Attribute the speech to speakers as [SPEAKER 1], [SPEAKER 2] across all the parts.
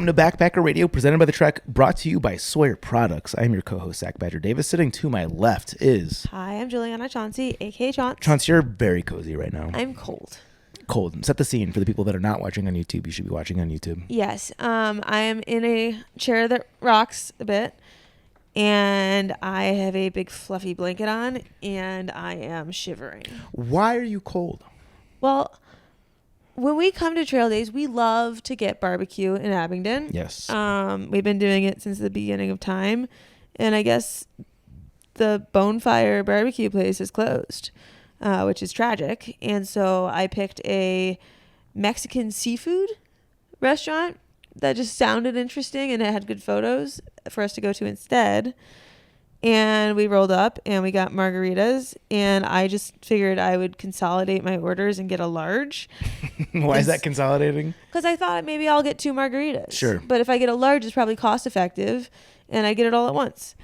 [SPEAKER 1] Welcome to Backpacker Radio, presented by The Trek, brought to you by Sawyer Products. I'm your co-host, Zach Badger Davis. Sitting to my left is...
[SPEAKER 2] Hi, I'm Juliana Chauncey, a.k.a. Chaunce.
[SPEAKER 1] Chaunce, you're very cozy right now.
[SPEAKER 2] I'm cold.
[SPEAKER 1] Cold. Set the scene for the people that are not watching on YouTube. You should be watching on YouTube.
[SPEAKER 2] Yes. I am in a chair that rocks a bit, and I have a big fluffy blanket on, and I am shivering.
[SPEAKER 1] Why are you cold?
[SPEAKER 2] Well, when we come to trail days, we love to get barbecue in Abingdon.
[SPEAKER 1] Yes.
[SPEAKER 2] We've been doing it since the beginning of time, and I guess the Bonefire barbecue place is closed, which is tragic. And so I picked a Mexican seafood restaurant that just sounded interesting and it had good photos for us to go to instead. And we rolled up and we got margaritas, and I just figured I would consolidate my orders and get a large.
[SPEAKER 1] Why is that consolidating?
[SPEAKER 2] Because I thought maybe I'll get 2 margaritas.
[SPEAKER 1] Sure.
[SPEAKER 2] But if I get a large, it's probably cost effective, and I get it all at once.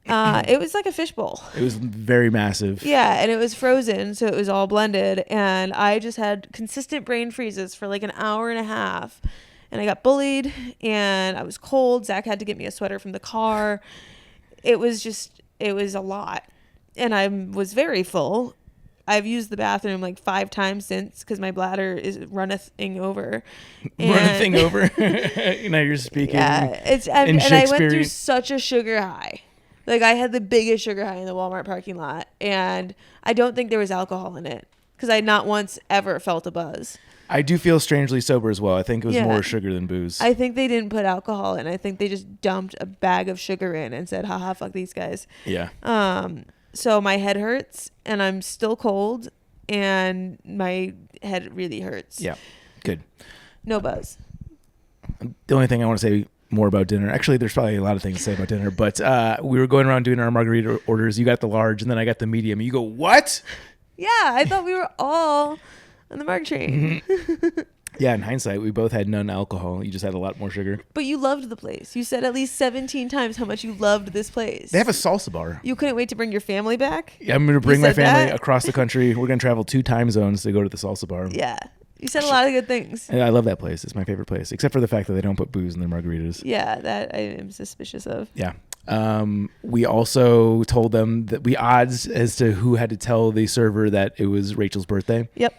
[SPEAKER 2] It was like a fishbowl.
[SPEAKER 1] It was very massive.
[SPEAKER 2] Yeah, and it was frozen, so it was all blended, and I just had consistent brain freezes for like an hour and a half, and I got bullied, and I was cold. Zach had to get me a sweater from the car. It was a lot, and I was very full. I've used the bathroom like 5 times since because my bladder is runneth-ing over.
[SPEAKER 1] Runneth-ing over? Now you're speaking
[SPEAKER 2] and I went through such a sugar high. Like, I had the biggest sugar high in the Walmart parking lot, and I don't think there was alcohol in it because I had not once ever felt a buzz.
[SPEAKER 1] I do feel strangely sober as well. I think it was more sugar than booze.
[SPEAKER 2] I think they didn't put alcohol in. I think they just dumped a bag of sugar in and said, haha, fuck these guys.
[SPEAKER 1] Yeah.
[SPEAKER 2] So my head hurts, and I'm still cold, and my head really hurts.
[SPEAKER 1] Yeah. Good.
[SPEAKER 2] No buzz.
[SPEAKER 1] The only thing I want to say more about dinner, actually, there's probably a lot of things to say about dinner, but we were going around doing our margarita orders. You got the large, and then I got the medium. You go, what?
[SPEAKER 2] Yeah, I thought we were all on the marg train.
[SPEAKER 1] Mm-hmm. Yeah, in hindsight, we both had none alcohol. You just had a lot more sugar.
[SPEAKER 2] But you loved the place. You said at least 17 times how much you loved this place.
[SPEAKER 1] They have a salsa bar.
[SPEAKER 2] You couldn't wait to bring your family back?
[SPEAKER 1] Yeah, I'm going to bring my family across the country. We're going to travel 2 time zones to go to the salsa bar.
[SPEAKER 2] Yeah. You said a lot of good things.
[SPEAKER 1] I love that place. It's my favorite place, except for the fact that they don't put booze in their margaritas.
[SPEAKER 2] Yeah, that I am suspicious of.
[SPEAKER 1] Yeah. We also told them that we odds as to who had to tell the server that it was Rachel's birthday.
[SPEAKER 2] Yep.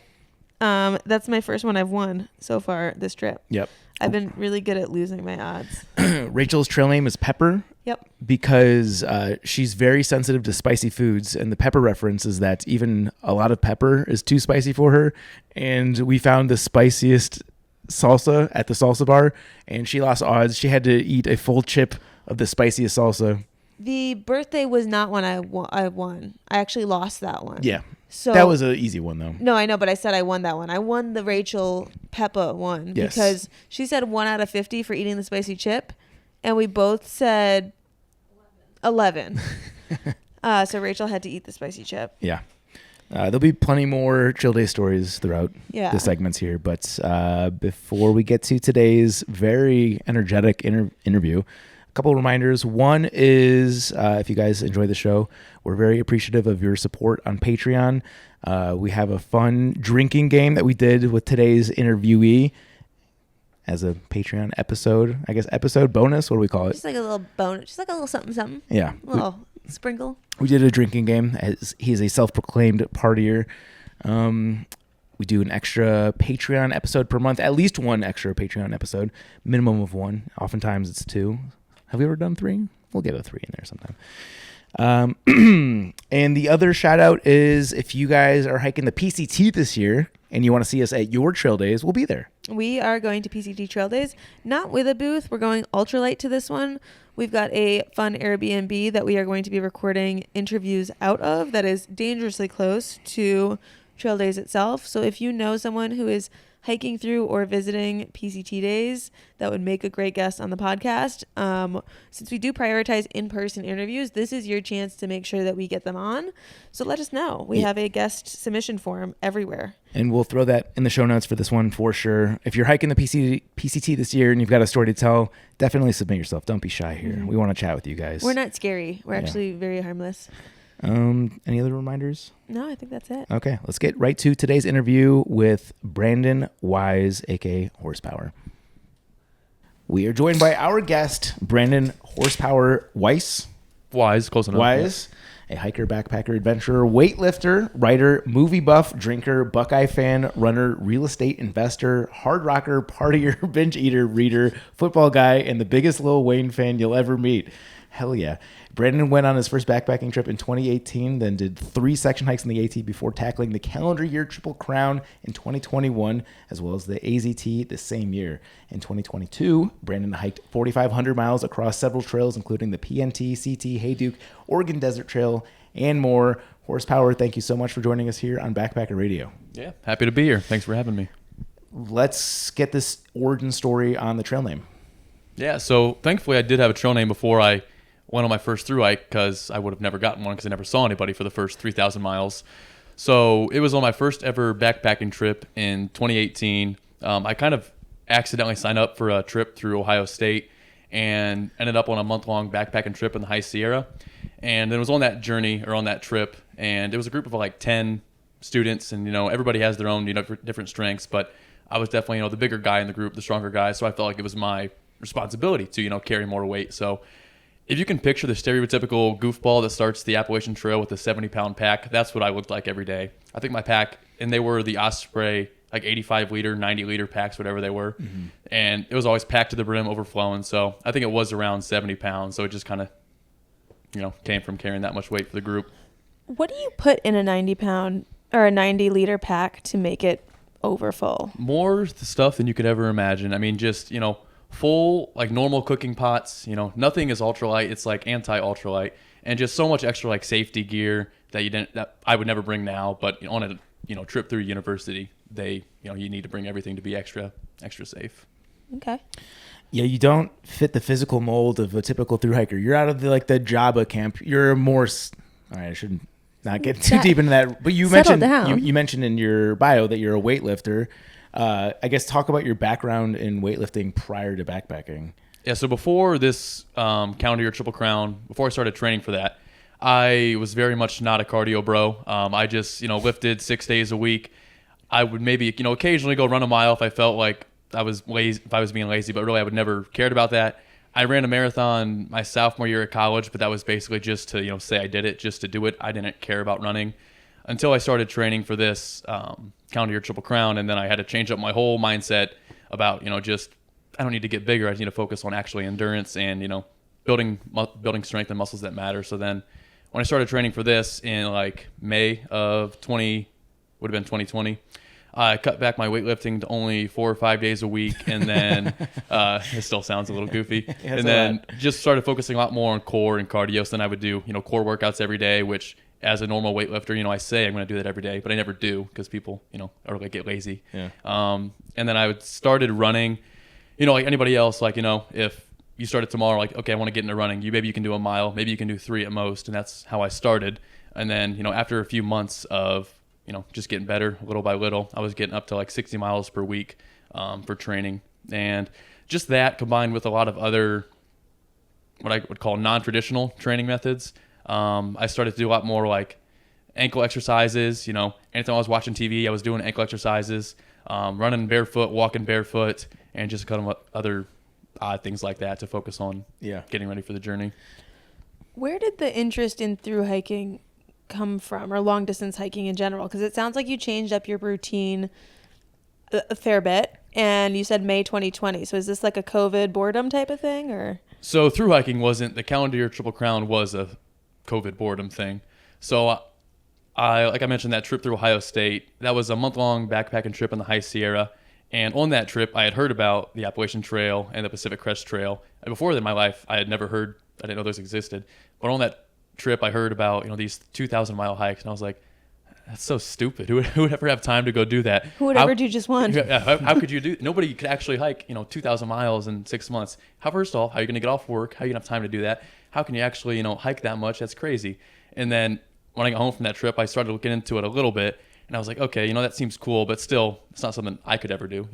[SPEAKER 2] That's my first one I've won so far this trip.
[SPEAKER 1] Yep.
[SPEAKER 2] I've been really good at losing my odds.
[SPEAKER 1] Rachel's trail name is Pepper.
[SPEAKER 2] Yep.
[SPEAKER 1] Because she's very sensitive to spicy foods, and the pepper reference is that even a lot of pepper is too spicy for her. And we found the spiciest salsa at the salsa bar, and she lost odds. She had to eat a full chip of the spiciest salsa.
[SPEAKER 2] The birthday was not one I won. I actually lost that one.
[SPEAKER 1] Yeah.
[SPEAKER 2] So
[SPEAKER 1] that was an easy one, though.
[SPEAKER 2] No, I know, but I said I won that one. I won the Rachel Peppa one because she said 1 out of 50 for eating the spicy chip, and we both said 11. So Rachel had to eat the spicy chip.
[SPEAKER 1] Yeah. There'll be plenty more Chill Day stories throughout the segments here, but before we get to today's very energetic interview, a couple of reminders. One is if you guys enjoy the show, we're very appreciative of your support on Patreon. We have a fun drinking game that we did with today's interviewee as a Patreon episode, I guess episode bonus. What do we call it?
[SPEAKER 2] Just like a little bonus, just like a little something.
[SPEAKER 1] Yeah.
[SPEAKER 2] A little sprinkle.
[SPEAKER 1] We did a drinking game as he's a self-proclaimed partier. We do an extra Patreon episode per month, at least 1 extra Patreon episode, minimum of 1. Oftentimes it's 2. Have we ever done 3? We'll get a 3 in there sometime. And the other shout out is if you guys are hiking the PCT this year and you want to see us at your trail days, we'll be there.
[SPEAKER 2] We are going to PCT Trail Days, not with a booth. We're going ultralight to this one. We've got a fun Airbnb that we are going to be recording interviews out of that is dangerously close to Trail Days itself. So if you know someone who is hiking through or visiting PCT days that would make a great guest on the podcast, since we do prioritize in-person interviews, this is your chance to make sure that we get them on. So let us know. We have a guest submission form everywhere.
[SPEAKER 1] And we'll throw that in the show notes for this one for sure. If you're hiking the PCT this year and you've got a story to tell, definitely submit yourself. Don't be shy here. We want to chat with you guys.
[SPEAKER 2] We're not scary. We're actually very harmless.
[SPEAKER 1] Any other reminders?
[SPEAKER 2] No, I think that's it.
[SPEAKER 1] Okay, let's get right to today's interview with Brandon Weis, aka Horsepower. We are joined by our guest, Brandon Horsepower Weis.
[SPEAKER 3] Weis, close enough.
[SPEAKER 1] Weis, a hiker, backpacker, adventurer, weightlifter, writer, movie buff, drinker, Buckeye fan, runner, real estate investor, hard rocker, partier, binge eater, reader, football guy, and the biggest Lil Wayne fan you'll ever meet. Hell yeah. Brandon went on his first backpacking trip in 2018, then did 3 section hikes in the AT before tackling the calendar year Triple Crown in 2021, as well as the AZT the same year. In 2022, Brandon hiked 4,500 miles across several trails, including the PNT, CT, Hayduke, Oregon Desert Trail, and more. Horsepower, thank you so much for joining us here on Backpacker Radio.
[SPEAKER 3] Yeah, happy to be here. Thanks for having me.
[SPEAKER 1] Let's get this origin story on the trail name.
[SPEAKER 3] Yeah, so thankfully I did have a trail name before I went on my first thru-hike, because I would have never gotten one because I never saw anybody for the first 3,000 miles. So it was on my first ever backpacking trip in 2018. I kind of accidentally signed up for a trip through Ohio State and ended up on a month-long backpacking trip in the High Sierra. And then was on that journey, or on that trip, and it was a group of like 10 students, and everybody has their own different strengths, but I was definitely the bigger guy in the group, the stronger guy, so I felt like it was my responsibility to carry more weight. So if you can picture the stereotypical goofball that starts the Appalachian Trail with a 70-pound pack, that's what I looked like every day. I think my pack, and they were the Osprey, like 85-liter, 90-liter packs, whatever they were. Mm-hmm. And it was always packed to the brim, overflowing. So I think it was around 70 pounds. So it just kind of, came from carrying that much weight for the group.
[SPEAKER 2] What do you put in a 90-pound or a 90-liter pack to make it overfull?
[SPEAKER 3] More stuff than you could ever imagine. I mean, just, full, like normal cooking pots, nothing is ultralight. It's like anti-ultralight, and just so much extra like safety gear that I would never bring now, but on a trip through university, you need to bring everything to be extra safe.
[SPEAKER 2] Okay.
[SPEAKER 1] Yeah, you don't fit the physical mold of a typical thru hiker. You're out of the Java camp. You're more. All right, I shouldn't not get too deep into that. But you mentioned in your bio that you're a weightlifter. I guess talk about your background in weightlifting prior to backpacking.
[SPEAKER 3] Yeah, so before this calendar year Triple Crown, before I started training for that, I was very much not a cardio bro. I just lifted 6 days a week. I would maybe occasionally go run a mile if I felt like I was lazy, if I was being lazy, but really I would never cared about that. I ran a marathon my sophomore year at college, but that was basically just to say I did it, just to do it. I didn't care about running until I started training for this calendar year Triple Crown, and then I had to change up my whole mindset about just I don't need to get bigger. I just need to focus on actually endurance and building strength and muscles that matter. So then when I started training for this in like May of 2020, I cut back my weightlifting to only 4 or 5 days a week, and then it still sounds a little goofy. And then just started focusing a lot more on core and cardio. So then I would do core workouts every day, which as a normal weightlifter, I say I'm going to do that every day, but I never do because people, are like get lazy. Yeah. And then I started running, like anybody else, like, if you started tomorrow, like, okay, I want to get into running. Maybe you can do a mile, maybe you can do 3 at most. And that's how I started. And then, after a few months of, just getting better little by little, I was getting up to like 60 miles per week for training. And just that combined with a lot of other, what I would call non-traditional training methods, I started to do a lot more like ankle exercises. Anytime I was watching TV, I was doing ankle exercises, running barefoot, walking barefoot, and just kind of other odd things like that to focus on getting ready for the journey.
[SPEAKER 2] Where did the interest in thru hiking come from, or long distance hiking in general? Because it sounds like you changed up your routine a fair bit, and you said May 2020. So is this like a COVID boredom type of thing, or?
[SPEAKER 3] So thru hiking wasn't, the calendar year Triple Crown was a COVID boredom thing. So like I mentioned, that trip through Ohio State, that was a month-long backpacking trip in the High Sierra. And on that trip, I had heard about the Appalachian Trail and the Pacific Crest Trail. And before that in my life, I didn't know those existed. But on that trip, I heard about, these 2,000-mile hikes, and I was like, that's so stupid. Who would ever have time to go do that?
[SPEAKER 2] Who would ever do just one?
[SPEAKER 3] How could you do? Nobody could actually hike, 2,000 miles in 6 months. First off, how are you going to get off work? How are you going to have time to do that? How can you actually, hike that much? That's crazy. And then when I got home from that trip, I started looking into it a little bit, and I was like, okay, that seems cool, but still, it's not something I could ever do.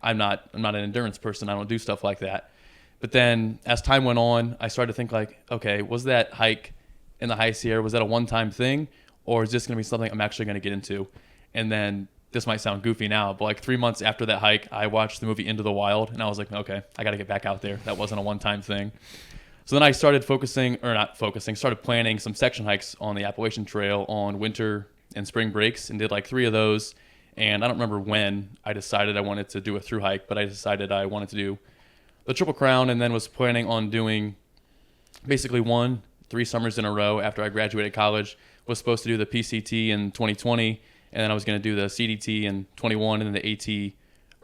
[SPEAKER 3] I'm not an endurance person. I don't do stuff like that. But then as time went on, I started to think like, okay, was that hike in the High Sierra, was that a one-time thing, or is this going to be something I'm actually going to get into? And then this might sound goofy now, but like 3 months after that hike, I watched the movie Into the Wild, and I was like, okay, I got to get back out there. That wasn't a one-time thing. So then I started started planning some section hikes on the Appalachian Trail on winter and spring breaks, and did like 3 of those. And I don't remember when I decided I wanted to do a thru hike, but I decided I wanted to do the Triple Crown, and then was planning on doing basically 3 summers in a row after I graduated college. Was supposed to do the PCT in 2020, and then I was going to do the CDT in 21 and then the AT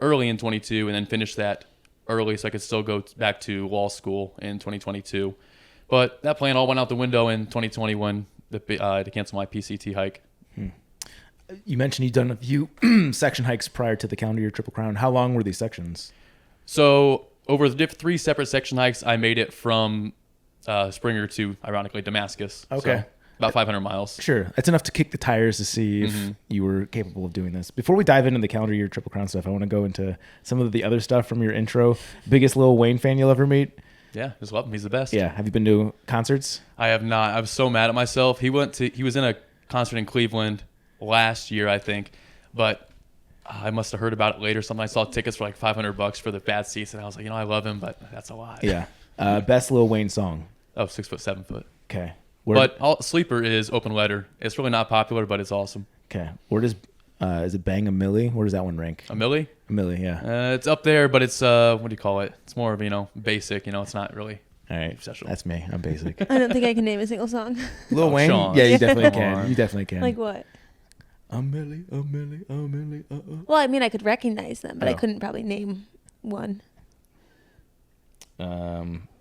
[SPEAKER 3] early in 22, and then finish that early so I could still go back to law school in 2022. But that plan all went out the window in 2020 when I had to cancel my PCT hike.
[SPEAKER 1] You mentioned you'd done a few section hikes prior to the calendar year Triple Crown. How long were these sections?
[SPEAKER 3] So over the 3 separate section hikes, I made it from Springer to, ironically, Damascus.
[SPEAKER 1] Okay.
[SPEAKER 3] So about 500 miles.
[SPEAKER 1] Sure. That's enough to kick the tires to see if you were capable of doing this. Before we dive into the calendar year Triple Crown stuff, I want to go into some of the other stuff from your intro. Biggest Lil Wayne fan you'll ever meet?
[SPEAKER 3] Yeah, just love him. He's the best.
[SPEAKER 1] Yeah. Have you been to concerts?
[SPEAKER 3] I have not. I was so mad at myself. He was in a concert in Cleveland last year, I think, but I must have heard about it later. Something I saw tickets for like $500 for the bad seats, and I was like, I love him, but that's a lot.
[SPEAKER 1] Yeah. Best Lil Wayne song?
[SPEAKER 3] Oh, 6 foot, 7 foot.
[SPEAKER 1] Okay.
[SPEAKER 3] But Sleeper is Open Letter. It's really not popular, but it's awesome.
[SPEAKER 1] Okay. Where does is it Bang a Millie? Where does that one rank?
[SPEAKER 3] A Millie?
[SPEAKER 1] A Millie, yeah.
[SPEAKER 3] It's up there, but it's what do you call it? It's more of basic. It's not really.
[SPEAKER 1] All right,
[SPEAKER 3] special.
[SPEAKER 1] That's me. I'm basic.
[SPEAKER 2] I don't think I can name a single song.
[SPEAKER 1] Lil Wayne?
[SPEAKER 3] Sean.
[SPEAKER 1] Yeah, you definitely can. You definitely can.
[SPEAKER 2] Like what?
[SPEAKER 1] A Millie, a Millie, a Millie,
[SPEAKER 2] Well, I mean, I could recognize them, but I
[SPEAKER 1] Oh.
[SPEAKER 2] couldn't probably name one.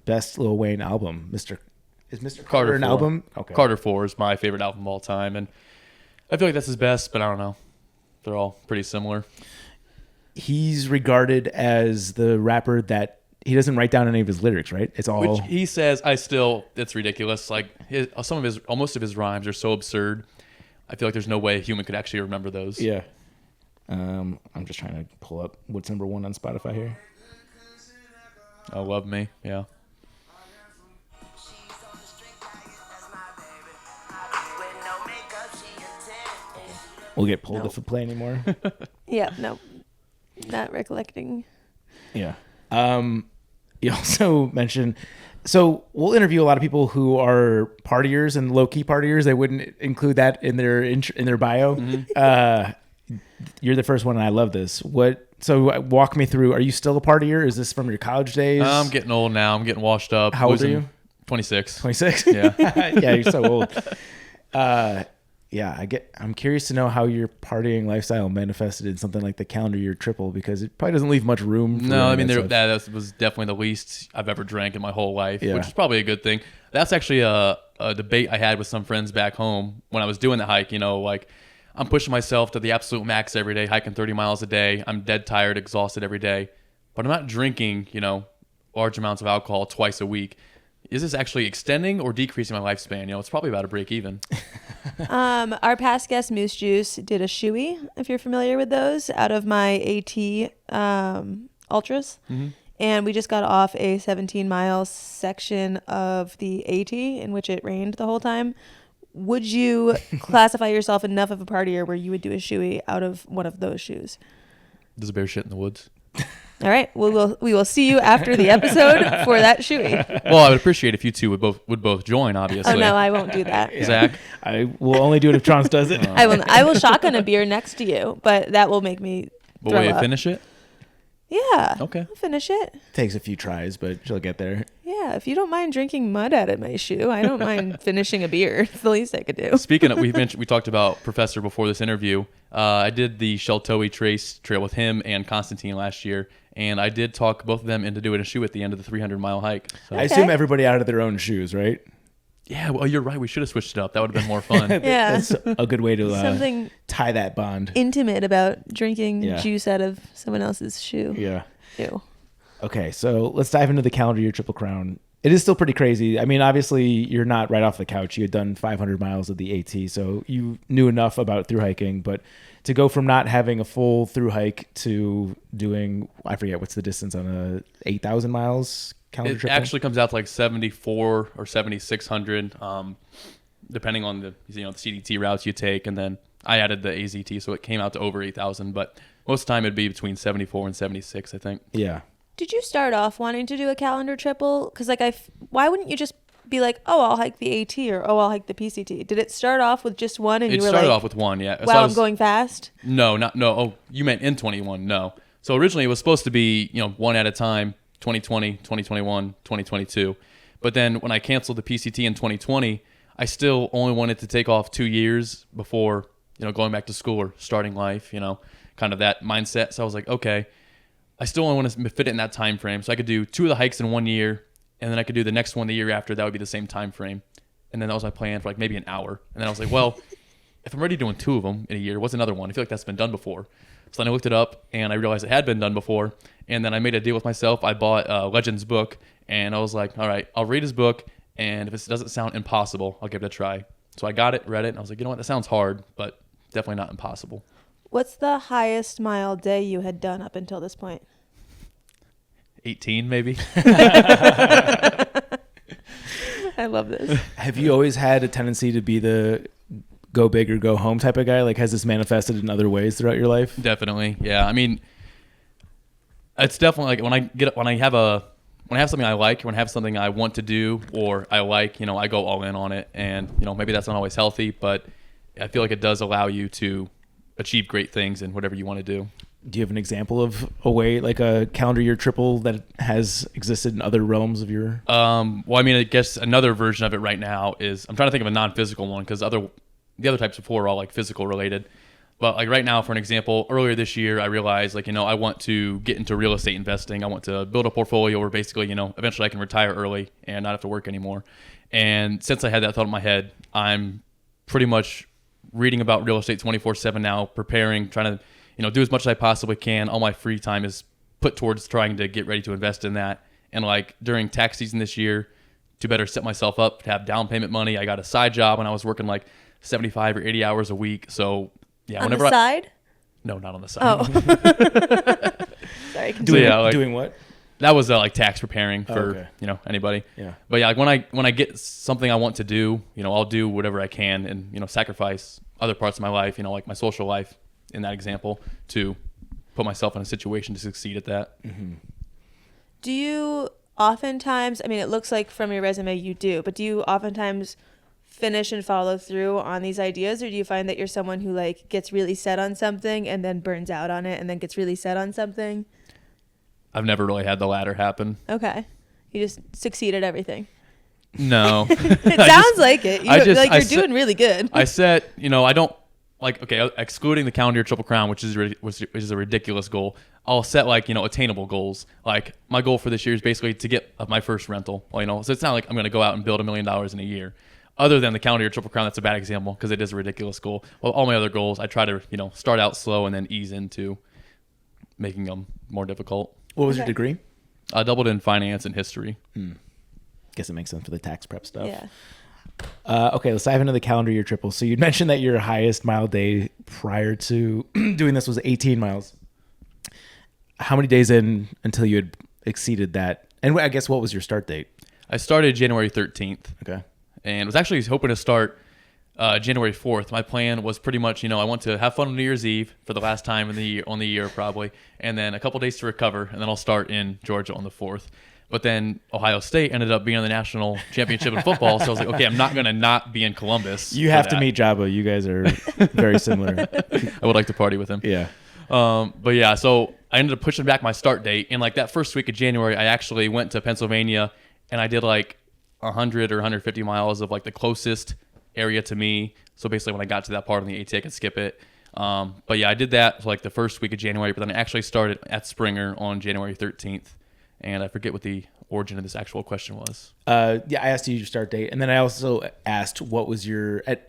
[SPEAKER 1] Best Lil Wayne album, Is Mr. Carter
[SPEAKER 3] Carter
[SPEAKER 1] an
[SPEAKER 3] 4.
[SPEAKER 1] album? Okay.
[SPEAKER 3] Carter 4 is my favorite album of all time, and I feel like that's his best, but I don't know. They're all pretty similar.
[SPEAKER 1] He's regarded as the rapper that he doesn't write down any of his lyrics, right? It's all.
[SPEAKER 3] Which he says, it's ridiculous. Like most of his rhymes are so absurd. I feel like there's no way a human could actually remember those.
[SPEAKER 1] Yeah. I'm just trying to pull up what's number 1 on Spotify here.
[SPEAKER 3] Oh, Love Me. Yeah.
[SPEAKER 1] We'll get pulled if we play anymore.
[SPEAKER 2] Yeah, no, not recollecting.
[SPEAKER 1] Yeah. You also mentioned, so we'll interview a lot of people who are partiers and low key partiers. They wouldn't include that in their bio. Mm-hmm. You're the first one, and I love this. So walk me through. Are you still a partier? Is this from your college days?
[SPEAKER 3] I'm getting old now. I'm getting washed up.
[SPEAKER 1] How old are you?
[SPEAKER 3] 26.
[SPEAKER 1] 26.
[SPEAKER 3] Yeah.
[SPEAKER 1] Yeah, you're so old. Yeah, I'm curious to know how your partying lifestyle manifested in something like the calendar year triple, because it probably doesn't leave much room for
[SPEAKER 3] No, I mean,
[SPEAKER 1] stuff.
[SPEAKER 3] that was definitely the least I've ever drank in my whole life,
[SPEAKER 1] Yeah.
[SPEAKER 3] which is probably a good thing. That's actually a debate I had with some friends back home when I was doing the hike. Like I'm pushing myself to the absolute max every day, hiking 30 miles a day. I'm dead tired, exhausted every day, but I'm not drinking, large amounts of alcohol twice a week. Is this actually extending or decreasing my lifespan? It's probably about to break even.
[SPEAKER 2] Our past guest, Moose Juice, did a shoey, if you're familiar with those, out of my AT Ultras. Mm-hmm. And we just got off a 17-mile section of the AT in which it rained the whole time. Would you classify yourself enough of a partier where you would do a shoey out of one of those shoes?
[SPEAKER 3] Does a bear shit in the woods?
[SPEAKER 2] All right. We will see you after the episode for that shoey.
[SPEAKER 3] Well, I would appreciate if you two would both join, obviously.
[SPEAKER 2] Oh no, I won't do that.
[SPEAKER 1] Yeah.
[SPEAKER 3] Zach?
[SPEAKER 1] I will only do it if Trance does it.
[SPEAKER 2] I will shotgun a beer next to you, but that will make me
[SPEAKER 3] But
[SPEAKER 2] throw
[SPEAKER 3] will you
[SPEAKER 2] up.
[SPEAKER 3] finish it?
[SPEAKER 2] Yeah.
[SPEAKER 3] Okay.
[SPEAKER 2] I'll finish it.
[SPEAKER 1] Takes a few tries, but she'll get there.
[SPEAKER 2] Yeah, if you don't mind drinking mud out of my shoe, I don't mind finishing a beer. It's the least I could do.
[SPEAKER 3] Speaking of, we talked about Professor before this interview. I did the Sheltowee Trace Trail with him and Constantine last year, and I did talk both of them into doing a shoe at the end of the 300-mile hike. So.
[SPEAKER 1] I assume everybody out of their own shoes, right?
[SPEAKER 3] Yeah, well, you're right. We should have switched it up. That would have been more fun.
[SPEAKER 2] Yeah.
[SPEAKER 1] That's a good way to
[SPEAKER 2] Something
[SPEAKER 1] tie that bond.
[SPEAKER 2] intimate about drinking
[SPEAKER 1] Yeah.
[SPEAKER 2] juice out of someone else's shoe.
[SPEAKER 1] Yeah.
[SPEAKER 2] Ew.
[SPEAKER 1] Okay, so let's dive into the calendar year Triple Crown. It is still pretty crazy. I mean, obviously, you're not right off the couch. You had done 500 miles of the AT, so you knew enough about thru hiking. But to go from not having a full thru hike to doing, I forget what's the distance on a 8,000 miles calendar
[SPEAKER 3] It
[SPEAKER 1] trip?
[SPEAKER 3] actually comes out to like 74 or 7,600, depending on the CDT routes you take, and then I added the AZT, so it came out to over 8,000. But most of the time it'd be between 74 and 76, I think.
[SPEAKER 1] Yeah.
[SPEAKER 2] Did you start off wanting to do a calendar triple? Because why wouldn't you just be like, oh, I'll hike the AT or oh, I'll hike the PCT? Did it start off with just one and you were like, it
[SPEAKER 3] started off with one, yeah.
[SPEAKER 2] Wow, I'm going fast?
[SPEAKER 3] No. Oh, you meant in 21? No. So originally it was supposed to be, one at a time, 2020, 2021, 2022. But then when I canceled the PCT in 2020, I still only wanted to take off 2 years before, going back to school or starting life, kind of that mindset. So I was like, okay, I still only want to fit it in that time frame. So I could do 2 of the hikes in 1 year, and then I could do the next one the year after. That would be the same time frame. And then that was my plan for like maybe an hour. And then I was like, well, if I'm already doing 2 of them in a year, what's another one? I feel like that's been done before. So then I looked it up, and I realized it had been done before. And then I made a deal with myself. I bought Legend's book, and I was like, all right, I'll read his book, and if it doesn't sound impossible, I'll give it a try. So I got it, read it, and I was like, you know what, that sounds hard, but definitely not impossible.
[SPEAKER 2] What's the highest mile day you had done up until this point?
[SPEAKER 3] 18, maybe.
[SPEAKER 2] I love this.
[SPEAKER 1] Have you always had a tendency to be the go big or go home type of guy? Like, has this manifested in other ways throughout your life?
[SPEAKER 3] Definitely, yeah. I mean, it's definitely like when I have something I like, when I have something I want to do or I like, I go all in on it. And maybe that's not always healthy, but I feel like it does allow you to achieve great things in whatever you want to do.
[SPEAKER 1] Do you have an example of a way, like a calendar year triple that has existed in other realms of your?
[SPEAKER 3] Well, I mean, I guess another version of it right now is, I'm trying to think of a non-physical one, because the other types before are all like physical related. But like right now, for an example, earlier this year, I realized I want to get into real estate investing. I want to build a portfolio where basically, eventually I can retire early and not have to work anymore. And since I had that thought in my head, I'm pretty much reading about real estate 24/7 now, preparing, trying to, do as much as I possibly can. All my free time is put towards trying to get ready to invest in that. And like during tax season this year, to better set myself up to have down payment money, I got a side job and I was working like 75 or 80 hours a week. So yeah,
[SPEAKER 2] on the side?
[SPEAKER 3] No, not on the side.
[SPEAKER 2] Oh. Sorry.
[SPEAKER 1] Doing what?
[SPEAKER 3] That was like tax preparing for anybody.
[SPEAKER 1] Yeah.
[SPEAKER 3] But yeah, like when I get something I want to do, I'll do whatever I can and sacrifice other parts of my life, like my social life in that example, to put myself in a situation to succeed at that.
[SPEAKER 1] Mm-hmm.
[SPEAKER 2] Do you oftentimes, I mean, it looks like from your resume you do, but do you oftentimes finish and follow through on these ideas, or do you find that you're someone who like gets really set on something and then burns out on it and then gets really set on something?
[SPEAKER 3] I've never really had the latter happen.
[SPEAKER 2] Okay. You just succeed at everything.
[SPEAKER 3] No.
[SPEAKER 2] It sounds like it. You're doing really good.
[SPEAKER 3] I set, I don't like, okay, excluding the calendar year Triple Crown, which is a ridiculous goal. I'll set like, attainable goals. Like my goal for this year is basically to get my first rental. Well, so it's not like I'm going to go out and build $1 million in a year. Other than the calendar year Triple Crown, that's a bad example because it is a ridiculous goal. Well, all my other goals, I try to, start out slow and then ease into making them more difficult.
[SPEAKER 1] What was your degree?
[SPEAKER 3] I doubled in finance and history.
[SPEAKER 1] Guess it makes sense for the tax prep stuff.
[SPEAKER 2] Yeah.
[SPEAKER 1] Okay, let's dive into the calendar year triple. So you mentioned that your highest mile day prior to doing this was 18 miles. How many days in until you had exceeded that? And I guess what was your start date?
[SPEAKER 3] I started January 13th.
[SPEAKER 1] Okay.
[SPEAKER 3] And was actually hoping to start January 4th. My plan was pretty much, I want to have fun on New Year's Eve for the last time on the year probably, and then a couple days to recover, and then I'll start in Georgia on the 4th. But then Ohio State ended up being in the national championship in football, so I was like, okay, I'm not going to not be in Columbus.
[SPEAKER 1] You have to meet Jabba. You guys are very similar.
[SPEAKER 3] I would like to party with him.
[SPEAKER 1] Yeah.
[SPEAKER 3] But yeah, so I ended up pushing back my start date, and like that first week of January, I actually went to Pennsylvania, and I did like 100 or 150 miles of like the closest area to me. So basically when I got to that part on the AT, I could skip it. But yeah, I did that for like the first week of January, but then I actually started at Springer on January 13th. And I forget what the origin of this actual question was.
[SPEAKER 1] Yeah, I asked you your start date. And then I also asked what was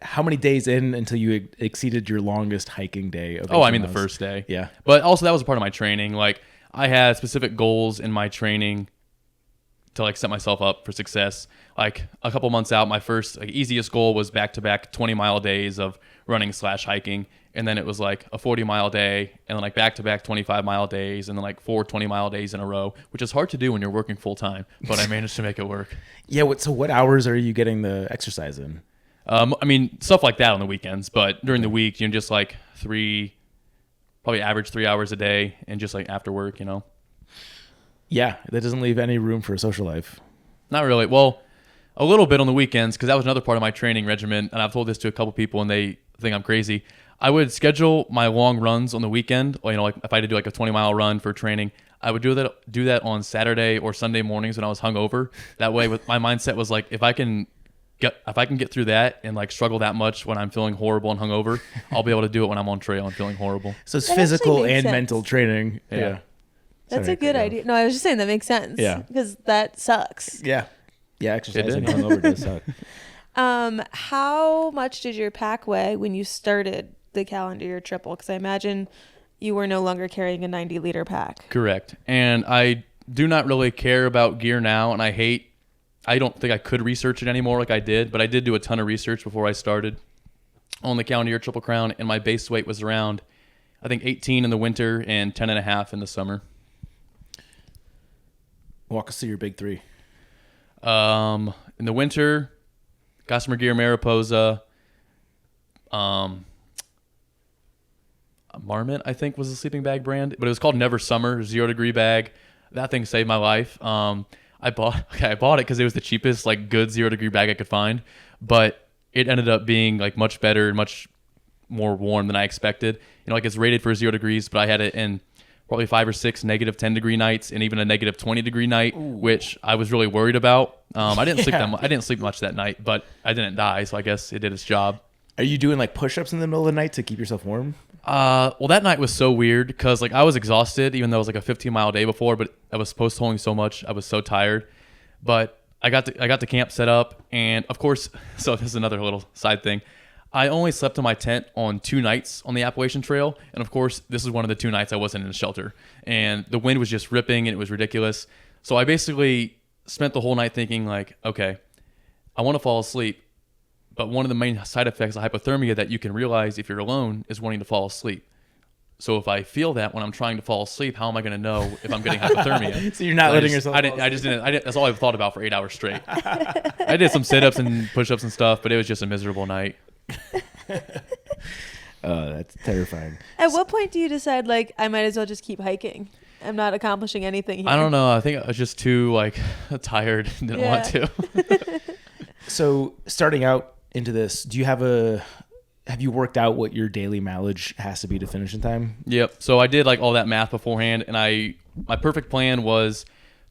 [SPEAKER 1] how many days in until you exceeded your longest hiking day?
[SPEAKER 3] The first day.
[SPEAKER 1] Yeah.
[SPEAKER 3] But also that was a part of my training. Like I had specific goals in my training to like set myself up for success. Like a couple months out, my first easiest goal was back-to-back 20-mile days of running / hiking. And then it was like a 40-mile day and then like back-to-back 25-mile days and then like 4 20-mile days in a row, which is hard to do when you're working full-time, but I managed to make it work.
[SPEAKER 1] Yeah, so what hours are you getting the exercise in?
[SPEAKER 3] I mean, stuff like that on the weekends, but during the week, just like probably average 3 hours a day, and just like after work,
[SPEAKER 1] Yeah, that doesn't leave any room for a social life.
[SPEAKER 3] Not really. Well, a little bit on the weekends, because that was another part of my training regimen, and I've told this to a couple people, and they think I'm crazy. I would schedule my long runs on the weekend, or, like if I had to do like a 20-mile run for training, I would do that on Saturday or Sunday mornings when I was hungover. That way, with my mindset was like, if I can get through that and like struggle that much when I'm feeling horrible and hungover, I'll be able to do it when I'm on trail and feeling horrible.
[SPEAKER 1] So it's physical and mental training. Yeah.
[SPEAKER 2] That's a good idea. No, I was just saying that makes sense.
[SPEAKER 1] Yeah.
[SPEAKER 2] Because that sucks.
[SPEAKER 1] Yeah. Yeah, exercising hungover does suck.
[SPEAKER 2] How much did your pack weigh when you started the calendar year triple? Because I imagine you were no longer carrying a 90-liter pack.
[SPEAKER 3] Correct. And I do not really care about gear now, and I don't think I could research it anymore like I did, but I did do a ton of research before I started on the calendar year Triple Crown, and my base weight was around, I think, 18 in the winter and 10.5 in the summer.
[SPEAKER 1] Walk us through your big three.
[SPEAKER 3] In the winter, Gossamer Gear Mariposa, Marmot, I think, was the sleeping bag brand, but it was called Never Summer, 0 degree bag. That thing saved my life. I bought it because it was the cheapest, like, good 0 degree bag I could find, but it ended up being like much better and much more warm than I expected. Like, it's rated for 0 degrees, but I had it in probably 5 or 6 negative 10 degree nights and even a negative 20 degree night, which I was really worried about. I didn't sleep much that night, but I didn't die, so I guess it did its job.
[SPEAKER 1] Are you doing like push-ups in the middle of the night to keep yourself warm?
[SPEAKER 3] Well, that night was so weird because like I was exhausted, even though it was like a 15-mile day before, but I was post holing so much, I was so tired. But I got the camp set up, and of course, so this is another little side thing. I only slept in my tent on 2 nights on the Appalachian Trail, and of course, this is one of the 2 nights I wasn't in a shelter, and the wind was just ripping, and it was ridiculous. So I basically spent the whole night thinking like, okay, I want to fall asleep, but one of the main side effects of hypothermia that you can realize if you're alone is wanting to fall asleep. So if I feel that when I'm trying to fall asleep, how am I going to know if I'm getting hypothermia?
[SPEAKER 1] So you're not letting yourself.
[SPEAKER 3] I didn't. That's all I've thought about for 8 hours straight. I did some sit-ups and push-ups and stuff, but it was just a miserable night.
[SPEAKER 1] Oh, that's terrifying.
[SPEAKER 2] At what point do you decide, like, I might as well just keep hiking? I'm not accomplishing anything here.
[SPEAKER 3] I don't know. I think I was just too like tired. Didn't want to.
[SPEAKER 1] So starting out into this, have you worked out what your daily mileage has to be to finish in time?
[SPEAKER 3] Yep. So I did like all that math beforehand, and my perfect plan was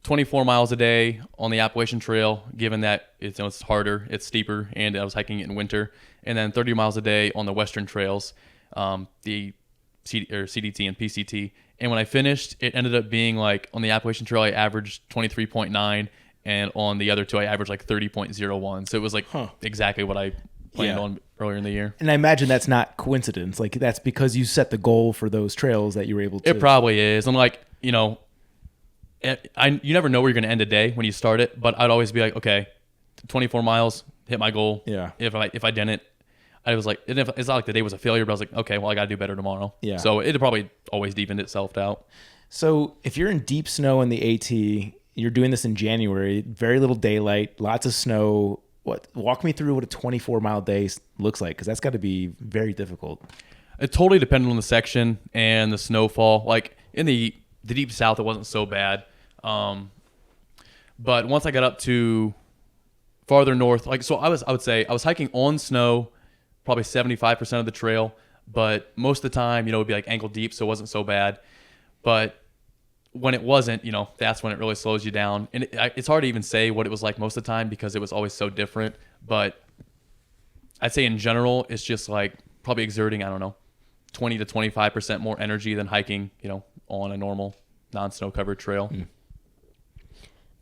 [SPEAKER 3] 24 miles a day on the Appalachian Trail, given that it's harder, it's steeper, and I was hiking it in winter, and then 30 miles a day on the Western trails, the CDT and PCT. And when I finished, it ended up being like on the Appalachian Trail, I averaged 23.9, and on the other 2, I averaged like 30.01. So it was like exactly what I planned on earlier in the year.
[SPEAKER 1] And I imagine that's not coincidence. Like, that's because you set the goal for those trails that you were able to.
[SPEAKER 3] It probably is. And like, you never know where you're going to end a day when you start it, but I'd always be like, okay, 24 miles, hit my goal.
[SPEAKER 1] Yeah.
[SPEAKER 3] If I didn't, I was like, it's not like the day was a failure, but I was like, okay, well, I got to do better tomorrow.
[SPEAKER 1] Yeah.
[SPEAKER 3] So it probably always deepened itself out.
[SPEAKER 1] So if you're in deep snow in the AT, you're doing this in January, very little daylight, lots of snow. Walk me through what a 24-mile day looks like, because that's got to be very difficult.
[SPEAKER 3] It totally depended on the section and the snowfall. Like in the deep south, it wasn't so bad. But once I got up to farther north, like, so I would say I was hiking on snow probably 75% of the trail, but most of the time, it would be like ankle deep, so it wasn't so bad. But when it wasn't, that's when it really slows you down. And it's hard to even say what it was like most of the time because it was always so different. But I'd say in general, it's just like probably exerting, 20 to 25% more energy than hiking, on a normal non-snow covered trail.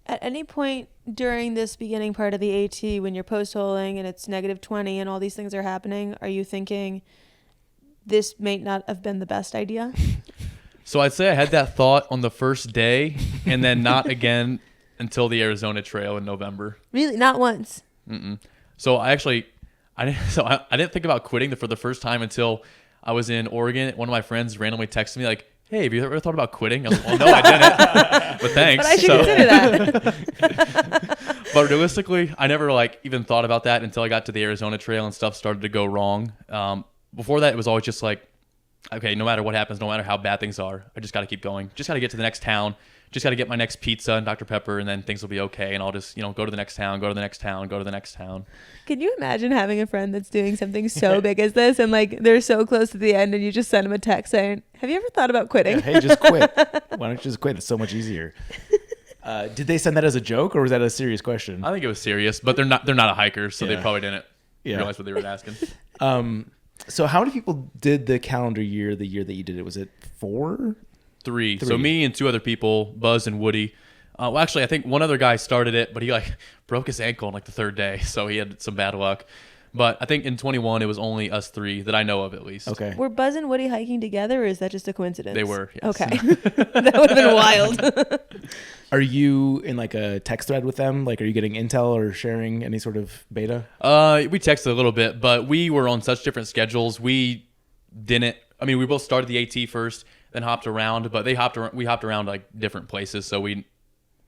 [SPEAKER 2] At any point during this beginning part of the AT, when you're post-holing and it's negative 20 and all these things are happening, are you thinking this may not have been the best idea?
[SPEAKER 3] So I'd say I had that thought on the first day and then not again until the Arizona Trail in November.
[SPEAKER 2] Really? Not once?
[SPEAKER 3] Mm-mm. So I didn't think about quitting for the first time until I was in Oregon. One of my friends randomly texted me like, hey, have you ever thought about quitting? I was like, well, no, I didn't, but thanks.
[SPEAKER 2] But I should consider that.
[SPEAKER 3] But realistically, I never even thought about that until I got to the Arizona Trail and stuff started to go wrong. Before that, it was always just like, okay, no matter what happens, no matter how bad things are, I just got to keep going. Just got to get to the next town. Just got to get my next pizza and Dr. Pepper, and then things will be okay. And I'll just, go to the next town, go to the next town, go to the next town.
[SPEAKER 2] Can you imagine having a friend that's doing something so big as this, and they're so close to the end, and you just send them a text saying, "Have you ever thought about quitting?"
[SPEAKER 1] Yeah, hey, just quit. Why don't you just quit? It's so much easier. Did they send that as a joke, or was that a serious question?
[SPEAKER 3] I think it was serious, but they're not a hiker, so they probably didn't realize what they were asking.
[SPEAKER 1] So how many people did the calendar year, the year that you did it? Was it 4?
[SPEAKER 3] 3. So me and 2 other people, Buzz and Woody. Well, actually, I think one other guy started it, but he broke his ankle on the 3rd day, so he had some bad luck. But I think in 21, it was only us 3 that I know of, at least.
[SPEAKER 1] Okay.
[SPEAKER 2] Were Buzz and Woody hiking together, or is that just a coincidence?
[SPEAKER 3] They were, yes.
[SPEAKER 2] Okay. That would have been wild.
[SPEAKER 1] Are you in a text thread with them? Are you getting intel or sharing any sort of beta?
[SPEAKER 3] We texted a little bit, but we were on such different schedules. We both started the AT first, then hopped around, but we hopped around different places, so we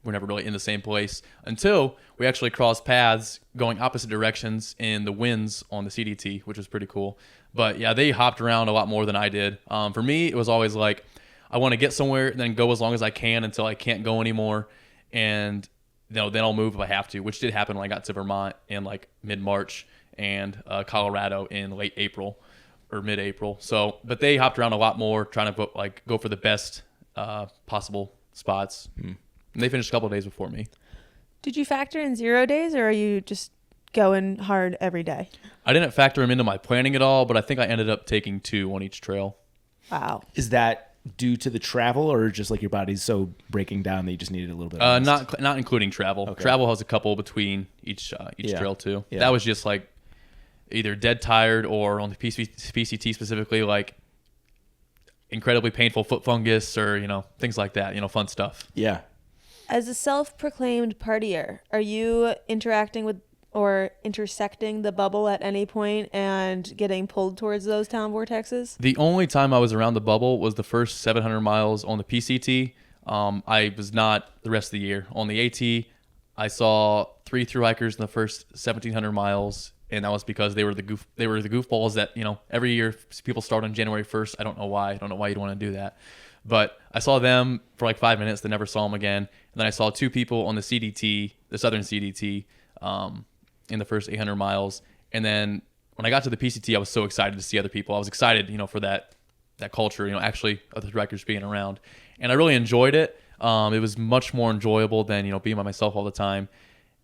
[SPEAKER 3] were never really in the same place until we actually crossed paths going opposite directions in the winds on the CDT, which was pretty cool. But yeah, they hopped around a lot more than I did. For me, it was always I want to get somewhere and then go as long as I can until I can't go anymore, and then I'll move if I have to, which did happen when I got to Vermont in mid-March and Colorado in late April or mid-April. So, but they hopped around a lot more, trying to go for the best possible spots. And they finished a couple of days before me.
[SPEAKER 2] Did you factor in 0 days, or are you just going hard every day?
[SPEAKER 3] I didn't factor them into my planning at all, but I think I ended up taking 2 on each trail.
[SPEAKER 2] Wow.
[SPEAKER 1] Is that due to the travel, or just your body's so breaking down that you just needed a little bit of rest?
[SPEAKER 3] Not including travel. Okay. Travel has a couple between each trail too. Yeah. That was just either dead tired, or on the PCT specifically, incredibly painful foot fungus, or things like that, fun stuff.
[SPEAKER 1] Yeah.
[SPEAKER 2] As a self-proclaimed partier, are you interacting with or intersecting the bubble at any point and getting pulled towards those town vortexes?
[SPEAKER 3] The only time I was around the bubble was the first 700 miles on the PCT. I was not the rest of the year. On the AT, I saw 3 thru-hikers in the first 1,700 miles, and that was because they were the goofballs that every year people start on January 1st. I don't know why. I don't know why you'd want to do that. But I saw them for 5 minutes, then never saw them again. And then I saw 2 people on the CDT, the southern CDT, in the first 800 miles. And then when I got to the PCT, I was so excited to see other people. I was excited, for that culture, actually other hikers being around. And I really enjoyed it. It was much more enjoyable than, being by myself all the time.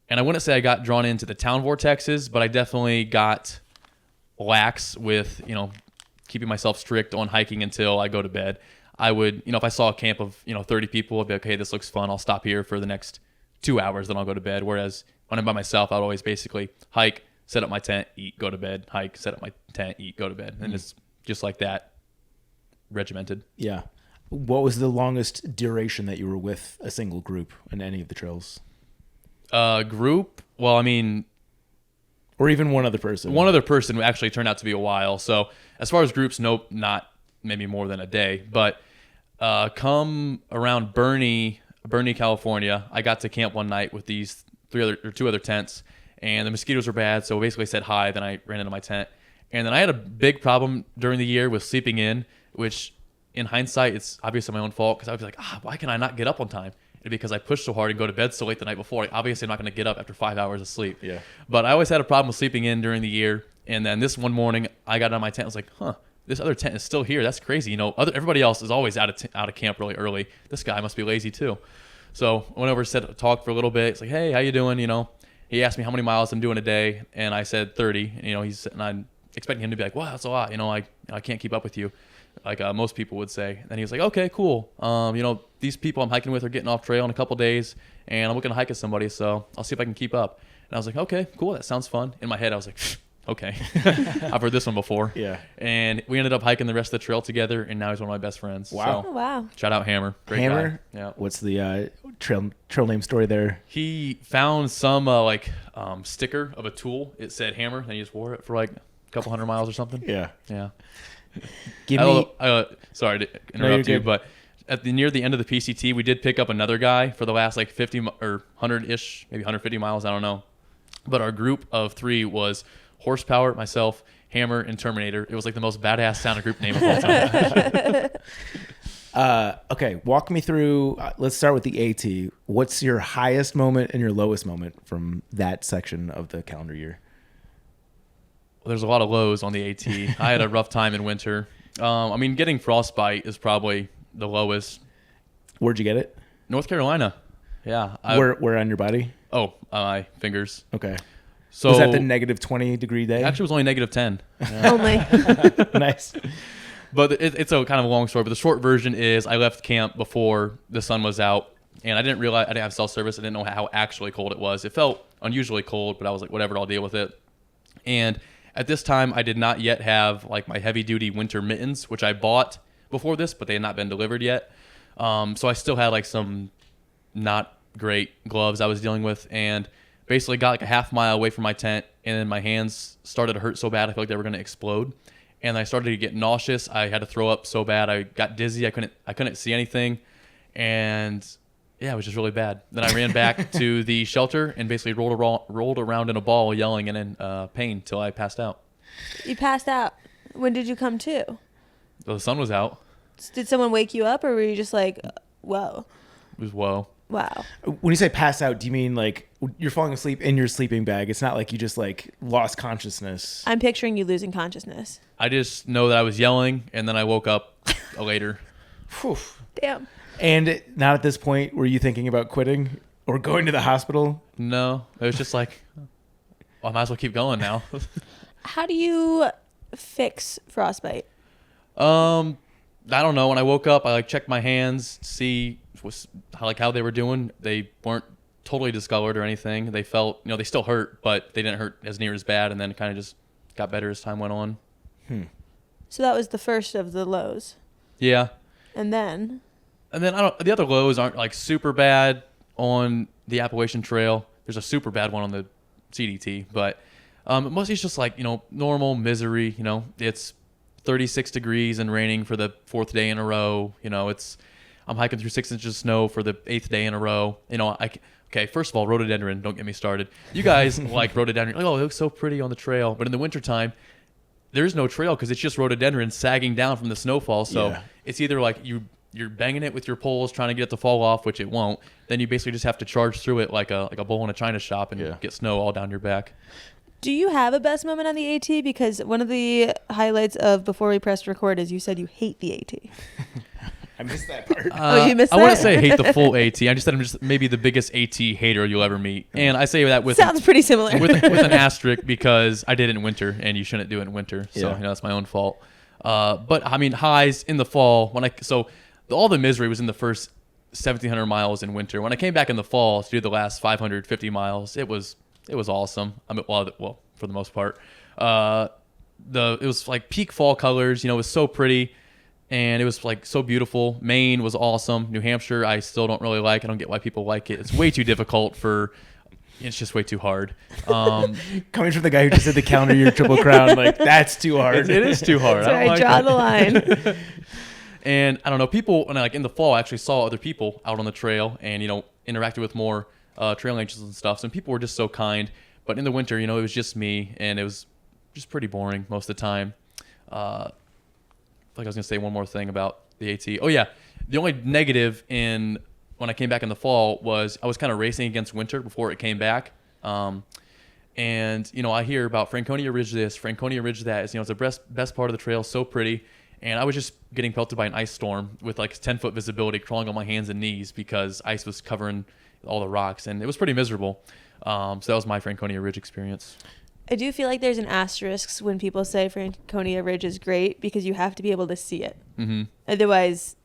[SPEAKER 3] And I wouldn't say I got drawn into the town vortexes, but I definitely got lax with, keeping myself strict on hiking until I go to bed. I would, if I saw a camp of, 30 people, I'd be like, okay, this looks fun. I'll stop here for the next 2 hours, then I'll go to bed. Whereas when I'm by myself, I'd always basically hike, set up my tent, eat, go to bed, hike, set up my tent, eat, go to bed. And it's just like that, regimented.
[SPEAKER 1] Yeah. What was the longest duration that you were with a single group in any of the trails?
[SPEAKER 3] Group? Well,
[SPEAKER 1] or even one other person.
[SPEAKER 3] One other person actually turned out to be a while. So as far as groups, nope, not maybe more than a day. But come around Bernie, California, I got to camp one night with these 2 other tents, and the mosquitoes were bad. So basically said hi, then I ran into my tent. And then I had a big problem during the year with sleeping in, which in hindsight, it's obviously my own fault, because I was like, why can I not get up on time? And because I pushed so hard and go to bed so late the night before, obviously I'm not going to get up after 5 hours of sleep.
[SPEAKER 1] Yeah.
[SPEAKER 3] But I always had a problem with sleeping in during the year. And then this one morning, I got on my tent. I was like, this other tent is still here. That's crazy. Everybody else is always out of camp really early. This guy must be lazy too. So I went over, talked for a little bit. It's like, hey, how you doing? He asked me how many miles I'm doing a day, and I said 30. And I'm expecting him to be like, wow, that's a lot. I can't keep up with you, like most people would say. And he was like, okay, cool. These people I'm hiking with are getting off trail in a couple days, and I'm looking to hike with somebody, so I'll see if I can keep up. And I was like, okay, cool. That sounds fun. In my head, I was like, okay, I've heard this one before.
[SPEAKER 1] Yeah.
[SPEAKER 3] And we ended up hiking the rest of the trail together, and now he's one of my best friends.
[SPEAKER 1] Wow.
[SPEAKER 2] So, wow.
[SPEAKER 3] Shout out Hammer. Great
[SPEAKER 1] Hammer?
[SPEAKER 3] guy. Yeah.
[SPEAKER 1] What's the trail name story there?
[SPEAKER 3] He found some sticker of a tool. It said Hammer, and he just wore it for a couple 100 miles or something.
[SPEAKER 1] Yeah.
[SPEAKER 3] Yeah.
[SPEAKER 1] Give me.
[SPEAKER 3] Sorry to interrupt you, but near the end of the PCT, we did pick up another guy for the last like 50 or 100-ish, maybe 150 miles. I don't know. But our group of 3 was Horsepower, myself, Hammer, and Terminator. It was like the most badass sounding group name of all time.
[SPEAKER 1] Okay, walk me through. Let's start with the AT. What's your highest moment and your lowest moment from that section of the calendar year?
[SPEAKER 3] Well, there's a lot of lows on the AT. I had a rough time in winter. I mean, getting frostbite is probably the lowest.
[SPEAKER 1] Where'd you get it?
[SPEAKER 3] North Carolina. Yeah.
[SPEAKER 1] Where on your body?
[SPEAKER 3] Oh, my fingers.
[SPEAKER 1] Okay.
[SPEAKER 3] So
[SPEAKER 1] was that the negative 20 degree day?
[SPEAKER 3] Actually, it was only negative 10.
[SPEAKER 2] Yeah. Only.
[SPEAKER 1] Nice.
[SPEAKER 3] But it's a kind of a long story. But the short version is I left camp before the sun was out, and I didn't realize I didn't have cell service. I didn't know how actually cold it was. It felt unusually cold, but I was like, whatever, I'll deal with it. And at this time, I did not yet have like my heavy duty winter mittens, which I bought before this, but they had not been delivered yet. So I still had like some not great gloves I was dealing with, and basically got like a half mile away from my tent, and then my hands started to hurt so bad I felt like they were going to explode, and I started to get nauseous. I had to throw up so bad. I got dizzy. I couldn't see anything, and yeah, it was just really bad. Then I ran back to the shelter and basically rolled around in a ball, yelling and in pain till I passed out.
[SPEAKER 2] You passed out. When did you come to?
[SPEAKER 3] The sun was out.
[SPEAKER 2] Did someone wake you up, or were you just like, whoa?
[SPEAKER 3] It was whoa.
[SPEAKER 2] Wow.
[SPEAKER 1] When you say pass out, do you mean like you're falling asleep in your sleeping bag? It's not like you just like lost consciousness.
[SPEAKER 2] I'm picturing you losing consciousness.
[SPEAKER 3] I just know that I was yelling, and then I woke up later.
[SPEAKER 1] Whew.
[SPEAKER 2] Damn.
[SPEAKER 1] And not at this point were you thinking about quitting or going to the hospital?
[SPEAKER 3] No, it was just like, well, I might as well keep going now.
[SPEAKER 2] How do you fix frostbite?
[SPEAKER 3] I don't know. When I woke up, I like checked my hands, see how they were doing. They weren't totally discolored or anything. They felt, they still hurt, but they didn't hurt as near as bad, and then it kind of just got better as time went on.
[SPEAKER 2] So that was the first of the lows.
[SPEAKER 3] Yeah.
[SPEAKER 2] And then
[SPEAKER 3] the other lows aren't like super bad on the Appalachian Trail. There's a super bad one on the CDT, but mostly it's just like, normal misery. It's 36 degrees and raining for the 4th day in a row. I'm hiking through 6 inches of snow for the 8th day in a row. Okay, first of all, rhododendron, don't get me started. You guys like rhododendron. Like, oh, it looks so pretty on the trail. But in the wintertime, there's no trail because it's just rhododendron sagging down from the snowfall. So It's either like you're banging it with your poles trying to get it to fall off, which it won't. Then you basically just have to charge through it like a bull in a china shop and get snow all down your back.
[SPEAKER 2] Do you have a best moment on the AT? Because one of the highlights of before we pressed record is you said you hate the AT.
[SPEAKER 1] I missed that part.
[SPEAKER 2] You missed that?
[SPEAKER 3] I want to say I hate the full AT. I just said I'm just maybe the biggest AT hater you'll ever meet. And I say that with...
[SPEAKER 2] Sounds pretty similar.
[SPEAKER 3] with an asterisk because I did it in winter, and you shouldn't do it in winter. So that's my own fault. But I mean, highs in the fall. All the misery was in the first 1,700 miles in winter. When I came back in the fall to do the last 550 miles, it was awesome. I mean, well, for the most part, it was like peak fall colors. It was so pretty, and it was like so beautiful. Maine was awesome. New Hampshire, I still don't really like. I don't get why people like it. It's way too difficult it's just way too hard.
[SPEAKER 1] Coming from the guy who just did the calendar year Triple Crown, like that's too hard.
[SPEAKER 3] It is too hard.
[SPEAKER 2] I draw the line.
[SPEAKER 3] And I don't know, people, when in the fall, I actually saw other people out on the trail and, interacted with more trail angels and stuff. So people were just so kind. But in the winter, it was just me, and it was just pretty boring most of the time. I was going to say one more thing about the AT. Oh, yeah. The only negative when I came back in the fall was I was kind of racing against winter before it came back. And, I hear about Franconia Ridge this, Franconia Ridge that. It's the best part of the trail, so pretty. And I was just getting pelted by an ice storm with like 10-foot visibility, crawling on my hands and knees because ice was covering all the rocks, and it was pretty miserable. So that was my Franconia Ridge experience.
[SPEAKER 2] I do feel like there's an asterisk when people say Franconia Ridge is great because you have to be able to see it. Mm-hmm. Otherwise,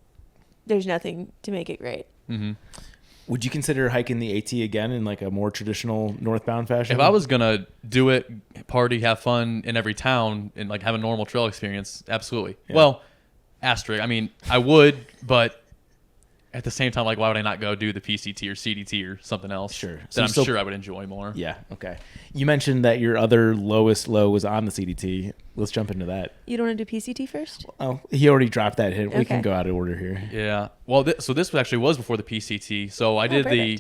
[SPEAKER 2] there's nothing to make it great.
[SPEAKER 3] Mm-hmm.
[SPEAKER 1] Would you consider hiking the AT again in like a more traditional northbound fashion?
[SPEAKER 3] If I was going to do it, party, have fun in every town and like have a normal trail experience, absolutely. Yeah. Well, asterisk. I mean, I would, but at the same time, like, why would I not go do the PCT or CDT or something else?
[SPEAKER 1] Sure.
[SPEAKER 3] So I'm sure I would enjoy more.
[SPEAKER 1] Yeah. Okay. You mentioned that your other lowest low was on the CDT. Let's jump into that.
[SPEAKER 2] You don't want to do PCT first?
[SPEAKER 1] Oh, he already dropped that hit.
[SPEAKER 2] Okay.
[SPEAKER 1] We can go out of order here.
[SPEAKER 3] Yeah. Well, so this actually was before the PCT. So I did the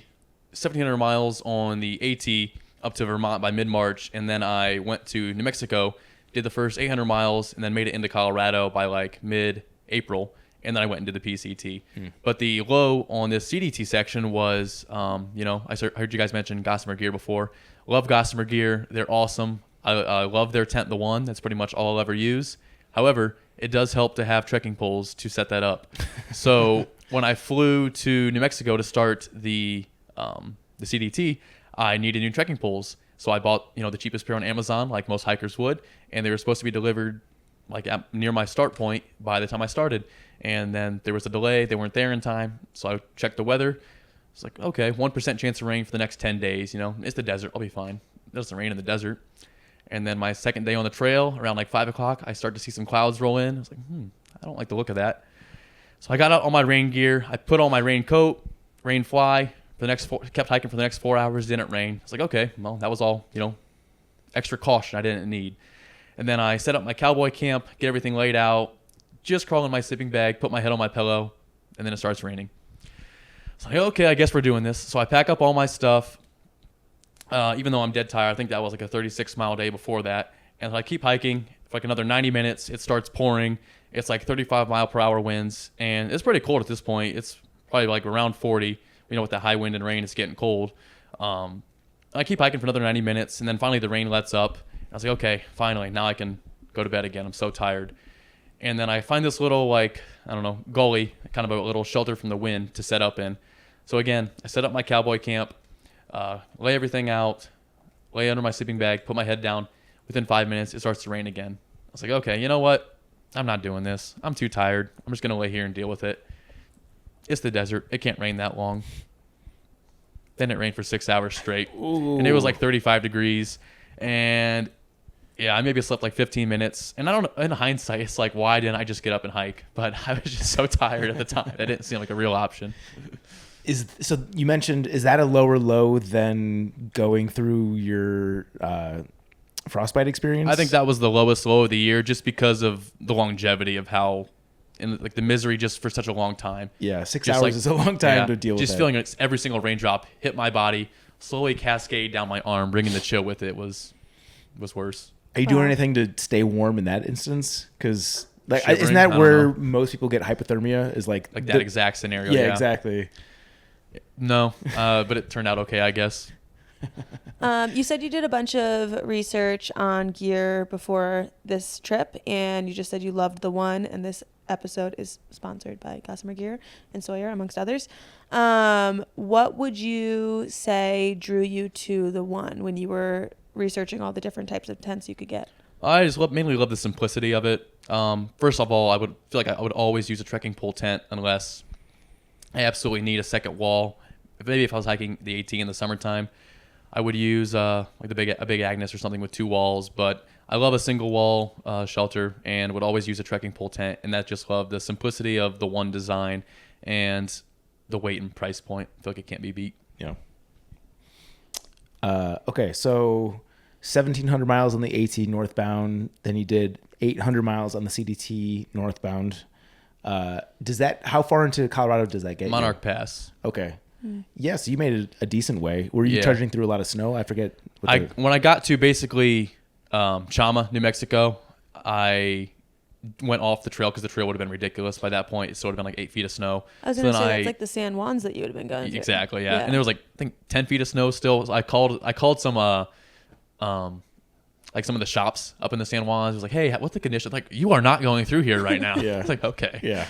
[SPEAKER 3] 1,700 miles on the AT up to Vermont by mid-March, and then I went to New Mexico, did the first 800 miles, and then made it into Colorado by like mid-April. And then I went into the PCT. But the low on this CDT section was, I heard you guys mention Gossamer gear before. Love Gossamer gear. They're awesome. I love their tent, the one. That's pretty much all I'll ever use. However, it does help to have trekking poles to set that up. So when I flew to New Mexico to start the CDT, I needed new trekking poles. So I bought, the cheapest pair on Amazon, like most hikers would. And they were supposed to be delivered like near my start point by the time I started. And then there was a delay. They weren't there in time. So I checked the weather. It's like, okay, 1% chance of rain for the next 10 days. It's the desert. I'll be fine. It doesn't rain in the desert. And then my second day on the trail, around like 5 o'clock, I start to see some clouds roll in. I was like, I don't like the look of that. So I got out all my rain gear. I put on my raincoat, rain fly. Kept hiking for the next 4 hours. Didn't rain. I was like, okay, well, that was all, extra caution I didn't need. And then I set up my cowboy camp, get everything laid out, just crawl in my sleeping bag, put my head on my pillow, and then it starts raining. It's like, okay, I guess we're doing this. So I pack up all my stuff, even though I'm dead tired. I think that was like a 36-mile day before that. And I keep hiking for like another 90 minutes. It starts pouring. It's like 35-mile-per-hour winds, and it's pretty cold at this point. It's probably like around 40. With the high wind and rain, it's getting cold. I keep hiking for another 90 minutes, and then finally the rain lets up. I was like, okay, finally, now I can go to bed again. I'm so tired. And then I find this little, gully, kind of a little shelter from the wind to set up in. So again, I set up my cowboy camp, lay everything out, lay under my sleeping bag, put my head down. Within 5 minutes, it starts to rain again. I was like, okay, you know what? I'm not doing this. I'm too tired. I'm just going to lay here and deal with it. It's the desert. It can't rain that long. Then it rained for 6 hours straight. Ooh. And it was like 35 degrees. And yeah, I maybe slept like 15 minutes. And I don't know, in hindsight, it's like, why didn't I just get up and hike? But I was just so tired at the time. That didn't seem like a real option.
[SPEAKER 1] So you mentioned, is that a lower low than going through your frostbite experience?
[SPEAKER 3] I think that was the lowest low of the year just because of the longevity of how, and like the misery just for such a long time.
[SPEAKER 1] Yeah, 6 hours is a long time to deal with
[SPEAKER 3] just feeling like every single raindrop hit my body, slowly cascade down my arm, bringing the chill with it was worse.
[SPEAKER 1] Are you doing anything to stay warm in that instance? Because isn't that where most people get hypothermia? Is like
[SPEAKER 3] that exact scenario?
[SPEAKER 1] Yeah, exactly.
[SPEAKER 3] No, but it turned out okay, I guess.
[SPEAKER 2] You said you did a bunch of research on gear before this trip, and you just said you loved the one, and this episode is sponsored by Gossamer Gear and Sawyer, amongst others. What would you say drew you to the one when you were researching all the different types of tents you could get?
[SPEAKER 3] I just mainly love the simplicity of it. First of all, I would feel like I would always use a trekking pole tent unless I absolutely need a second wall. Maybe if I was hiking the AT in the summertime, I would use like a big Agnes or something with 2 walls. But I love a single wall shelter and would always use a trekking pole tent. And that just love the simplicity of the one design and the weight and price point. I feel like it can't be beat.
[SPEAKER 1] Yeah. Okay, so 1,700 miles on the AT northbound. Then you did 800 miles on the CDT northbound. How far into Colorado does that get
[SPEAKER 3] Monarch
[SPEAKER 1] you?
[SPEAKER 3] Pass.
[SPEAKER 1] Okay. Yeah, so you made it a decent way. Were you trudging through a lot of snow? I forget.
[SPEAKER 3] When I got to basically Chama, New Mexico, I went off the trail because the trail would have been ridiculous by that point. It would have been like 8 feet of snow.
[SPEAKER 2] I was going to say that's like the San Juans that you would have been going through.
[SPEAKER 3] Exactly, yeah. And there was like I think 10 feet of snow still. I called some like some of the shops up in the San Juans. It was like, hey, what's the condition? Like, you are not going through here right now. Yeah. It's like, okay.
[SPEAKER 1] Yeah.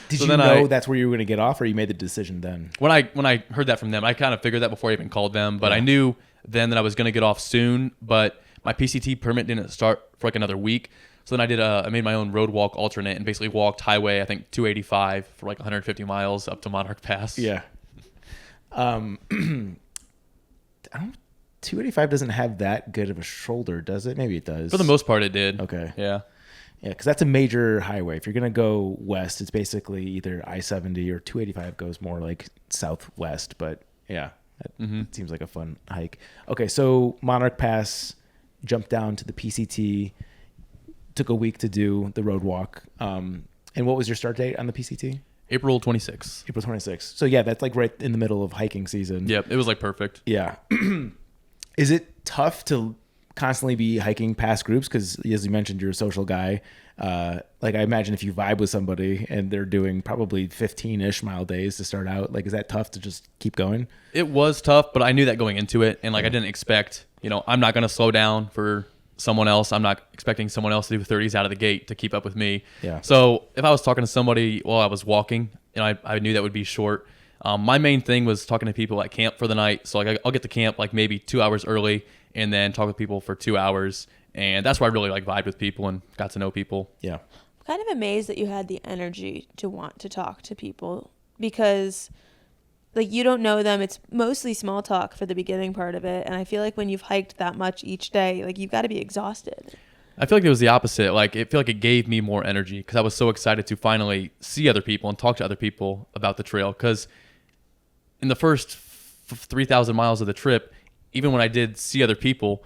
[SPEAKER 1] Did you know that's where you were going to get off, or you made the decision then?
[SPEAKER 3] When I heard that from them, I kind of figured that before I even called them. But I knew then that I was going to get off soon. But my PCT permit didn't start for like another week. So then I made my own road walk alternate and basically walked highway, I think 285 for like 150 miles up to Monarch Pass.
[SPEAKER 1] Yeah. 285 doesn't have that good of a shoulder, does it? Maybe it does.
[SPEAKER 3] For the most part, it did.
[SPEAKER 1] Okay.
[SPEAKER 3] Yeah.
[SPEAKER 1] Yeah, because that's a major highway. If you're going to go west, it's basically either I-70 or 285 goes more like southwest. But yeah, it seems like a fun hike. Okay, so Monarch Pass, jumped down to the PCT, took a week to do the road walk. And what was your start date on the PCT?
[SPEAKER 3] April 26th.
[SPEAKER 1] April 26th. So yeah, that's like right in the middle of hiking season.
[SPEAKER 3] Yep, it was like perfect.
[SPEAKER 1] Yeah. Is it tough to constantly be hiking past groups? Because as you mentioned, you're a social guy. Like I imagine if you vibe with somebody and they're doing probably 15-ish mile days to start out, like is that tough to just keep going?
[SPEAKER 3] It was tough, but I knew that going into it. And like I didn't expect, I'm not going to slow down for someone else. I'm not expecting someone else to do 30s out of the gate to keep up with me.
[SPEAKER 1] Yeah.
[SPEAKER 3] So if I was talking to somebody while I was walking, I knew that would be short. My main thing was talking to people at camp for the night. So like I'll get to camp like maybe 2 hours early and then talk with people for 2 hours. And that's where I really like vibed with people and got to know people.
[SPEAKER 1] Yeah.
[SPEAKER 2] I'm kind of amazed that you had the energy to want to talk to people because like you don't know them. It's mostly small talk for the beginning part of it. And I feel like when you've hiked that much each day, like you've got to be exhausted.
[SPEAKER 3] I feel like it was the opposite. Like I feel like it gave me more energy because I was so excited to finally see other people and talk to other people about the trail. Because in the first 3,000 miles of the trip, even when I did see other people,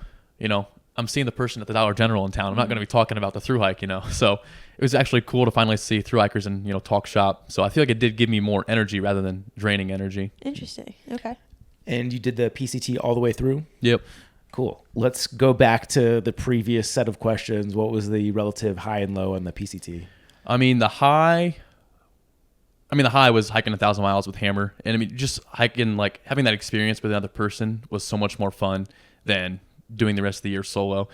[SPEAKER 3] I'm seeing the person at the Dollar General in town. I'm not going to be talking about the thru-hike, So it was actually cool to finally see thru-hikers and, talk shop. So I feel like it did give me more energy rather than draining energy.
[SPEAKER 2] Interesting. Okay.
[SPEAKER 1] And you did the PCT all the way through?
[SPEAKER 3] Yep.
[SPEAKER 1] Cool. Let's go back to the previous set of questions. What was the relative high and low on the PCT?
[SPEAKER 3] The high was hiking 1,000 miles with Hammer. And just hiking, like having that experience with another person was so much more fun than doing the rest of the year solo.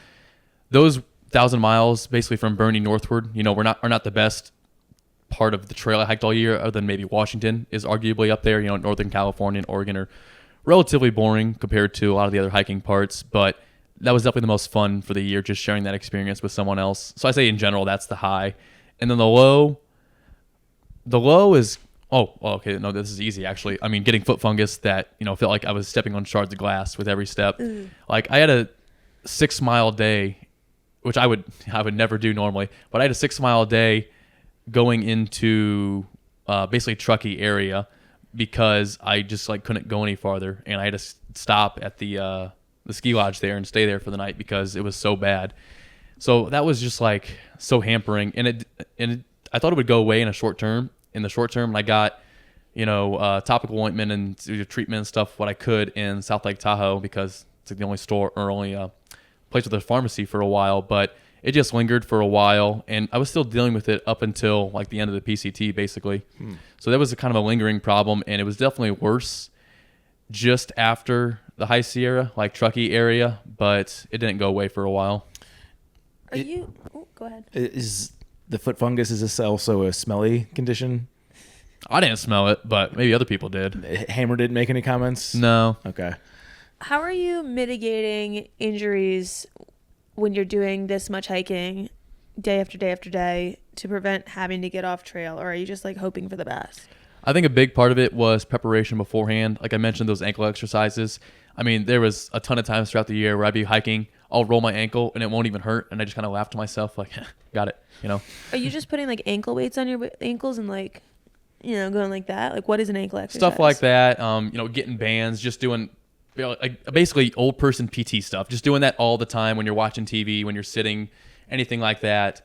[SPEAKER 3] Those 1,000 miles basically from Bernie northward, are not the best part of the trail I hiked all year, other than maybe Washington is arguably up there. Northern California and Oregon are relatively boring compared to a lot of the other hiking parts, but that was definitely the most fun for the year, just sharing that experience with someone else. So I say in general, that's the high. And then the low is, okay, no, this is easy actually. Getting foot fungus that, felt like I was stepping on shards of glass with every step. Like I had a 6 mile day, which I would never do normally, but I had a 6 mile day going into basically Truckee area because I just like couldn't go any farther, and I had to stop at the ski lodge there and stay there for the night because it was so bad. So that was just like so hampering, and I thought it would go away in the short term, I got topical ointment and treatment and stuff what I could in South Lake Tahoe because it's like the only store or only place with a pharmacy for a while, but it just lingered for a while, and I was still dealing with it up until like the end of the PCT, basically. So that was a kind of a lingering problem, and it was definitely worse just after the High Sierra, like Truckee area, but it didn't go away for a while.
[SPEAKER 2] Go ahead.
[SPEAKER 1] Is the foot fungus, is this also a smelly condition?
[SPEAKER 3] I didn't smell it, but maybe other people did.
[SPEAKER 1] Hammer didn't make any comments?
[SPEAKER 3] No.
[SPEAKER 1] Okay.
[SPEAKER 2] How are you mitigating injuries when you're doing this much hiking day after day after day to prevent having to get off trail, or are you just like hoping for the best?
[SPEAKER 3] I think a big part of it was preparation beforehand. Like I mentioned, those ankle exercises. There was a ton of times throughout the year where I'd be hiking, I'll roll my ankle and it won't even hurt, and I just kind of laugh to myself like, got it,
[SPEAKER 2] Are you just putting like ankle weights on your ankles and like, going like that? Like what is an ankle exercise?
[SPEAKER 3] Stuff like that. Getting bands, just doing like basically old person PT stuff. Just doing that all the time when you're watching TV, when you're sitting, anything like that.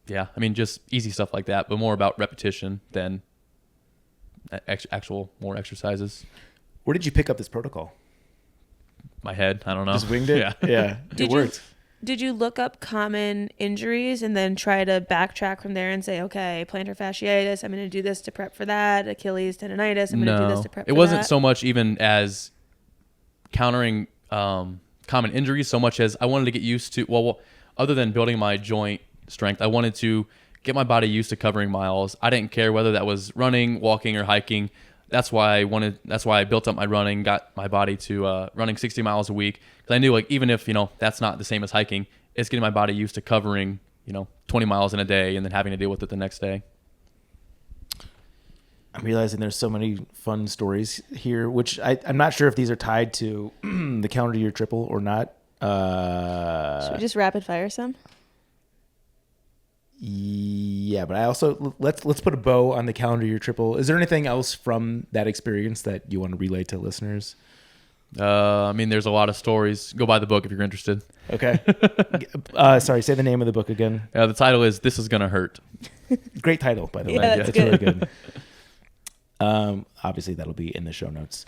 [SPEAKER 3] Just easy stuff like that, but more about repetition than actual more exercises.
[SPEAKER 1] Where did you pick up this protocol?
[SPEAKER 3] My head. I don't know.
[SPEAKER 1] Just winged it? Yeah. It worked.
[SPEAKER 2] Did you look up common injuries and then try to backtrack from there and say, okay, plantar fasciitis, I'm going to do this to prep for that. Achilles tendonitis, I'm going to do this to prep for that.
[SPEAKER 3] It wasn't so much even as countering common injuries so much as I wanted to get used to, other than building my joint strength, I wanted to get my body used to covering miles. I didn't care whether that was running, walking, or hiking. That's why I built up my running, got my body to running 60 miles a week. Because I knew, like, even if, that's not the same as hiking, it's getting my body used to covering, 20 miles in a day and then having to deal with it the next day.
[SPEAKER 1] I'm realizing there's so many fun stories here, which I'm not sure if these are tied to the calendar year triple or not.
[SPEAKER 2] Should we just rapid fire some?
[SPEAKER 1] Yeah, but I also let's put a bow on the calendar year triple. Is there anything else from that experience that you want to relay to listeners?
[SPEAKER 3] I mean, there's a lot of stories. Go buy the book if you're interested.
[SPEAKER 1] Okay. Sorry, say the name of the book again.
[SPEAKER 3] The title is "This Is Gonna Hurt."
[SPEAKER 1] Great title, by the way.
[SPEAKER 2] That's
[SPEAKER 1] It's really good. Obviously, that'll be in the show notes.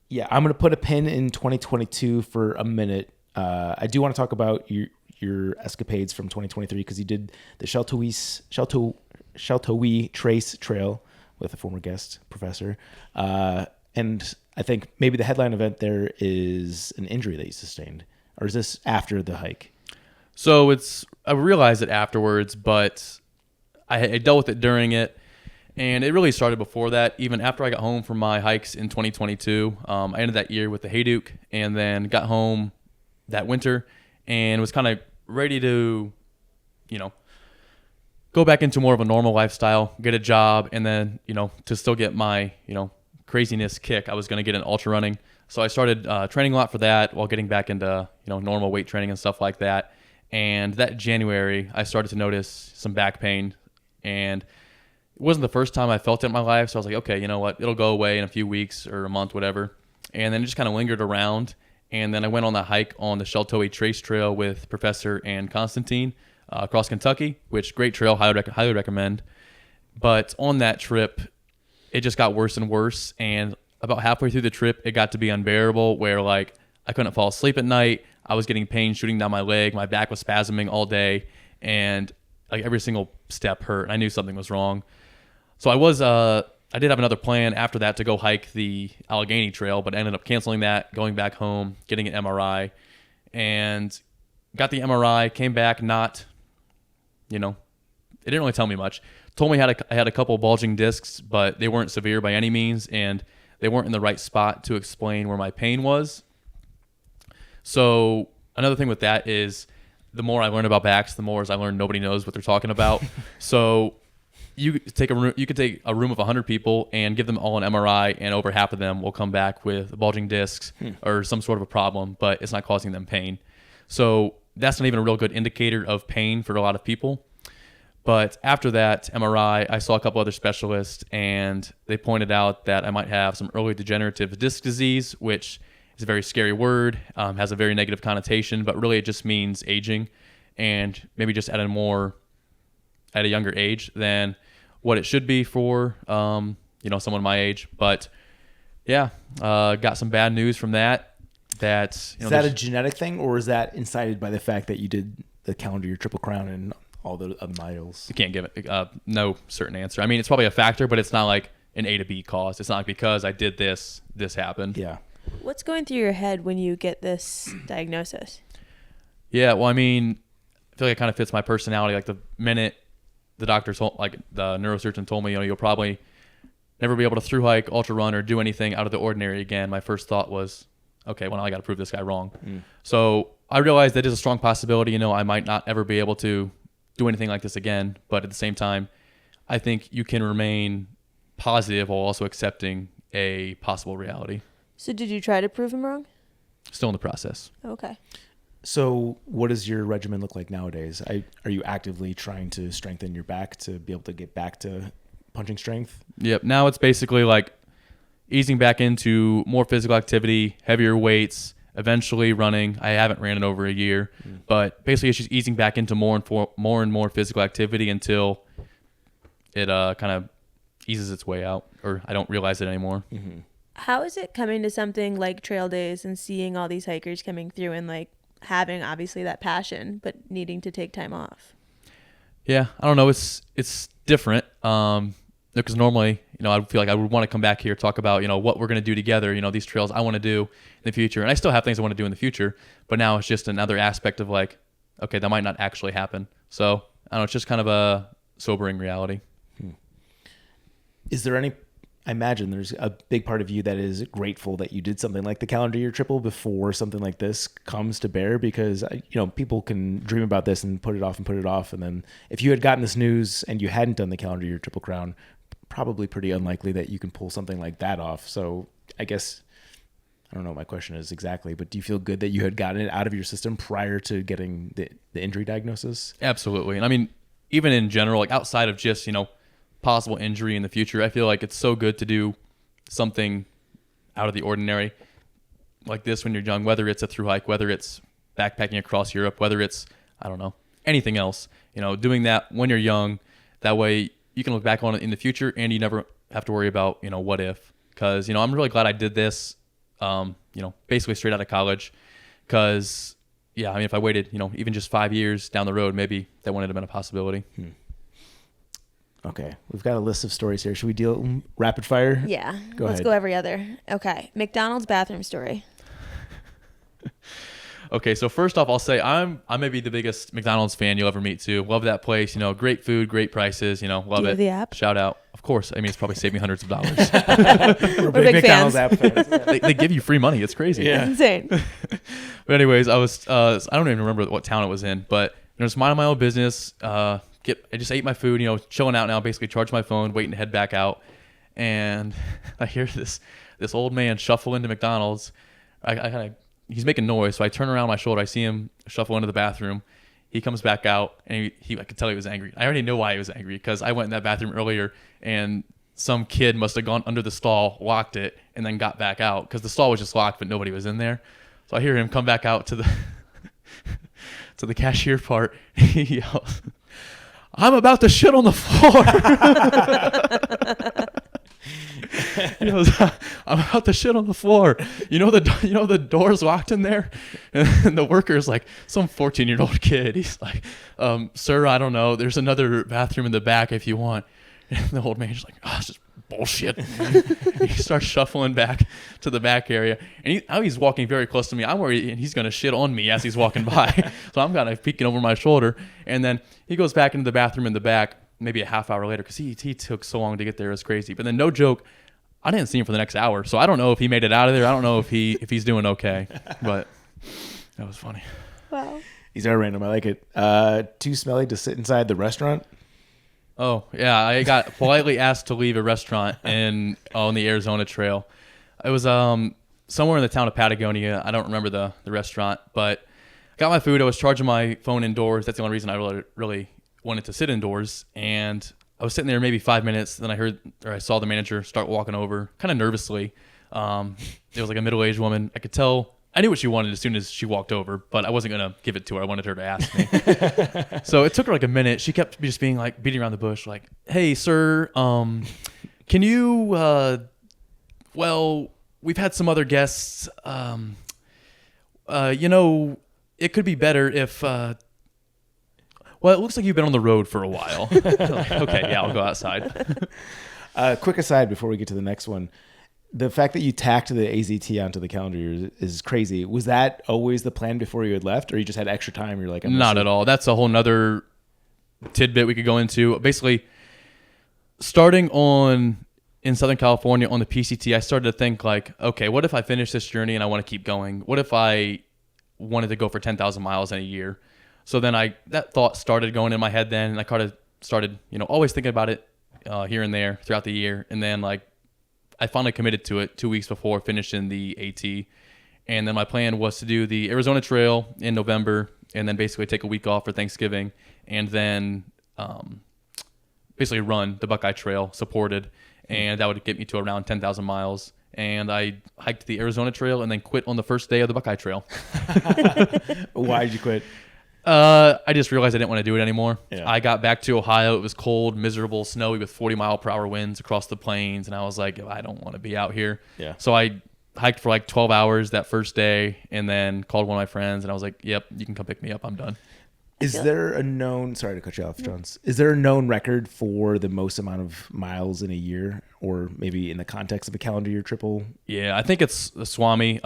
[SPEAKER 1] Yeah, I'm going to put a pin in 2022 for a minute. I do want to talk about your escapades from 2023 because you did the Sheltowee Trace Trail with a former guest professor. And I think maybe the headline event there is an injury that you sustained. Or is this after the hike?
[SPEAKER 3] So I realized it afterwards, but I dealt with it during it. And it really started before that. Even after I got home from my hikes in 2022, I ended that year with the Hayduke and then got home that winter and was kind of ready to, go back into more of a normal lifestyle, get a job, and then, to still get my, craziness kick, I was going to get in ultra running. So I started training a lot for that while getting back into, normal weight training and stuff like that. And that January, I started to notice some back pain. And it wasn't the first time I felt it in my life. So I was like, okay, you know what? It'll go away in a few weeks or a month, whatever. And then it just kind of lingered around. And then I went on the hike on the Sheltowee Trace Trail with Professor and Constantine across Kentucky, which great trail, highly recommend. But on that trip, it just got worse and worse. And about halfway through the trip, it got to be unbearable where like I couldn't fall asleep at night. I was getting pain shooting down my leg. My back was spasming all day. And like every single step hurt. And I knew something was wrong. So I did have another plan after that to go hike the Allegheny Trail, but I ended up canceling that, going back home, getting an MRI, and got the MRI, came back not, it didn't really tell me much. Told me I had a couple bulging discs, but they weren't severe by any means, and they weren't in the right spot to explain where my pain was. So another thing with that is the more I learn about backs, the more as I learn nobody knows what they're talking about. So you could take a room of 100 people and give them all an MRI, and over half of them will come back with bulging discs or some sort of a problem, but it's not causing them pain. So that's not even a real good indicator of pain for a lot of people. But after that MRI, I saw a couple other specialists, and they pointed out that I might have some early degenerative disc disease, which is a very scary word, has a very negative connotation, but really it just means aging, and maybe just at a younger age than what it should be for, someone my age. But yeah, got some bad news from that. Is
[SPEAKER 1] that a genetic thing, or is that incited by the fact that you did the calendar year Triple Crown and all the other miles?
[SPEAKER 3] You can't give it no certain answer. I mean, it's probably a factor, but it's not like an A to B cause. It's not like because I did this happened.
[SPEAKER 1] Yeah.
[SPEAKER 2] What's going through your head when you get this diagnosis?
[SPEAKER 3] Yeah, well, I mean, I feel like it kind of fits my personality. Like the minute the doctor told, like the neurosurgeon told me, you'll probably never be able to thru hike, ultra run, or do anything out of the ordinary again. My first thought was, okay, well, now I got to prove this guy wrong. So I realized that is a strong possibility. I might not ever be able to do anything like this again. But at the same time, I think you can remain positive while also accepting a possible reality.
[SPEAKER 2] So did you try to prove him wrong?
[SPEAKER 3] Still in the process.
[SPEAKER 2] Okay.
[SPEAKER 1] So what does your regimen look like nowadays? Are you actively trying to strengthen your back to be able to get back to punching strength?
[SPEAKER 3] Yep. Now it's basically like easing back into more physical activity, heavier weights, eventually running. I haven't ran in over a year, but basically it's just easing back into more and more physical activity until it kind of eases its way out, or I don't realize it anymore.
[SPEAKER 1] Mm-hmm.
[SPEAKER 2] How is it coming to something like trail days and seeing all these hikers coming through and like having obviously that passion, but needing to take time off?
[SPEAKER 3] Yeah, I don't know. It's different. Because normally, I feel like I would want to come back here, talk about, what we're going to do together, these trails I want to do in the future. And I still have things I want to do in the future, but now it's just another aspect of like, okay, that might not actually happen. So I don't know. It's just kind of a sobering reality.
[SPEAKER 1] Is there I imagine there's a big part of you that is grateful that you did something like the calendar year triple before something like this comes to bear, because people can dream about this and put it off, and then if you had gotten this news and you hadn't done the calendar year Triple Crown, probably pretty unlikely that you can pull something like that off. So I guess I don't know what my question is exactly, but do you feel good that you had gotten it out of your system prior to getting the injury diagnosis?
[SPEAKER 3] Absolutely. And I mean, even in general, like outside of just, possible injury in the future, I feel like it's so good to do something out of the ordinary like this when you're young, whether it's a thru hike, whether it's backpacking across Europe, whether it's, I don't know, anything else, doing that when you're young, that way you can look back on it in the future and you never have to worry about, what if, because, I'm really glad I did this, basically straight out of college, because yeah, I mean, if I waited, even just 5 years down the road, maybe that wouldn't have been a possibility.
[SPEAKER 1] Okay, we've got a list of stories here. Should we deal rapid fire?
[SPEAKER 2] Yeah,
[SPEAKER 1] Let's
[SPEAKER 2] go every other. Okay, McDonald's bathroom story.
[SPEAKER 3] Okay, so first off, I'll say I may be the biggest McDonald's fan you'll ever meet too. Love that place. Great food, great prices. Love
[SPEAKER 2] Do you
[SPEAKER 3] it.
[SPEAKER 2] have the app?
[SPEAKER 3] Shout out, of course. I mean, it's probably saved me hundreds of dollars.
[SPEAKER 2] We're big
[SPEAKER 1] McDonald's
[SPEAKER 2] fans.
[SPEAKER 1] app fans. Yeah.
[SPEAKER 3] They give you free money. It's crazy.
[SPEAKER 1] Yeah.
[SPEAKER 2] It's insane.
[SPEAKER 3] But anyways, I don't even remember what town it was in, but just minding my own business. I just ate my food, chilling out now, basically charged my phone, waiting to head back out. And I hear this old man shuffle into McDonald's. He's making noise. So I turn around my shoulder. I see him shuffle into the bathroom. He comes back out and I could tell he was angry. I already know why he was angry because I went in that bathroom earlier and some kid must have gone under the stall, locked it, and then got back out because the stall was just locked, but nobody was in there. So I hear him come back out to the to the cashier part. He yells, "I'm about to shit on the floor." He goes, "I'm about to shit on the floor. The door's locked in there." And the worker's like some 14-year-old kid. He's like, "Sir, I don't know. There's another bathroom in the back if you want." And the old man's like, "Oh, it's just bullshit." He starts shuffling back to the back area, and he's walking very close to me. I'm worried he's gonna shit on me as he's walking by, so I'm kind of peeking over my shoulder. And then he goes back into the bathroom in the back, maybe a half hour later, because he took so long to get there. It was crazy. But then, no joke, I didn't see him for the next hour, so I don't know if he made it out of there. I don't know if he's doing okay, but that was funny.
[SPEAKER 2] Wow.
[SPEAKER 1] These are random. I like it. Too smelly to sit inside the restaurant.
[SPEAKER 3] Oh, yeah. I got politely asked to leave a restaurant on the Arizona Trail. It was somewhere in the town of Patagonia. I don't remember the restaurant, but I got my food. I was charging my phone indoors. That's the only reason I really wanted to sit indoors. And I was sitting there maybe 5 minutes. Then I saw the manager start walking over kind of nervously. It was like a middle-aged woman. I could tell. I knew what she wanted as soon as she walked over, but I wasn't going to give it to her. I wanted her to ask me. So it took her like a minute. She kept just being like, beating around the bush, like, "Hey, sir, can you, we've had some other guests. It could be better if, it looks like you've been on the road for a while." Like, okay, yeah, I'll go outside.
[SPEAKER 1] Quick aside before we get to the next one. The fact that you tacked the AZT onto the calendar is crazy. Was that always the plan before you had left, or you just had extra time? You're like,
[SPEAKER 3] not at all. That's a whole nother tidbit we could go into. Basically, starting in Southern California on the PCT, I started to think like, okay, what if I finish this journey and I want to keep going? What if I wanted to go for 10,000 miles in a year? So then that thought started going in my head then, and I kind of started, always thinking about it here and there throughout the year. And then I finally committed to it 2 weeks before finishing the AT. And then my plan was to do the Arizona Trail in November and then basically take a week off for Thanksgiving and then basically run the Buckeye Trail supported. And that would get me to around 10,000 miles. And I hiked the Arizona Trail and then quit on the first day of the Buckeye Trail.
[SPEAKER 1] Why did you quit?
[SPEAKER 3] I just realized I didn't want to do it anymore.
[SPEAKER 1] Yeah.
[SPEAKER 3] I got back to Ohio. It was cold, miserable, snowy with 40-mile-per-hour winds across the plains. And I was like, I don't want to be out here.
[SPEAKER 1] Yeah.
[SPEAKER 3] So I hiked for like 12 hours that first day and then called one of my friends. And I was like, yep, you can come pick me up. I'm done.
[SPEAKER 1] Is there a known, sorry to cut you off, Jones. Is there a known record for the most amount of miles in a year, or maybe in the context of a calendar year triple?
[SPEAKER 3] Yeah, I think it's the Swami.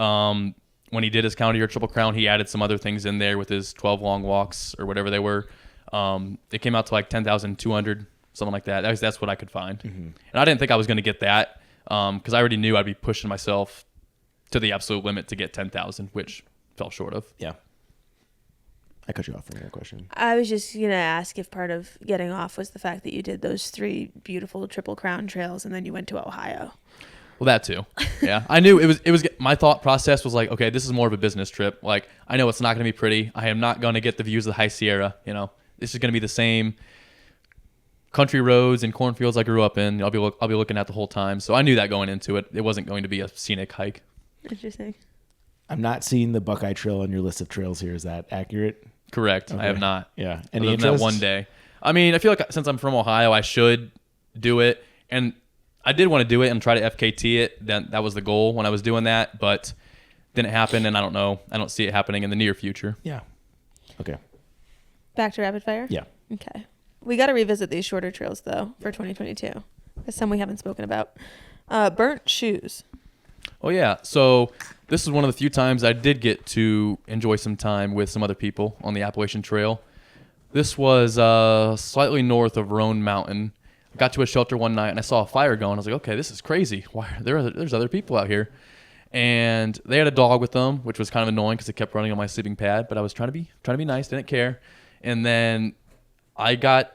[SPEAKER 3] When he did his calendar year Triple Crown, he added some other things in there with his 12 long walks or whatever they were. It came out to like 10,200, something like that. That's what I could find. Mm-hmm. And I didn't think I was going to get that because I already knew I'd be pushing myself to the absolute limit to get 10,000, which fell short of.
[SPEAKER 1] Yeah. I cut you off for another question.
[SPEAKER 2] I was just going to ask if part of getting off was the fact that you did those 3 beautiful Triple Crown trails and then you went to Ohio.
[SPEAKER 3] Well, that too. Yeah. I knew it was my thought process was like, okay, this is more of a business trip. Like, I know it's not going to be pretty. I am not going to get the views of the High Sierra. This is going to be the same country roads and cornfields I grew up in. I'll be looking at the whole time. So I knew that going into it. It wasn't going to be a scenic hike.
[SPEAKER 2] Interesting.
[SPEAKER 1] I'm not seeing the Buckeye Trail on your list of trails here. Is that accurate?
[SPEAKER 3] Correct.
[SPEAKER 1] Okay.
[SPEAKER 3] I have not.
[SPEAKER 1] Yeah.
[SPEAKER 3] Any interest? That one day. I mean, I feel like since I'm from Ohio, I should do it. And I did want to do it and try to FKT it. That was the goal when I was doing that, but didn't happen. And I don't know. I don't see it happening in the near future.
[SPEAKER 1] Yeah. Okay.
[SPEAKER 2] Back to rapid fire?
[SPEAKER 1] Yeah.
[SPEAKER 2] Okay. We got to revisit these shorter trails, though, for 2022. There's some we haven't spoken about. Burnt shoes.
[SPEAKER 3] Oh, yeah. So this is one of the few times I did get to enjoy some time with some other people on the Appalachian Trail. This was slightly north of Roan Mountain. I got to a shelter one night, and I saw a fire going. I was like, okay, this is crazy. Why there's other people out here. And they had a dog with them, which was kind of annoying because it kept running on my sleeping pad. But I was trying to be nice, didn't care. And then I got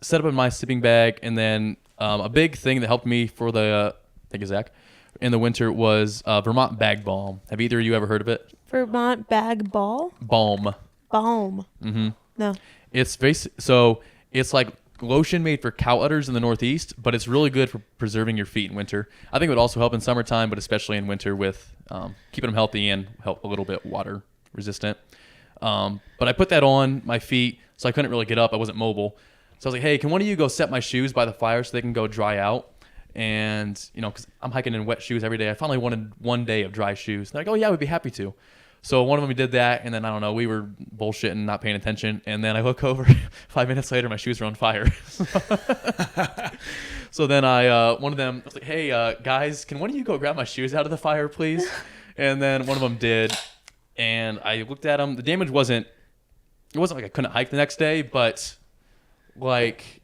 [SPEAKER 3] set up in my sleeping bag, and then a big thing that helped me for the thank you, Zach, in the winter was Vermont Bag Balm. Have either of you ever heard of it?
[SPEAKER 2] Vermont Bag Balm.
[SPEAKER 3] Mm-hmm.
[SPEAKER 2] No.
[SPEAKER 3] It's like lotion made for cow udders in the Northeast, but it's really good for preserving your feet in winter. I think it would also help in summertime, but especially in winter with keeping them healthy and help a little bit water resistant. But I put that on my feet, so I couldn't really get up. I wasn't mobile. So I was like, hey, can one of you go set my shoes by the fire so they can go dry out? And, because I'm hiking in wet shoes every day. I finally wanted one day of dry shoes. They're like, oh, yeah, we'd be happy to. So one of them did that, and then, I don't know, we were bullshitting, not paying attention. And then I look over, 5 minutes later, my shoes are on fire. So then one of them, I was like, hey, guys, can one of you go grab my shoes out of the fire, please? And then one of them did. And I looked at them. The damage wasn't like I couldn't hike the next day, but like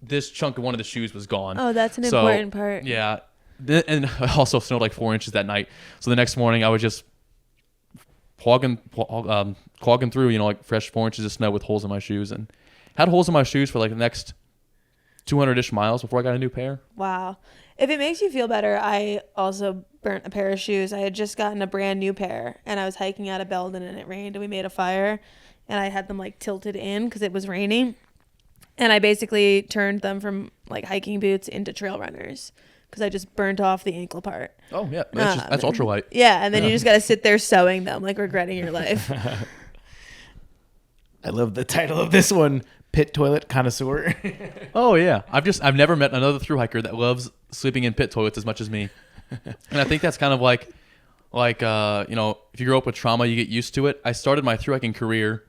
[SPEAKER 3] this chunk of one of the shoes was gone.
[SPEAKER 2] Oh, that's an important part.
[SPEAKER 3] Yeah. And it also snowed like 4 inches that night. So the next morning I was just clogging through, like fresh 4 inches of snow with holes in my shoes, and had holes in my shoes for like the next 200-ish miles before I got a new pair.
[SPEAKER 2] Wow. If it makes you feel better, I also burnt a pair of shoes. I had just gotten a brand new pair, and I was hiking out of Belden, and it rained, and we made a fire, and I had them like tilted in because it was raining, and I basically turned them from like hiking boots into trail runners because I just burnt off the ankle part.
[SPEAKER 3] Oh yeah, that's ultralight.
[SPEAKER 2] Yeah, and then you just got to sit there sewing them, like regretting your life.
[SPEAKER 1] I love the title of this one, Pit Toilet Connoisseur.
[SPEAKER 3] Oh yeah, I've never met another thru hiker that loves sleeping in pit toilets as much as me. And I think that's kind of like if you grow up with trauma, you get used to it. I started my thru hiking career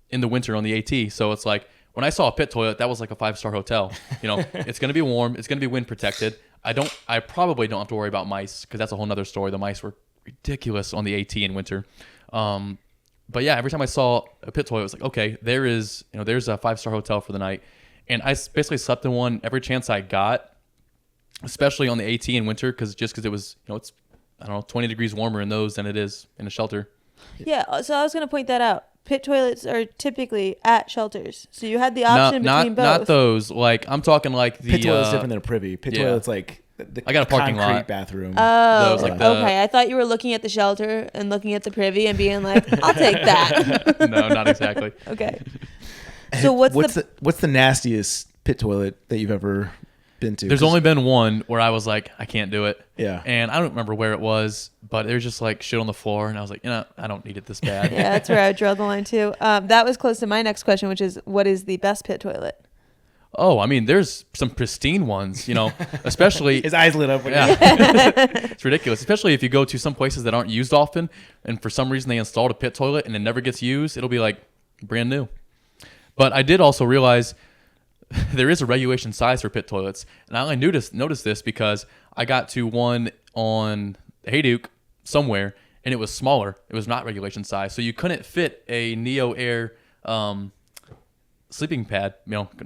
[SPEAKER 3] in the winter on the AT, so it's like when I saw a pit toilet, that was like a 5-star hotel. It's going to be warm, it's going to be wind protected. I probably don't have to worry about mice because that's a whole nother story. The mice were ridiculous on the AT in winter. But yeah, every time I saw a pit toilet, it was like, okay, there's a 5-star hotel for the night. And I basically slept in one every chance I got, especially on the AT in winter because it was, it's, 20 degrees warmer in those than it is in a shelter.
[SPEAKER 2] Yeah, so I was going to point that out. Pit toilets are typically at shelters. So you had the option between both.
[SPEAKER 3] Not those. Like, I'm talking like the...
[SPEAKER 1] Pit toilet's different than a privy. Pit toilet's like
[SPEAKER 3] I got a parking lot
[SPEAKER 1] bathroom.
[SPEAKER 2] Oh, okay. I thought you were looking at the shelter and looking at the privy and being like, I'll take that.
[SPEAKER 3] No, not exactly.
[SPEAKER 2] Okay. So
[SPEAKER 1] what's the nastiest pit toilet that you've ever been to?
[SPEAKER 3] There's only been one where I was like, I can't do it.
[SPEAKER 1] Yeah.
[SPEAKER 3] And I don't remember where it was, but there was just like shit on the floor, and I was like, I don't need it this bad.
[SPEAKER 2] Yeah, that's where I would draw the line too. That was close to my next question, which is, what is the best pit toilet?
[SPEAKER 3] Oh, I mean, there's some pristine ones, especially...
[SPEAKER 1] His eyes lit up.
[SPEAKER 3] It's ridiculous, especially if you go to some places that aren't used often, and for some reason they installed a pit toilet and it never gets used. It'll be like brand new. But I did also realize there is a regulation size for pit toilets, and I only noticed this because I got to one on Hayduke somewhere, and it was smaller. It was not regulation size, so you couldn't fit a Neo Air sleeping pad,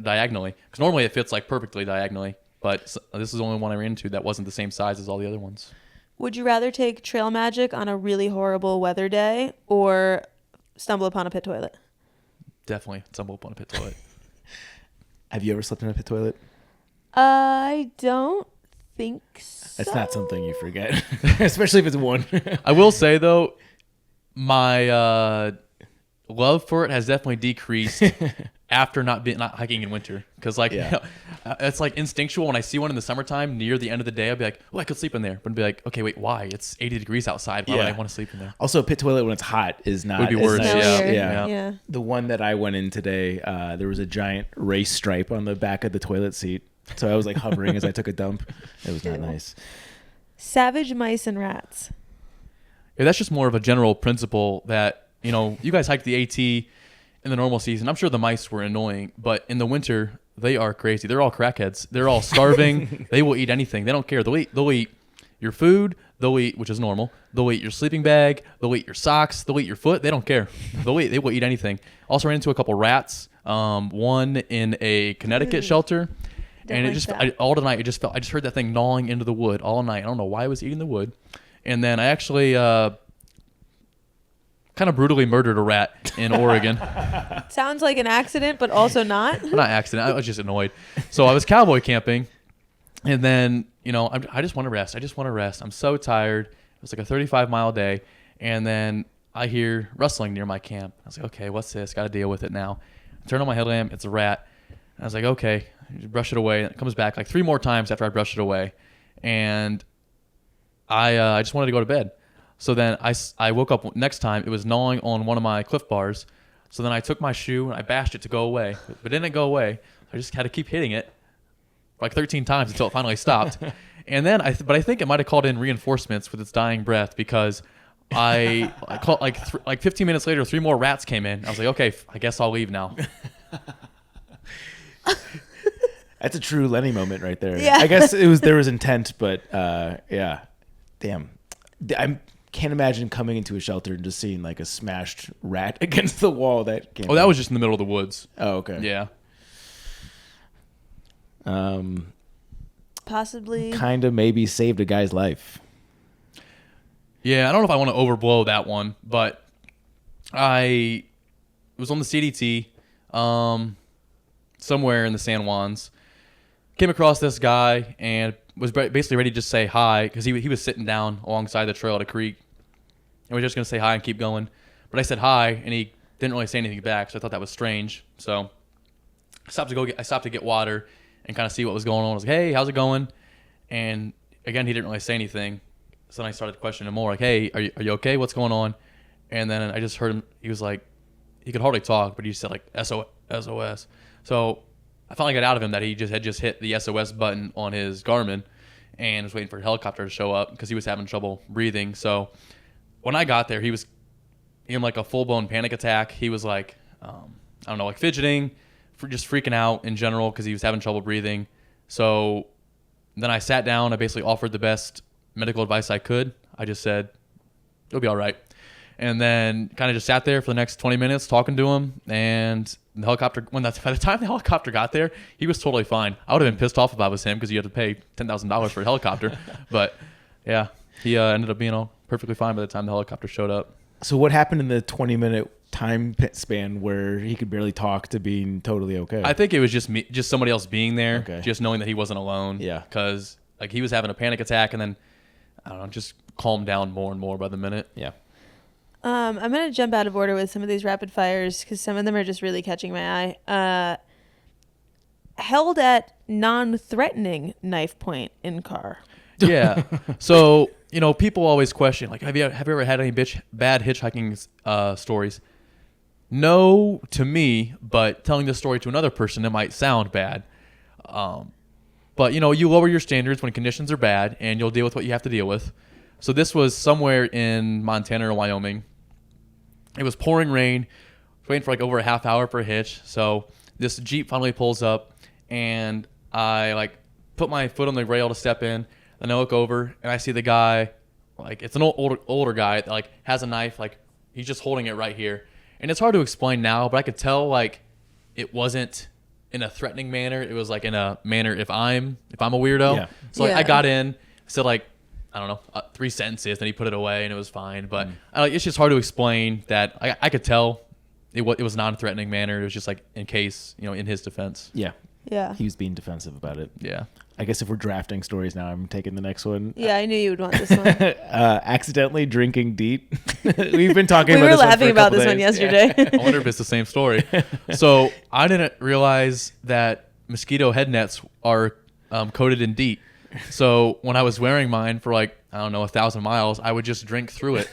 [SPEAKER 3] diagonally. Because normally it fits like perfectly diagonally, but this is the only one I ran into that wasn't the same size as all the other ones.
[SPEAKER 2] Would you rather take trail magic on a really horrible weather day or stumble upon a pit toilet?
[SPEAKER 3] Definitely stumble upon a pit toilet.
[SPEAKER 1] Have you ever slept in a pit toilet?
[SPEAKER 2] I don't think so.
[SPEAKER 1] That's not something you forget, especially if it's one.
[SPEAKER 3] I will say, though, my love for it has definitely decreased after not hiking in winter, because like it's like instinctual. When I see one in the summertime near the end of the day, I'll be like, oh, I could sleep in there, but I'd be like, okay, wait, why? It's 80 degrees outside. Why would I want to sleep in there?
[SPEAKER 1] Also, a pit toilet when it's hot is not.
[SPEAKER 3] Would be worse.
[SPEAKER 1] Nice.
[SPEAKER 2] Yeah.
[SPEAKER 1] The one that I went in today, there was a giant race stripe on the back of the toilet seat, so I was like hovering as I took a dump. It was not nice.
[SPEAKER 2] Savage mice and rats.
[SPEAKER 3] Yeah, that's just more of a general principle that, you know, you guys hiked the AT in the normal season. I'm sure the mice were annoying, but in the winter, they are crazy. They're all crackheads. They're all starving. They will eat anything. They don't care. They'll eat your food. They'll eat, which is normal. They'll eat your sleeping bag. They'll eat your socks. They'll eat your foot. They don't care. They will eat anything. Also ran into a couple rats. One in a Connecticut shelter. And it just all the night I just heard that thing gnawing into the wood all night. I don't know why it was eating the wood. And then I actually kind of brutally murdered a rat in Oregon.
[SPEAKER 2] Sounds like an accident, but also not.
[SPEAKER 3] Not accident. I was just annoyed. So I was cowboy camping, and then, you know, I just want to rest. I'm so tired. It was like a 35-mile day, and then I hear rustling near my camp. I was like, okay, what's this? Got to deal with it now. I turn on my headlamp. It's a rat. And I was like, okay, brush it away. And it comes back like 3 more times after I brushed it away, and I just wanted to go to bed. So then I woke up next time. It was gnawing on one of my Cliff Bars. So then I took my shoe and I bashed it to go away, but it didn't go away. I just had to keep hitting it like 13 times until it finally stopped. And then I think it might have called in reinforcements with its dying breath, because I called like 15 minutes later, 3 more rats came in. I was like, okay, I guess I'll leave now.
[SPEAKER 1] That's a true Lenny moment right there.
[SPEAKER 2] Yeah.
[SPEAKER 1] I guess there was intent, but yeah, damn. I can't imagine coming into a shelter and just seeing like a smashed rat against the wall. That
[SPEAKER 3] was just in the middle of the woods.
[SPEAKER 1] Oh, okay.
[SPEAKER 3] Yeah.
[SPEAKER 2] Possibly.
[SPEAKER 1] Kind of maybe saved a guy's life.
[SPEAKER 3] Yeah, I don't know if I want to overblow that one, but I was on the CDT somewhere in the San Juans. Came across this guy and was basically ready to just say hi, because he was sitting down alongside the trail at a creek. And we were just going to say hi and keep going. But I said hi, and he didn't really say anything back, so I thought that was strange. So I stopped to get water and kind of see what was going on. I was like, hey, how's it going? And again, he didn't really say anything. So then I started questioning him more, like, hey, are you okay? What's going on? And then I just heard him. He was like, he could hardly talk, but he said like SOS. So I finally got out of him that he had just hit the SOS button on his Garmin and was waiting for a helicopter to show up because he was having trouble breathing. So when I got there, he was in like a full-blown panic attack. He was like, I don't know, like fidgeting, just freaking out in general because he was having trouble breathing. So then I sat down. I basically offered the best medical advice I could. I just said, it'll be all right. And then kind of just sat there for the next 20 minutes talking to him. And the helicopter, by the time the helicopter got there, he was totally fine. I would have been pissed off if I was him, because you had to pay $10,000 for a helicopter. But yeah, he ended up being all perfectly fine by the time the helicopter showed up.
[SPEAKER 1] So what happened in the 20-minute time span where he could barely talk to being totally okay?
[SPEAKER 3] I think it was just somebody else being there, just knowing that he wasn't alone.
[SPEAKER 1] Yeah.
[SPEAKER 3] Because like he was having a panic attack, and then I don't know, just calmed down more and more by the minute.
[SPEAKER 1] Yeah.
[SPEAKER 2] I'm going to jump out of order with some of these rapid fires because some of them are just really catching my eye. Held at non-threatening knife point in car.
[SPEAKER 3] Yeah. So, you know, people always question, like, have you ever had any bad hitchhiking stories? No, to me, but telling this story to another person, it might sound bad. But, you know, you lower your standards when conditions are bad, and you'll deal with what you have to deal with. So this was somewhere in Montana or Wyoming. It was pouring rain. Waiting for like over a half hour for a hitch. So this Jeep finally pulls up, and I like put my foot on the rail to step in. Then I look over, and I see the guy, like it's an older guy that like has a knife, like he's just holding it right here. And it's hard to explain now, but I could tell like it wasn't in a threatening manner. It was like in a manner if I'm a weirdo. Yeah. So like, I got in, said like, I don't know, 3 sentences, then he put it away and it was fine. But it's just hard to explain that. I could tell it was non-threatening manner. It was just like in case, you know, in his defense.
[SPEAKER 1] Yeah.
[SPEAKER 2] Yeah.
[SPEAKER 1] He was being defensive about it.
[SPEAKER 3] Yeah.
[SPEAKER 1] I guess if we're drafting stories now, I'm taking the next one.
[SPEAKER 2] Yeah, I knew you would want this one.
[SPEAKER 1] Accidentally drinking deet. We've been talking
[SPEAKER 2] we
[SPEAKER 1] about
[SPEAKER 2] were
[SPEAKER 1] this
[SPEAKER 2] laughing about this
[SPEAKER 1] days.
[SPEAKER 2] one yesterday.
[SPEAKER 3] I wonder if it's the same story. So I didn't realize that mosquito head nets are coated in DEET. So when I was wearing mine for like, I don't know, 1,000 miles, I would just drink through it.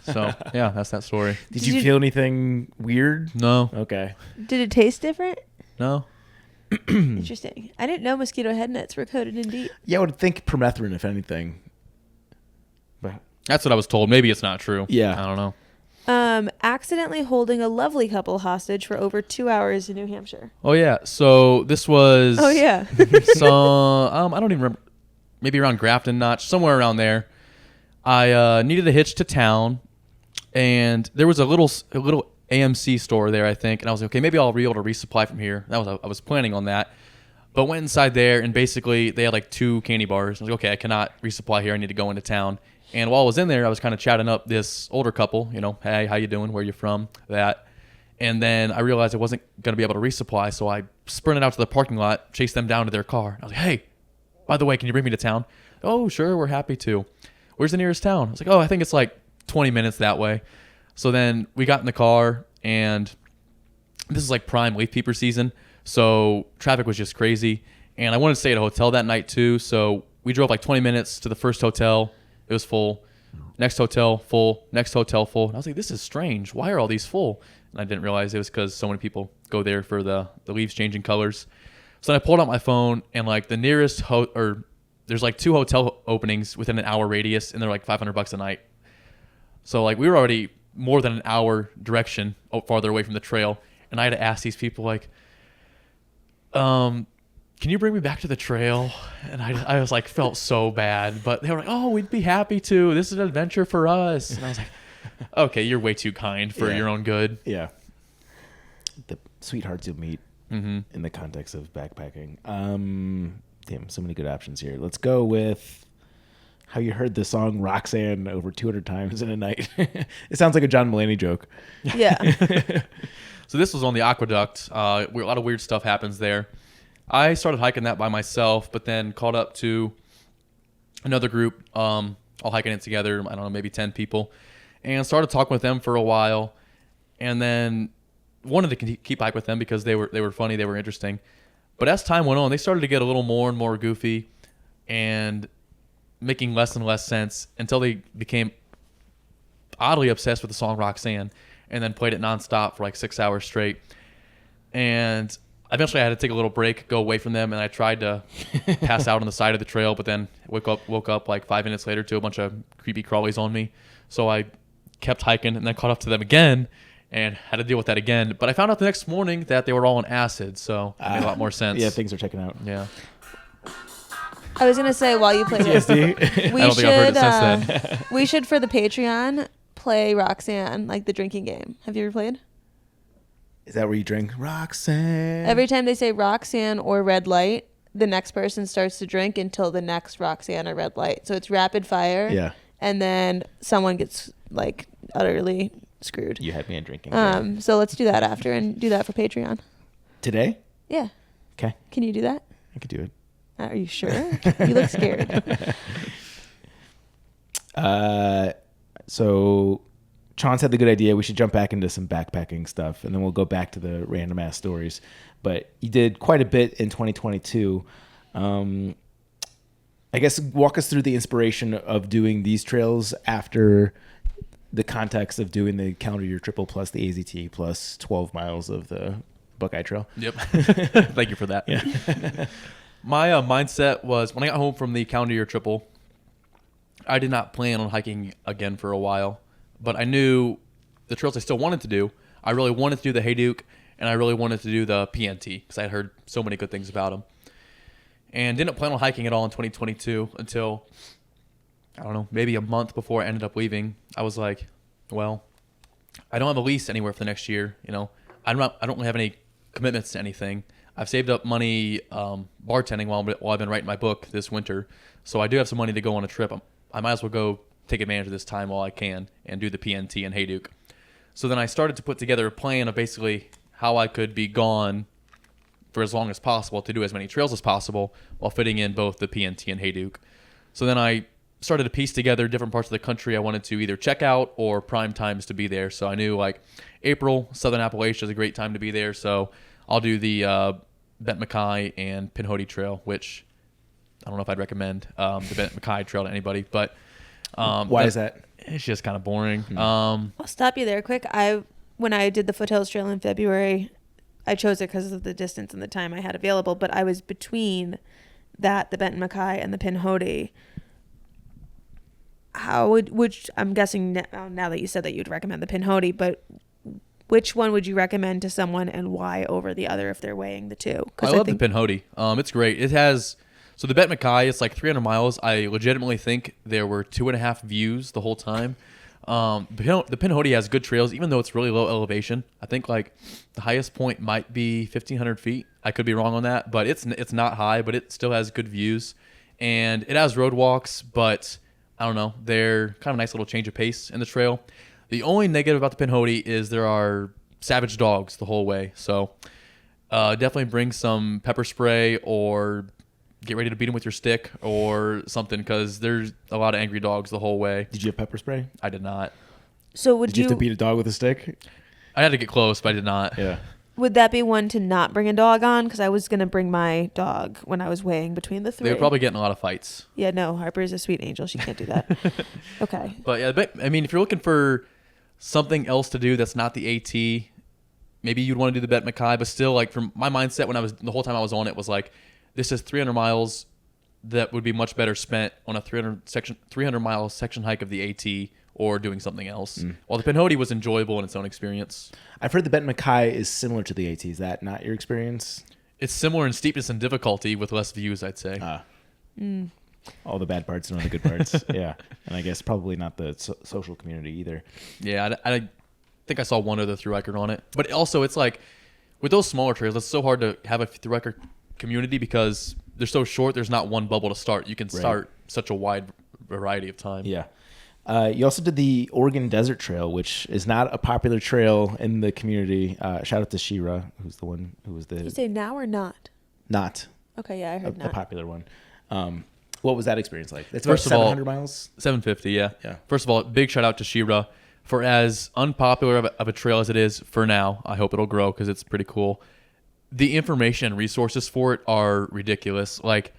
[SPEAKER 3] So yeah, that's that story.
[SPEAKER 1] Did you feel anything weird?
[SPEAKER 3] No.
[SPEAKER 1] Okay.
[SPEAKER 2] Did it taste different?
[SPEAKER 3] No.
[SPEAKER 2] Interesting. I didn't know mosquito head nets were coated in DEET.
[SPEAKER 1] Yeah, I would think permethrin, if anything. But
[SPEAKER 3] That's what I was told. Maybe it's not true.
[SPEAKER 1] Yeah.
[SPEAKER 3] I don't know.
[SPEAKER 2] Accidentally holding a lovely couple hostage for over 2 hours in New Hampshire.
[SPEAKER 3] Oh yeah. So this was.
[SPEAKER 2] Oh yeah.
[SPEAKER 3] So I don't even remember. Maybe around Grafton Notch, somewhere around there. I needed a hitch to town, and there was a little AMC store there, I think. And I was like, okay, maybe I'll be able to resupply from here. I was planning on that, but went inside there, and basically they had like 2 candy bars. I was like, okay, I cannot resupply here. I need to go into town. And while I was in there, I was kind of chatting up this older couple. You know, hey, how you doing? Where you from? That. And then I realized I wasn't going to be able to resupply, so I sprinted out to the parking lot, chased them down to their car. I was like, hey, by the way, can you bring me to town? Oh, sure, we're happy to. Where's the nearest town? I was like, oh, I think it's like 20 minutes that way. So then we got in the car, and this is like prime leaf peeper season, so traffic was just crazy. And I wanted to stay at a hotel that night too, so we drove like 20 minutes to the first hotel. It was full. Next hotel, full. Next hotel, full. And I was like, this is strange. Why are all these full? And I didn't realize it was because so many people go there for the leaves changing colors. So then I pulled out my phone, and like the nearest there's like 2 hotel openings within an hour radius, and they're like $500 a night. So like we were already more than an hour direction farther away from the trail, and I had to ask these people like, can you bring me back to the trail? And I was like, felt so bad, but they were like, oh, we'd be happy to. This is an adventure for us. And I was like, okay, you're way too kind for your own good.
[SPEAKER 1] Yeah. The sweethearts you'll meet in the context of backpacking. Damn, so many good options here. Let's go with how you heard the song Roxanne over 200 times in a night. It sounds like a John Mulaney joke.
[SPEAKER 2] Yeah.
[SPEAKER 3] So this was on the aqueduct. A lot of weird stuff happens there. I started hiking that by myself, but then caught up to another group, all hiking it together, I don't know, maybe 10 people, and started talking with them for a while, and then wanted to keep hiking with them because they were funny, they were interesting. But as time went on, they started to get a little more and more goofy and making less and less sense until they became oddly obsessed with the song Roxanne, and then played it nonstop for like 6 hours straight. And eventually I had to take a little break, go away from them, and I tried to pass out on the side of the trail, but then woke up like 5 minutes later to a bunch of creepy crawlies on me. So I kept hiking and then caught up to them again and had to deal with that again. But I found out the next morning that they were all on acid, so it made a lot more sense.
[SPEAKER 1] Yeah, things are checking out.
[SPEAKER 3] Yeah.
[SPEAKER 2] I was going to say, while you play this,
[SPEAKER 3] I don't think I've heard it since then.
[SPEAKER 2] we should, for the Patreon, play Roxanne, like the drinking game. Have you ever played?
[SPEAKER 1] Is that where you drink Roxanne?
[SPEAKER 2] Every time they say Roxanne or red light, the next person starts to drink until the next Roxanne or red light. So it's rapid fire.
[SPEAKER 1] Yeah.
[SPEAKER 2] And then someone gets like utterly screwed.
[SPEAKER 1] You had me in drinking.
[SPEAKER 2] So let's do that after and do that for Patreon. Today? Yeah.
[SPEAKER 1] Okay.
[SPEAKER 2] Can you do that?
[SPEAKER 1] I could do it.
[SPEAKER 2] Are you sure? You look scared.
[SPEAKER 1] So Chance had the good idea. We should jump back into some backpacking stuff, and then we'll go back to the random ass stories. But you did quite a bit in 2022. I guess walk us through the inspiration of doing these trails after the context of doing the calendar year triple plus the AZT plus 12 miles of the Buckeye Trail.
[SPEAKER 3] Yep. Thank you for that. Yeah. My mindset was when I got home from the calendar year triple, I did not plan on hiking again for a while, but I knew the trails I still wanted to do. I really wanted to do the Hayduke, and I really wanted to do the PNT because I had heard so many good things about them. And didn't plan on hiking at all in 2022 until, I don't know, maybe a month before I ended up leaving. I was like, well, I don't have a lease anywhere for the next year. You know, I don't have any commitments to anything. I've saved up money bartending while I've been writing my book this winter. So I do have some money to go on a trip. I might as well go take advantage of this time while I can and do the PNT and Hayduke. So then I started to put together a plan of basically how I could be gone for as long as possible to do as many trails as possible while fitting in both the PNT and Hayduke. So then I started to piece together different parts of the country I wanted to either check out or prime times to be there. So I knew like April, Southern Appalachia is a great time to be there. So I'll do the Benton MacKay and Pinhoti Trail, which I don't know if I'd recommend the Benton MacKay Trail to anybody, but
[SPEAKER 1] why is that?
[SPEAKER 3] It's just kind of boring.
[SPEAKER 2] I'll stop you there quick. When I did the Foothills Trail in February, I chose it because of the distance and the time I had available, but I was between the Benton MacKay and the Pinhoti. Which I'm guessing now that you said that you'd recommend the Pinhoti, but which one would you recommend to someone and why over the other if they're weighing the two?
[SPEAKER 3] I love the Pinhoti. It's great. It has, so the Benton MacKay, it's like 300 miles. I legitimately think there were 2.5 views the whole time. The Pinhoti has good trails, even though it's really low elevation. I think like the highest point might be 1,500 feet. I could be wrong on that, but it's not high, but it still has good views. And it has road walks, but I don't know. They're kind of a nice little change of pace in the trail. The only negative about the Pinhoti is there are savage dogs the whole way. So definitely bring some pepper spray or get ready to beat them with your stick or something because there's a lot of angry dogs the whole way.
[SPEAKER 1] Did you have pepper spray?
[SPEAKER 3] I did not.
[SPEAKER 2] So
[SPEAKER 1] did you have to beat a dog with a stick?
[SPEAKER 3] I had to get close, but I did not.
[SPEAKER 1] Yeah.
[SPEAKER 2] Would that be one to not bring a dog on? Because I was going to bring my dog when I was weighing between the three.
[SPEAKER 3] They would probably get in a lot of fights.
[SPEAKER 2] Yeah, no, Harper's a sweet angel. She can't do that. Okay.
[SPEAKER 3] But yeah, I mean, if you're looking for something else to do that's not the AT, maybe you'd want to do the Benton MacKay, but still, like, from my mindset when the whole time I was on it was like, this is 300 miles that would be much better spent on a 300 mile section hike of the AT or doing something else. While the Pinhoti was enjoyable in its own experience.
[SPEAKER 1] I've heard the Benton MacKay is similar to the AT. Is that not your experience?
[SPEAKER 3] It's similar in steepness and difficulty with less views, I'd say.
[SPEAKER 1] All the bad parts and all the good parts. Yeah. And I guess probably not the social community either.
[SPEAKER 3] Yeah, I think I saw one other thru-hiker on it. But also, it's like, with those smaller trails, it's so hard to have a thru-hiker community because they're so short, there's not one bubble to start. You can start such a wide variety of time.
[SPEAKER 1] Yeah. You also did the Oregon Desert Trail, which is not a popular trail in the community. Shout out to Shira, who's the one who was the...
[SPEAKER 2] Did you say now or not?
[SPEAKER 1] Not.
[SPEAKER 2] Okay, yeah, I heard not.
[SPEAKER 1] A popular one. What was that experience like? It's about 700 miles?
[SPEAKER 3] 750, yeah.
[SPEAKER 1] Yeah.
[SPEAKER 3] First of all, big shout out to Shira for as unpopular of a trail as it is for now. I hope it'll grow because it's pretty cool. The information and resources for it are ridiculous. Like,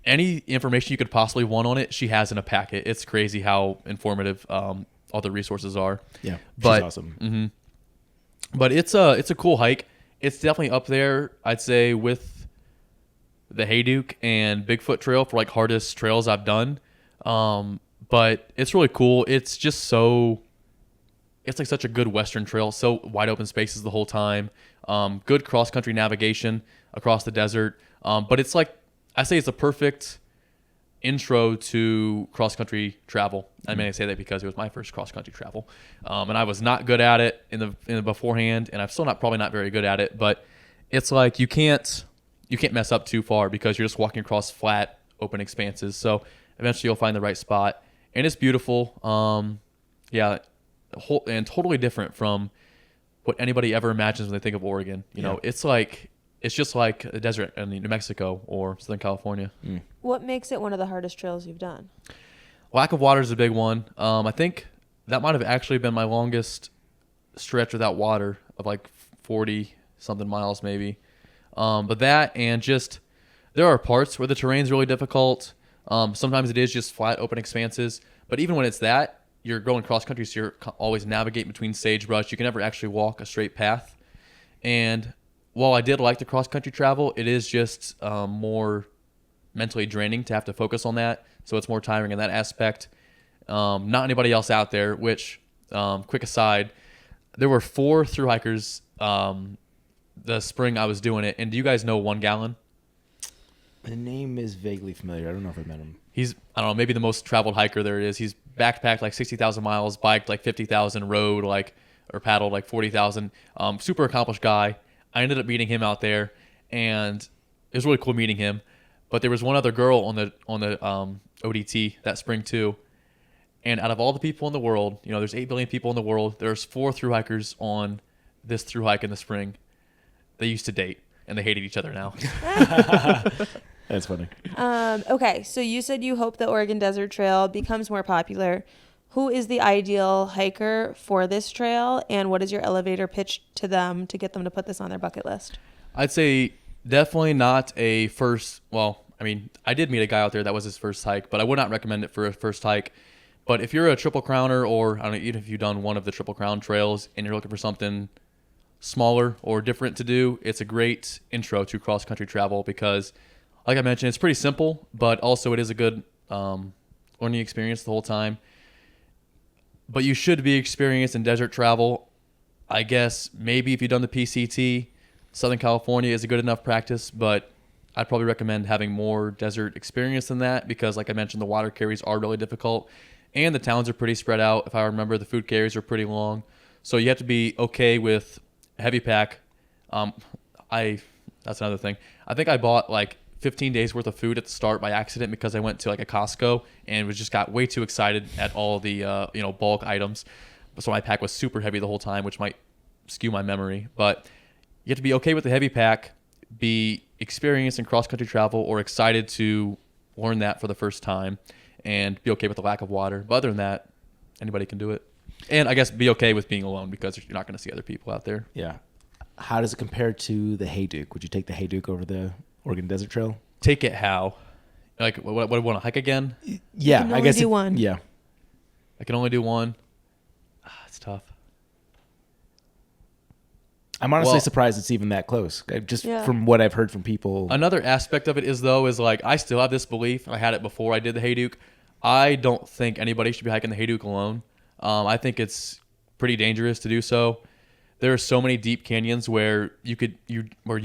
[SPEAKER 3] any information you could possibly want on it, she has in a packet. It's crazy how informative all the resources are.
[SPEAKER 1] Yeah, she's awesome.
[SPEAKER 3] Mm-hmm. But it's a cool hike. It's definitely up there, I'd say, with the Hayduke and Bigfoot Trail for like hardest trails I've done. But it's really cool. It's just it's like such a good Western trail. So wide open spaces the whole time. Good cross country navigation across the desert. But it's like, I say it's a perfect intro to cross-country travel. I mean, I say that because it was my first cross-country travel. And I was not good at it in the beforehand, and I'm still probably not very good at it, but it's like you can't mess up too far because you're just walking across flat, open expanses. So eventually you'll find the right spot. And it's beautiful. And totally different from what anybody ever imagines when they think of Oregon. You know, it's just like a desert in New Mexico or Southern California.
[SPEAKER 2] What makes it one of the hardest trails you've done?
[SPEAKER 3] Lack of water is a big one. I think that might have actually been my longest stretch without water of like 40-something miles maybe. But that and just there are parts where the terrain's really difficult. Sometimes it is just flat, open expanses. But even when it's that, you're going cross-country, so you're always navigating between sagebrush. You can never actually walk a straight path. And while I did like the cross-country travel, it is just more mentally draining to have to focus on that. So it's more tiring in that aspect. Not anybody else out there, which, quick aside, there were 4 thru-hikers the spring I was doing it. And do you guys know 1 Gallon?
[SPEAKER 1] The name is vaguely familiar. I don't know if I've met him.
[SPEAKER 3] He's, I don't know, maybe the most traveled hiker there is. He's backpacked like 60,000 miles, biked like 50,000, rode or paddled like 40,000. Super accomplished guy. I ended up meeting him out there, and it was really cool meeting him. But there was one other girl on the ODT that spring too. And out of all the people in the world, there's 8 billion people in the world. There's 4 thru-hikers on this thru-hike in the spring. They used to date. and they hated each other now.
[SPEAKER 1] That's funny.
[SPEAKER 2] Okay, so you said you hope the Oregon Desert Trail becomes more popular. Who is the ideal hiker for this trail, and what is your elevator pitch to them to get them to put this on their bucket list?
[SPEAKER 3] I'd say definitely not a first. Well, I mean, I did meet a guy out there that was his first hike, but I would not recommend it for a first hike. But if you're a Triple Crowner, or I don't know, even if you've done one of the Triple Crown trails and you're looking for something smaller or different to do, it's a great intro to cross country travel because, like I mentioned, it's pretty simple, but also it is a good learning experience the whole time. But you should be experienced in desert travel. I guess maybe if you've done the PCT, Southern California is a good enough practice, but I'd probably recommend having more desert experience than that because, like I mentioned, the water carries are really difficult and the towns are pretty spread out. If I remember, the food carries are pretty long. So you have to be okay with heavy pack. That's another thing. I think I bought like 15 days worth of food at the start by accident because I went to like a Costco and got way too excited at all the bulk items. So my pack was super heavy the whole time, which might skew my memory. But you have to be okay with the heavy pack, be experienced in cross-country travel or excited to learn that for the first time, and be okay with the lack of water. But other than that, anybody can do it. And I guess be okay with being alone because you're not going to see other people out there.
[SPEAKER 1] Yeah. How does it compare to the Hayduke? Would you take the Hayduke over the Oregon Desert Trail?
[SPEAKER 3] Take it how? Like, what do I want to hike again?
[SPEAKER 1] Yeah,
[SPEAKER 2] I guess do one.
[SPEAKER 1] Yeah.
[SPEAKER 3] I can only do one. It's tough.
[SPEAKER 1] I'm honestly surprised it's even that close. From what I've heard from people.
[SPEAKER 3] Another aspect of it is like I still have this belief. I had it before I did the Hayduke. I don't think anybody should be hiking the Hayduke alone. I think it's pretty dangerous to do so. There are so many deep canyons where you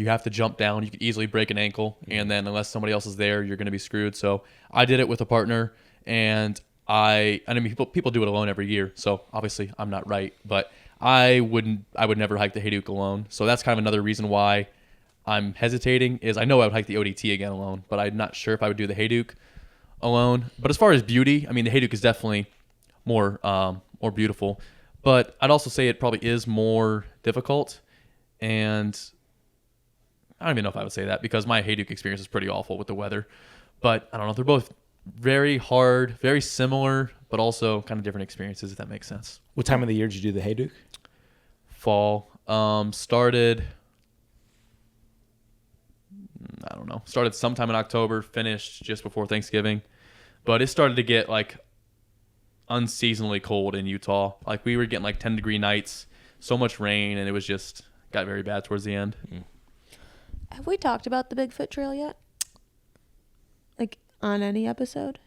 [SPEAKER 3] have to jump down. You could easily break an ankle, and then unless somebody else is there, you're going to be screwed. So I did it with a partner, and I mean people do it alone every year. So obviously I'm not right, but I would never hike the Hayduke alone. So that's kind of another reason why I'm hesitating. Is I know I would hike the ODT again alone, but I'm not sure if I would do the Hayduke alone. But as far as beauty, I mean the Hayduke is definitely more beautiful. But I'd also say it probably is more difficult, and I don't even know if I would say that because my Hayduke experience is pretty awful with the weather. But I don't know. They're both very hard, very similar, but also kind of different experiences, if that makes sense.
[SPEAKER 1] What time of the year did you do the Hayduke?
[SPEAKER 3] Fall. Started sometime in October, finished just before Thanksgiving. But it started to get like unseasonably cold in Utah. Like we were getting like 10-degree nights, so much rain, and it was just got very bad towards the end.
[SPEAKER 2] Have we talked about the Bigfoot Trail yet? Like on any episode?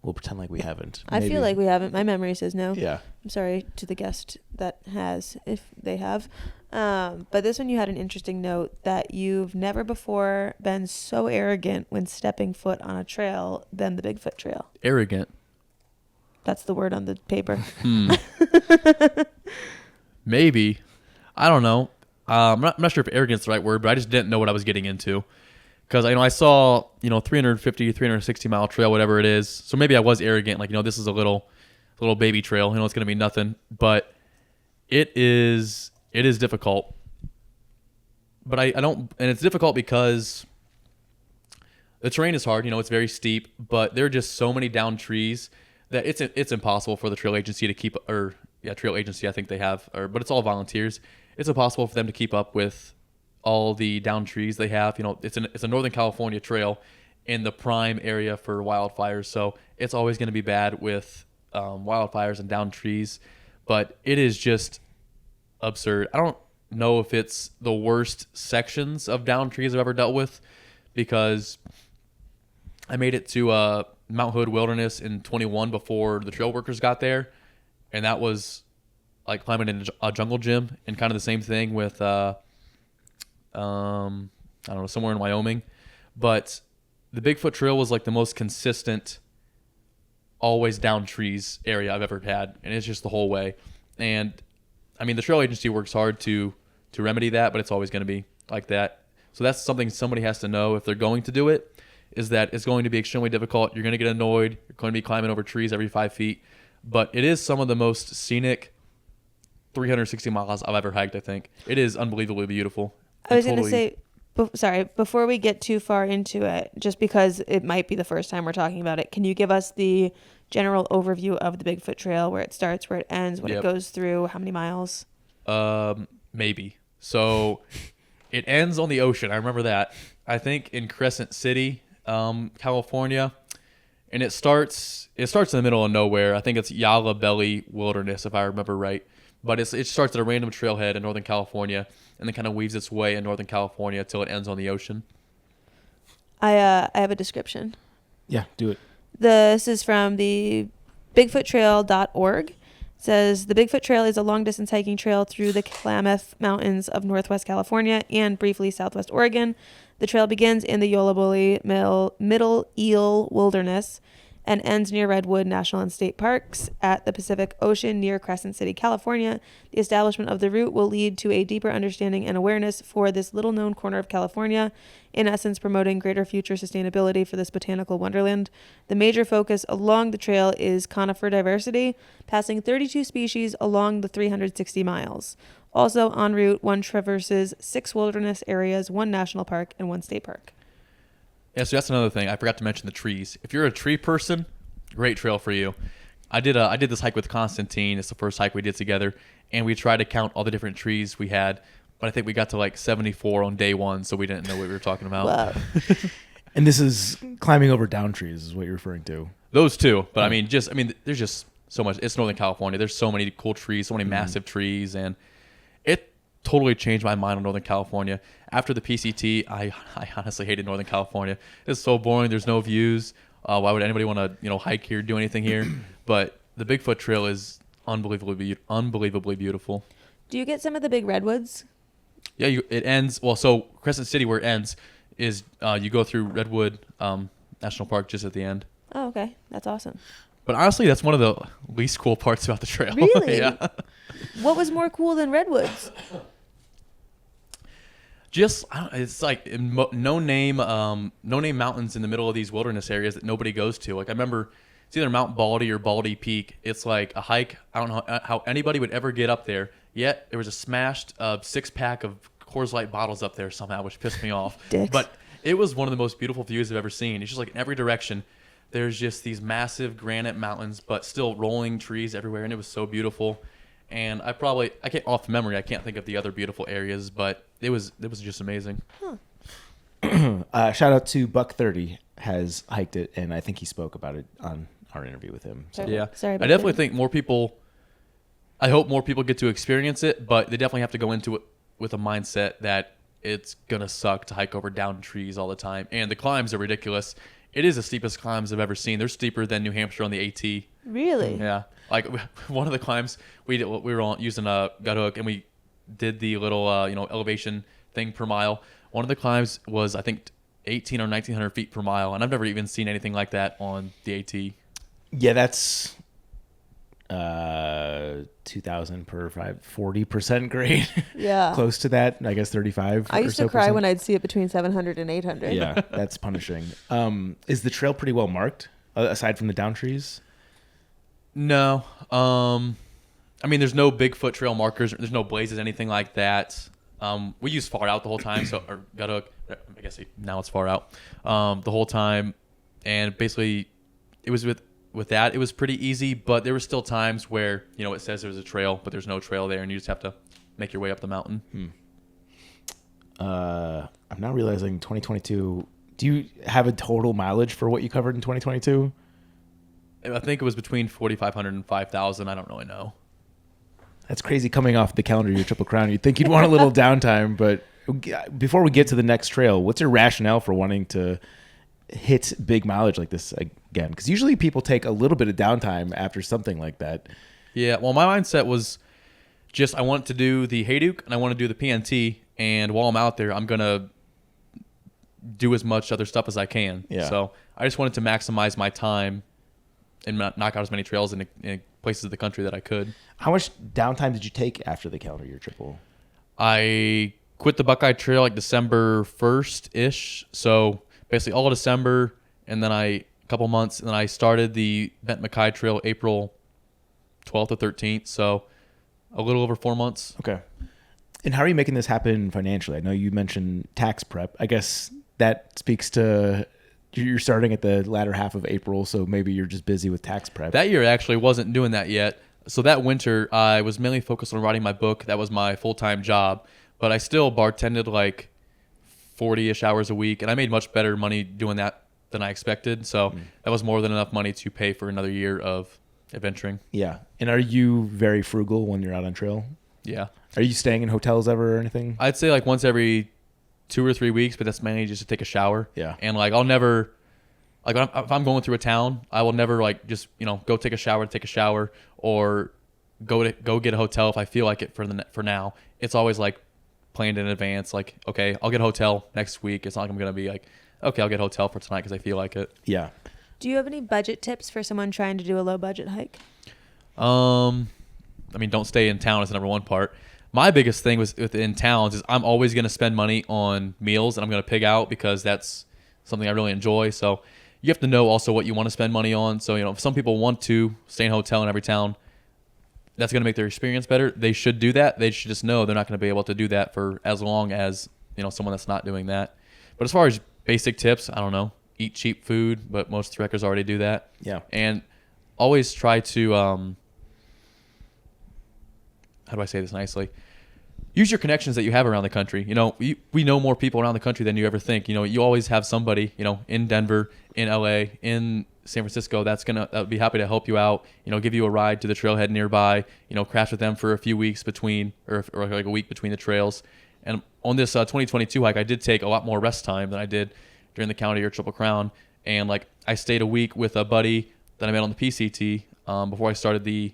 [SPEAKER 1] We'll pretend like we haven't.
[SPEAKER 2] I feel like we haven't. My memory says no.
[SPEAKER 1] Yeah.
[SPEAKER 2] I'm sorry to the guest that has, if they have. But this one you had an interesting note that you've never before been so arrogant when stepping foot on a trail than the Bigfoot Trail.
[SPEAKER 3] Arrogant.
[SPEAKER 2] That's the word on the paper.
[SPEAKER 3] Maybe. I don't know. I'm not sure if arrogance is the right word, but I just didn't know what I was getting into. Because I saw 350, 360 mile trail, whatever it is. So maybe I was arrogant, like this is a little baby trail. It's going to be nothing, but it is difficult. But I don't, and it's difficult because the terrain is hard. It's very steep, but there are just so many down trees that it's impossible for the trail agency to keep, trail agency I think they have, but it's all volunteers. It's impossible for them to keep up with all the down trees they have. It's a Northern California trail in the prime area for wildfires, so it's always going to be bad with wildfires and down trees. But it is just absurd. I don't know if it's the worst sections of down trees I've ever dealt with, because I made it to Mount Hood Wilderness in 21 before the trail workers got there, and that was like climbing in a jungle gym, and kind of the same thing with I don't know, somewhere in Wyoming. But the Bigfoot Trail was like the most consistent, always down trees area I've ever had, and it's just the whole way. And I mean, the trail agency works hard to remedy that, but it's always going to be like that. So that's something somebody has to know if they're going to do it, is that it's going to be extremely difficult. You're going to get annoyed. You're going to be climbing over trees every 5 feet. But it is some of the most scenic 360 miles I've ever hiked, I think. It is unbelievably beautiful.
[SPEAKER 2] I was going to say, before we get too far into it, just because it might be the first time we're talking about it, can you give us the general overview of the Bigfoot Trail, where it starts, where it ends, what it goes through, how many miles?
[SPEAKER 3] Maybe. So it ends on the ocean. I remember that. I think in Crescent City, California, and it starts in the middle of nowhere. I think it's Yalla Belly Wilderness, if I remember right. But it starts at a random trailhead in Northern California, and then kind of weaves its way in Northern California till it ends on the ocean.
[SPEAKER 2] I have a description.
[SPEAKER 1] Yeah, do it.
[SPEAKER 2] This is from the bigfoottrail.org. It says the Bigfoot Trail is a long-distance hiking trail through the Klamath Mountains of Northwest California and briefly Southwest Oregon. The trail begins in the Yollabully Middle Eel Wilderness and ends near Redwood National and State Parks at the Pacific Ocean near Crescent City, California. The establishment of the route will lead to a deeper understanding and awareness for this little-known corner of California, in essence promoting greater future sustainability for this botanical wonderland. The major focus along the trail is conifer diversity, passing 32 species along the 360 miles. Also en route, one traverses 6 wilderness areas, 1 national park, and 1 state park.
[SPEAKER 3] Yeah, so that's another thing. I forgot to mention the trees. If you're a tree person, great trail for you. I did this hike with Constantine. It's the first hike we did together, and we tried to count all the different trees we had, but I think we got to like 74 on day 1, so we didn't know what we were talking about.
[SPEAKER 2] Wow.
[SPEAKER 1] And this is climbing over down trees is what you're referring to.
[SPEAKER 3] Those two, but I mean, there's just so much. It's Northern California. There's so many cool trees, so many massive trees, and it totally changed my mind on Northern California. After the PCT, I honestly hated Northern California. It's so boring. There's no views. Why would anybody want to hike here, do anything here? But the Bigfoot Trail is unbelievably beautiful.
[SPEAKER 2] Do you get some of the big redwoods?
[SPEAKER 3] Yeah, it ends. Well, so Crescent City, where it ends, is you go through Redwood National Park just at the end.
[SPEAKER 2] Oh, okay. That's awesome.
[SPEAKER 3] But honestly, that's one of the least cool parts about the trail.
[SPEAKER 2] Really?
[SPEAKER 3] Yeah.
[SPEAKER 2] What was more cool than redwoods?
[SPEAKER 3] Just it's like no name mountains in the middle of these wilderness areas that nobody goes to. Like I remember, it's either Mount Baldy or Baldy Peak. It's like a hike. I don't know how anybody would ever get up there. Yet there was a smashed 6-pack of Coors Light bottles up there somehow, which pissed me off.
[SPEAKER 2] Dicks.
[SPEAKER 3] But it was one of the most beautiful views I've ever seen. It's just like in every direction, there's just these massive granite mountains, but still rolling trees everywhere, and it was so beautiful. And I can't off memory, I can't think of the other beautiful areas, but it was just amazing.
[SPEAKER 2] Huh.
[SPEAKER 1] Shout out to Buck30 has hiked it, and I think he spoke about it on our interview with him. So.
[SPEAKER 3] Yeah,
[SPEAKER 2] sorry.
[SPEAKER 3] I definitely think more people. I hope more people get to experience it, but they definitely have to go into it with a mindset that it's gonna suck to hike over down trees all the time, and the climbs are ridiculous. It is the steepest climbs I've ever seen. They're steeper than New Hampshire on the AT.
[SPEAKER 2] Really?
[SPEAKER 3] Yeah. Like one of the climbs we were on using a gut hook, and we did the little elevation thing per mile. One of the climbs was I think 1,800 or 1,900 feet per mile, and I've never even seen anything like that on the AT.
[SPEAKER 1] Yeah, that's 2,000 per 40% grade.
[SPEAKER 2] Yeah.
[SPEAKER 1] Close to that, I guess 35.
[SPEAKER 2] I used to cry when I'd see it between 700 and 800.
[SPEAKER 1] Yeah, that's punishing. Is the trail pretty well marked aside from the down trees?
[SPEAKER 3] No. I mean, there's no Bigfoot Trail markers. There's no blazes, anything like that. We use far out the whole time, or gut hook. I guess now it's far out the whole time. And basically, it was with that, it was pretty easy, but there were still times where, it says there's a trail, but there's no trail there, and you just have to make your way up the mountain.
[SPEAKER 1] I'm now realizing 2022, do you have a total mileage for what you covered in 2022?
[SPEAKER 3] I think it was between 4,500 and 5,000. I don't really know.
[SPEAKER 1] That's crazy coming off the calendar year Triple Crown. You'd think you'd want a little downtime, but before we get to the next trail, what's your rationale for wanting to hit big mileage like this again? Because usually people take a little bit of downtime after something like that.
[SPEAKER 3] Yeah, well, my mindset was just I want to do the Hayduke and I want to do the PNT, and while I'm out there, I'm going to do as much other stuff as I can.
[SPEAKER 1] Yeah.
[SPEAKER 3] So I just wanted to maximize my time and knock out as many trails in places of the country that I could.
[SPEAKER 1] How much downtime did you take after the calendar year triple?
[SPEAKER 3] I quit the Buckeye Trail like December 1st-ish. So basically all of December, and then a couple months, and then I started the Benton MacKay Trail April 12th or 13th. So a little over 4 months.
[SPEAKER 1] Okay. And how are you making this happen financially? I know you mentioned tax prep. I guess that speaks to you're starting at the latter half of April, so maybe you're just busy with tax prep.
[SPEAKER 3] That year actually wasn't doing that yet. So that winter, I was mainly focused on writing my book. That was my full-time job. But I still bartended like 40-ish hours a week, and I made much better money doing that than I expected. So that was more than enough money to pay for another year of adventuring.
[SPEAKER 1] Yeah. And are you very frugal when you're out on trail?
[SPEAKER 3] Yeah.
[SPEAKER 1] Are you staying in hotels ever or anything?
[SPEAKER 3] I'd say like once every 2 or 3 weeks, but that's mainly just to take a shower.
[SPEAKER 1] Yeah.
[SPEAKER 3] And like I'll never, like if I'm going through a town, I will never like just go take a shower, or go get a hotel if I feel like it for now. It's always like planned in advance. Like, okay, I'll get a hotel next week. It's not like I'm gonna be like, okay, I'll get a hotel for tonight because I feel like it.
[SPEAKER 1] Yeah.
[SPEAKER 2] Do you have any budget tips for someone trying to do a low budget hike?
[SPEAKER 3] I mean, don't stay in town is the number one part. My biggest thing within towns is I'm always going to spend money on meals, and I'm going to pig out because that's something I really enjoy. So you have to know also what you want to spend money on. So, if some people want to stay in a hotel in every town, that's going to make their experience better. They should do that. They should just know they're not going to be able to do that for as long as, someone that's not doing that. But as far as basic tips, I don't know. Eat cheap food, but most trekkers already do that.
[SPEAKER 1] Yeah.
[SPEAKER 3] And always try to, how do I say this nicely? Use your connections that you have around the country. We know more people around the country than you ever think. You always have somebody, in Denver, in LA, in San Francisco that would be happy to help you out, give you a ride to the trailhead nearby, crash with them for a few weeks between, or like a week between the trails. And on this 2022 hike, I did take a lot more rest time than I did during the County or Triple Crown. And like I stayed a week with a buddy that I met on the PCT before I started the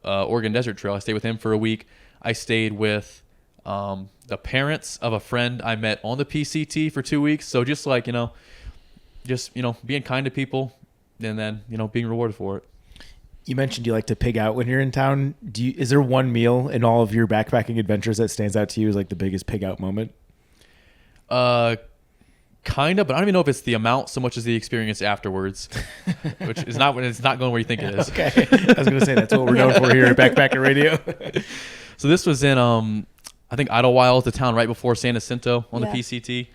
[SPEAKER 3] Oregon Desert Trail. I stayed with him for a week. I stayed with the parents of a friend I met on the PCT for 2 weeks. So just like, being kind to people and then, being rewarded for it.
[SPEAKER 1] You mentioned you like to pig out when you're in town. Is there one meal in all of your backpacking adventures that stands out to you as like the biggest pig out moment?
[SPEAKER 3] Kind of, but I don't even know if it's the amount so much as the experience afterwards, which is not when it's not going where you think it is.
[SPEAKER 1] Okay. I was going to say that's what we're known for here at Backpacker Radio.
[SPEAKER 3] So this was in, I think Idlewild, the town right before San Jacinto on the PCT.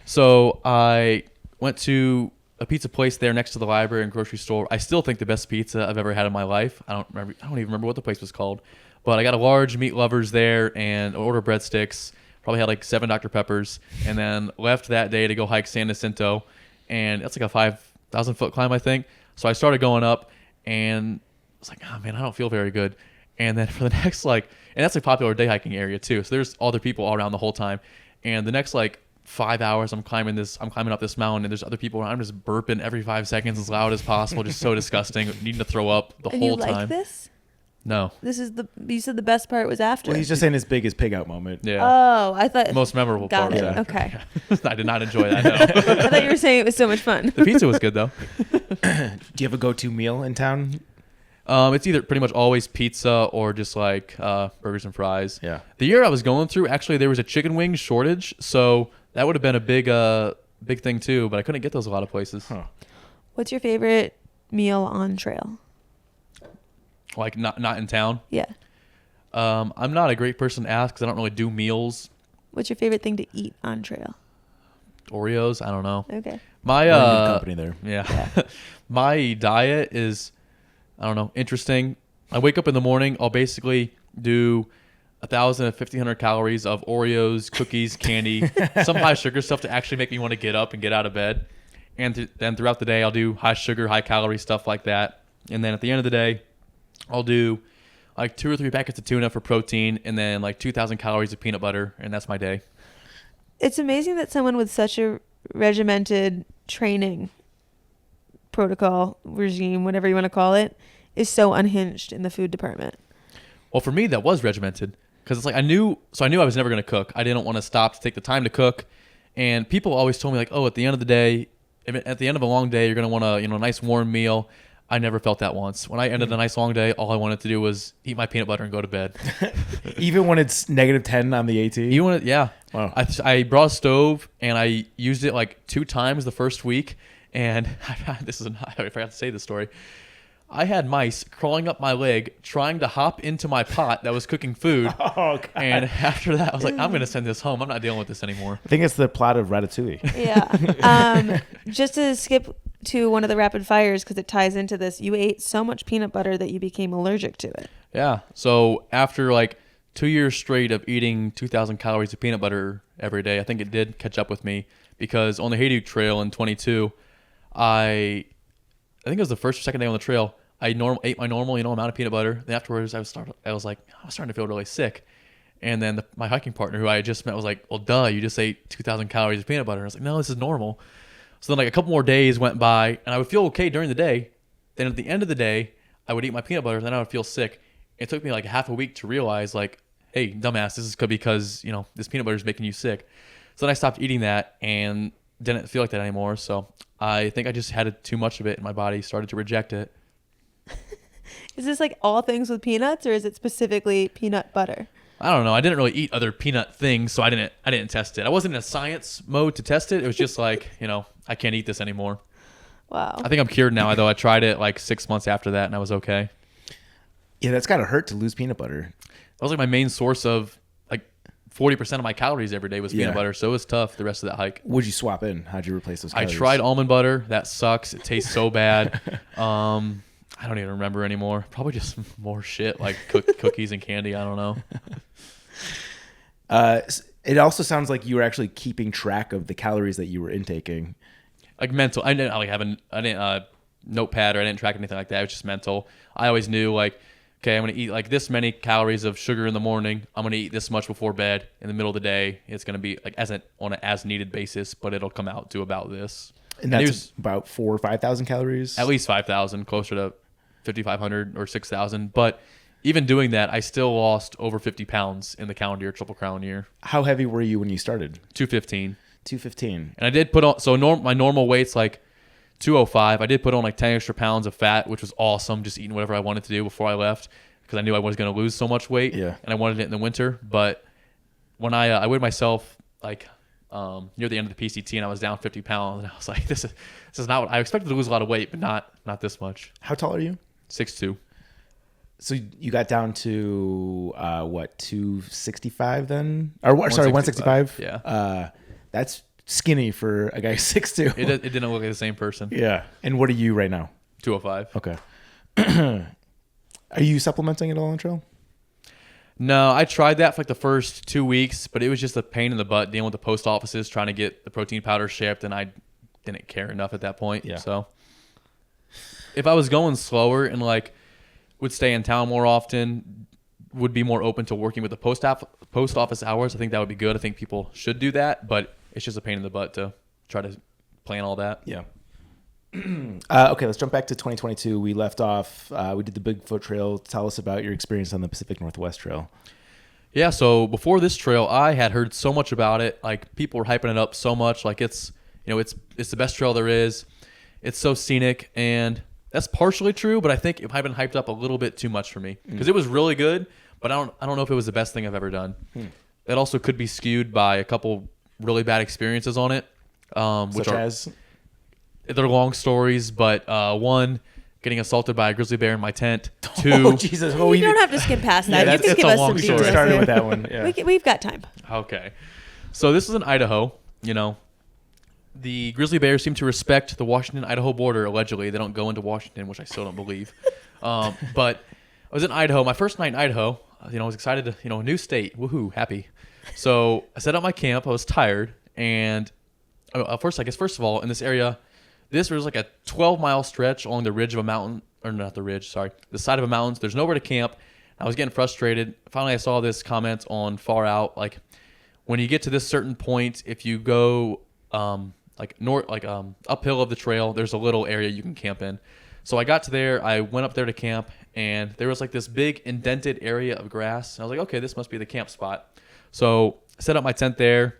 [SPEAKER 3] So I went to a pizza place there next to the library and grocery store. I still think the best pizza I've ever had in my life. I don't even remember what the place was called, but I got a large meat lovers there and order breadsticks. Probably had like 7 Dr. Peppers, and then left that day to go hike San Jacinto, and that's like a 5,000 foot climb, I think. So I started going up, and I was like, oh man, I don't feel very good. And then for the next and that's a popular day hiking area too. So there's other people all around the whole time. And the next 5 hours, I'm climbing up this mountain, and there's other people around. I'm just burping every 5 seconds as loud as possible, just so disgusting, needing to throw up the whole time.
[SPEAKER 2] And you like this?
[SPEAKER 3] No.
[SPEAKER 2] You said the best part was after.
[SPEAKER 1] Well, he's just saying his biggest pig out moment.
[SPEAKER 3] Yeah.
[SPEAKER 2] Oh, I thought.
[SPEAKER 3] Most memorable part was
[SPEAKER 2] Got it.
[SPEAKER 3] after.
[SPEAKER 2] Okay.
[SPEAKER 3] I did not enjoy that, no.
[SPEAKER 2] I thought you were saying it was so much fun.
[SPEAKER 3] The pizza was good, though.
[SPEAKER 1] Do you have a go-to meal in town?
[SPEAKER 3] It's either pretty much always pizza or just burgers and fries.
[SPEAKER 1] Yeah.
[SPEAKER 3] The year I was going through, actually, there was a chicken wing shortage, so that would have been a big thing too. But I couldn't get those a lot of places.
[SPEAKER 1] Huh.
[SPEAKER 2] What's your favorite meal on trail?
[SPEAKER 3] Like not in town.
[SPEAKER 2] Yeah.
[SPEAKER 3] I'm not a great person to ask because I don't really do meals.
[SPEAKER 2] What's your favorite thing to eat on trail?
[SPEAKER 3] Oreos. I don't know.
[SPEAKER 2] Okay.
[SPEAKER 3] My
[SPEAKER 1] good company there.
[SPEAKER 3] Yeah. My diet is, I don't know, interesting. I wake up in the morning. I'll basically do 1,000 to 1,500 calories of Oreos, cookies, candy, some high sugar stuff to actually make me want to get up and get out of bed. And then throughout the day, I'll do high sugar, high calorie stuff like that. And then at the end of the day, I'll do 2 or 3 packets of tuna for protein, and then 2,000 calories of peanut butter, and that's my day.
[SPEAKER 2] It's amazing that someone with such a regimented training protocol, regime, whatever you want to call it, is so unhinged in the food department.
[SPEAKER 3] Well, for me, that was regimented because it's I knew I was never going to cook. I didn't want to stop to take the time to cook, and people always told me at the end of the day, at the end of a long day, you're going to want a nice warm meal. I never felt that once. When I ended a nice long day, all I wanted to do was eat my peanut butter and go to bed.
[SPEAKER 1] Even when it's -10 on the AT?
[SPEAKER 3] Yeah. Wow. I brought a stove, and I used it 2 times the first week. And I forgot to say this story. I had mice crawling up my leg, trying to hop into my pot that was cooking food.
[SPEAKER 1] Oh, God. And
[SPEAKER 3] after that, I was like, I'm going to send this home. I'm not dealing with this anymore.
[SPEAKER 1] I think it's the plot of Ratatouille.
[SPEAKER 2] Yeah. Just to skip to one of the rapid fires, because it ties into this, you ate so much peanut butter that you became allergic to it.
[SPEAKER 3] Yeah. So after like 2 years straight of eating 2,000 calories of peanut butter every day, I think it did catch up with me, because on the Hayduke Trail in 22, I think it was the first or second day on the trail, I ate my normal, amount of peanut butter. Then afterwards, I was starting to feel really sick. And then my hiking partner, who I had just met, was like, well, duh, you just ate 2,000 calories of peanut butter. And I was like, no, this is normal. So then like a couple more days went by, and I would feel okay during the day. Then at the end of the day, I would eat my peanut butter, and then I would feel sick. It took me like half a week to realize, like, hey, dumbass, this is because, this peanut butter is making you sick. So then I stopped eating that and didn't feel like that anymore. So I think I just had too much of it, and my body started to reject it.
[SPEAKER 2] Is this like all things with peanuts, or is it specifically peanut butter?
[SPEAKER 3] I don't know. I didn't really eat other peanut things, so I didn't test it. I wasn't in a science mode to test it. It was just like, I can't eat this anymore.
[SPEAKER 2] Wow.
[SPEAKER 3] I think I'm cured now, though. I tried it like 6 months after that, and I was okay.
[SPEAKER 1] Yeah, that's got to hurt to lose peanut butter.
[SPEAKER 3] That was like my main source of like 40% of my calories every day was peanut butter, so it was tough the rest of that hike.
[SPEAKER 1] What'd you swap in? How'd you replace those calories?
[SPEAKER 3] I tried almond butter. That sucks. It tastes so bad. I don't even remember anymore. Probably just more shit like cookies and candy. I don't know.
[SPEAKER 1] It also sounds like you were actually keeping track of the calories that you were intaking.
[SPEAKER 3] Like mental. I didn't have a notepad, or I didn't track anything like that. It was just mental. I always knew, like, okay, I'm going to eat like this many calories of sugar in the morning. I'm going to eat this much before bed. In the middle of the day, it's going to be like on an as needed basis, but it'll come out to about this.
[SPEAKER 1] And that's about 4,000 or 5,000 calories?
[SPEAKER 3] At least 5,000, closer to 5,500 or 6,000. But even doing that, I still lost over 50 pounds in the calendar year, Triple Crown year.
[SPEAKER 1] How heavy were you when you started?
[SPEAKER 3] 215.
[SPEAKER 1] 215.
[SPEAKER 3] And I did put on, so my normal weight's like 205. I did put on like 10 extra pounds of fat, which was awesome, just eating whatever I wanted to do before I left, because I knew I was going to lose so much weight.
[SPEAKER 1] Yeah.
[SPEAKER 3] And I wanted it in the winter. But when I weighed myself like near the end of the PCT, and I was down 50 pounds, and I was like, this is not what I expected to lose a lot of weight, but not this much.
[SPEAKER 1] How tall are you?
[SPEAKER 3] 6'2".
[SPEAKER 1] So you got down to 265 then? Or sorry, 165?
[SPEAKER 3] Yeah.
[SPEAKER 1] That's skinny for a guy 6'2".
[SPEAKER 3] It didn't look like the same person.
[SPEAKER 1] Yeah. And what are you right now?
[SPEAKER 3] 205.
[SPEAKER 1] Okay. Are you supplementing at all on trail?
[SPEAKER 3] No, I tried that for like the first 2 weeks, but it was just a pain in the butt dealing with the post offices trying to get the protein powder shipped, and I didn't care enough at that point.
[SPEAKER 1] Yeah.
[SPEAKER 3] So if I was going slower and like would stay in town more often, would be more open to working with the post office hours, I think that would be good. I think people should do that, but it's just a pain in the butt to try to plan all that.
[SPEAKER 1] Yeah. Okay, let's jump back to 2022. We left off, we did the Bigfoot Trail. Tell us about your experience on the Pacific Northwest Trail.
[SPEAKER 3] Yeah, so before this trail, I had heard so much about it. Like, people were hyping it up so much. Like, it's the best trail there is. It's so scenic, and that's partially true, but I think it might have been hyped up a little bit too much for me, because it was really good, but I don't know if it was the best thing I've ever done. It also could be skewed by a couple really bad experiences on it, which
[SPEAKER 1] Such as?
[SPEAKER 3] They're long stories, but one, getting assaulted by a grizzly bear in my tent. Two,
[SPEAKER 1] oh Jesus! Oh,
[SPEAKER 2] you don't have to skip past that.
[SPEAKER 3] Yeah,
[SPEAKER 2] you can
[SPEAKER 3] that's
[SPEAKER 2] give
[SPEAKER 3] a
[SPEAKER 2] us
[SPEAKER 3] long
[SPEAKER 2] some
[SPEAKER 3] story.
[SPEAKER 2] details.
[SPEAKER 1] Started
[SPEAKER 2] here.
[SPEAKER 1] with that one. Yeah.
[SPEAKER 2] We've got time.
[SPEAKER 3] Okay, so this is in Idaho. The grizzly bears seem to respect the Washington-Idaho border. Allegedly, they don't go into Washington, which I still don't believe. But I was in Idaho. My first night in Idaho. I was excited to, a new state. Woohoo, happy. So I set up my camp. I was tired, and first of all, in this area, this was like a 12-mile stretch along the ridge of a mountain, or not the ridge, sorry, the side of a mountain. There's nowhere to camp. I was getting frustrated. Finally, I saw this comment on Far Out, like, when you get to this certain point, if you go uphill of the trail, there's a little area you can camp in. So I got to there. I went up there to camp, and there was like this big indented area of grass. And I was like, okay, this must be the camp spot. So I set up my tent there.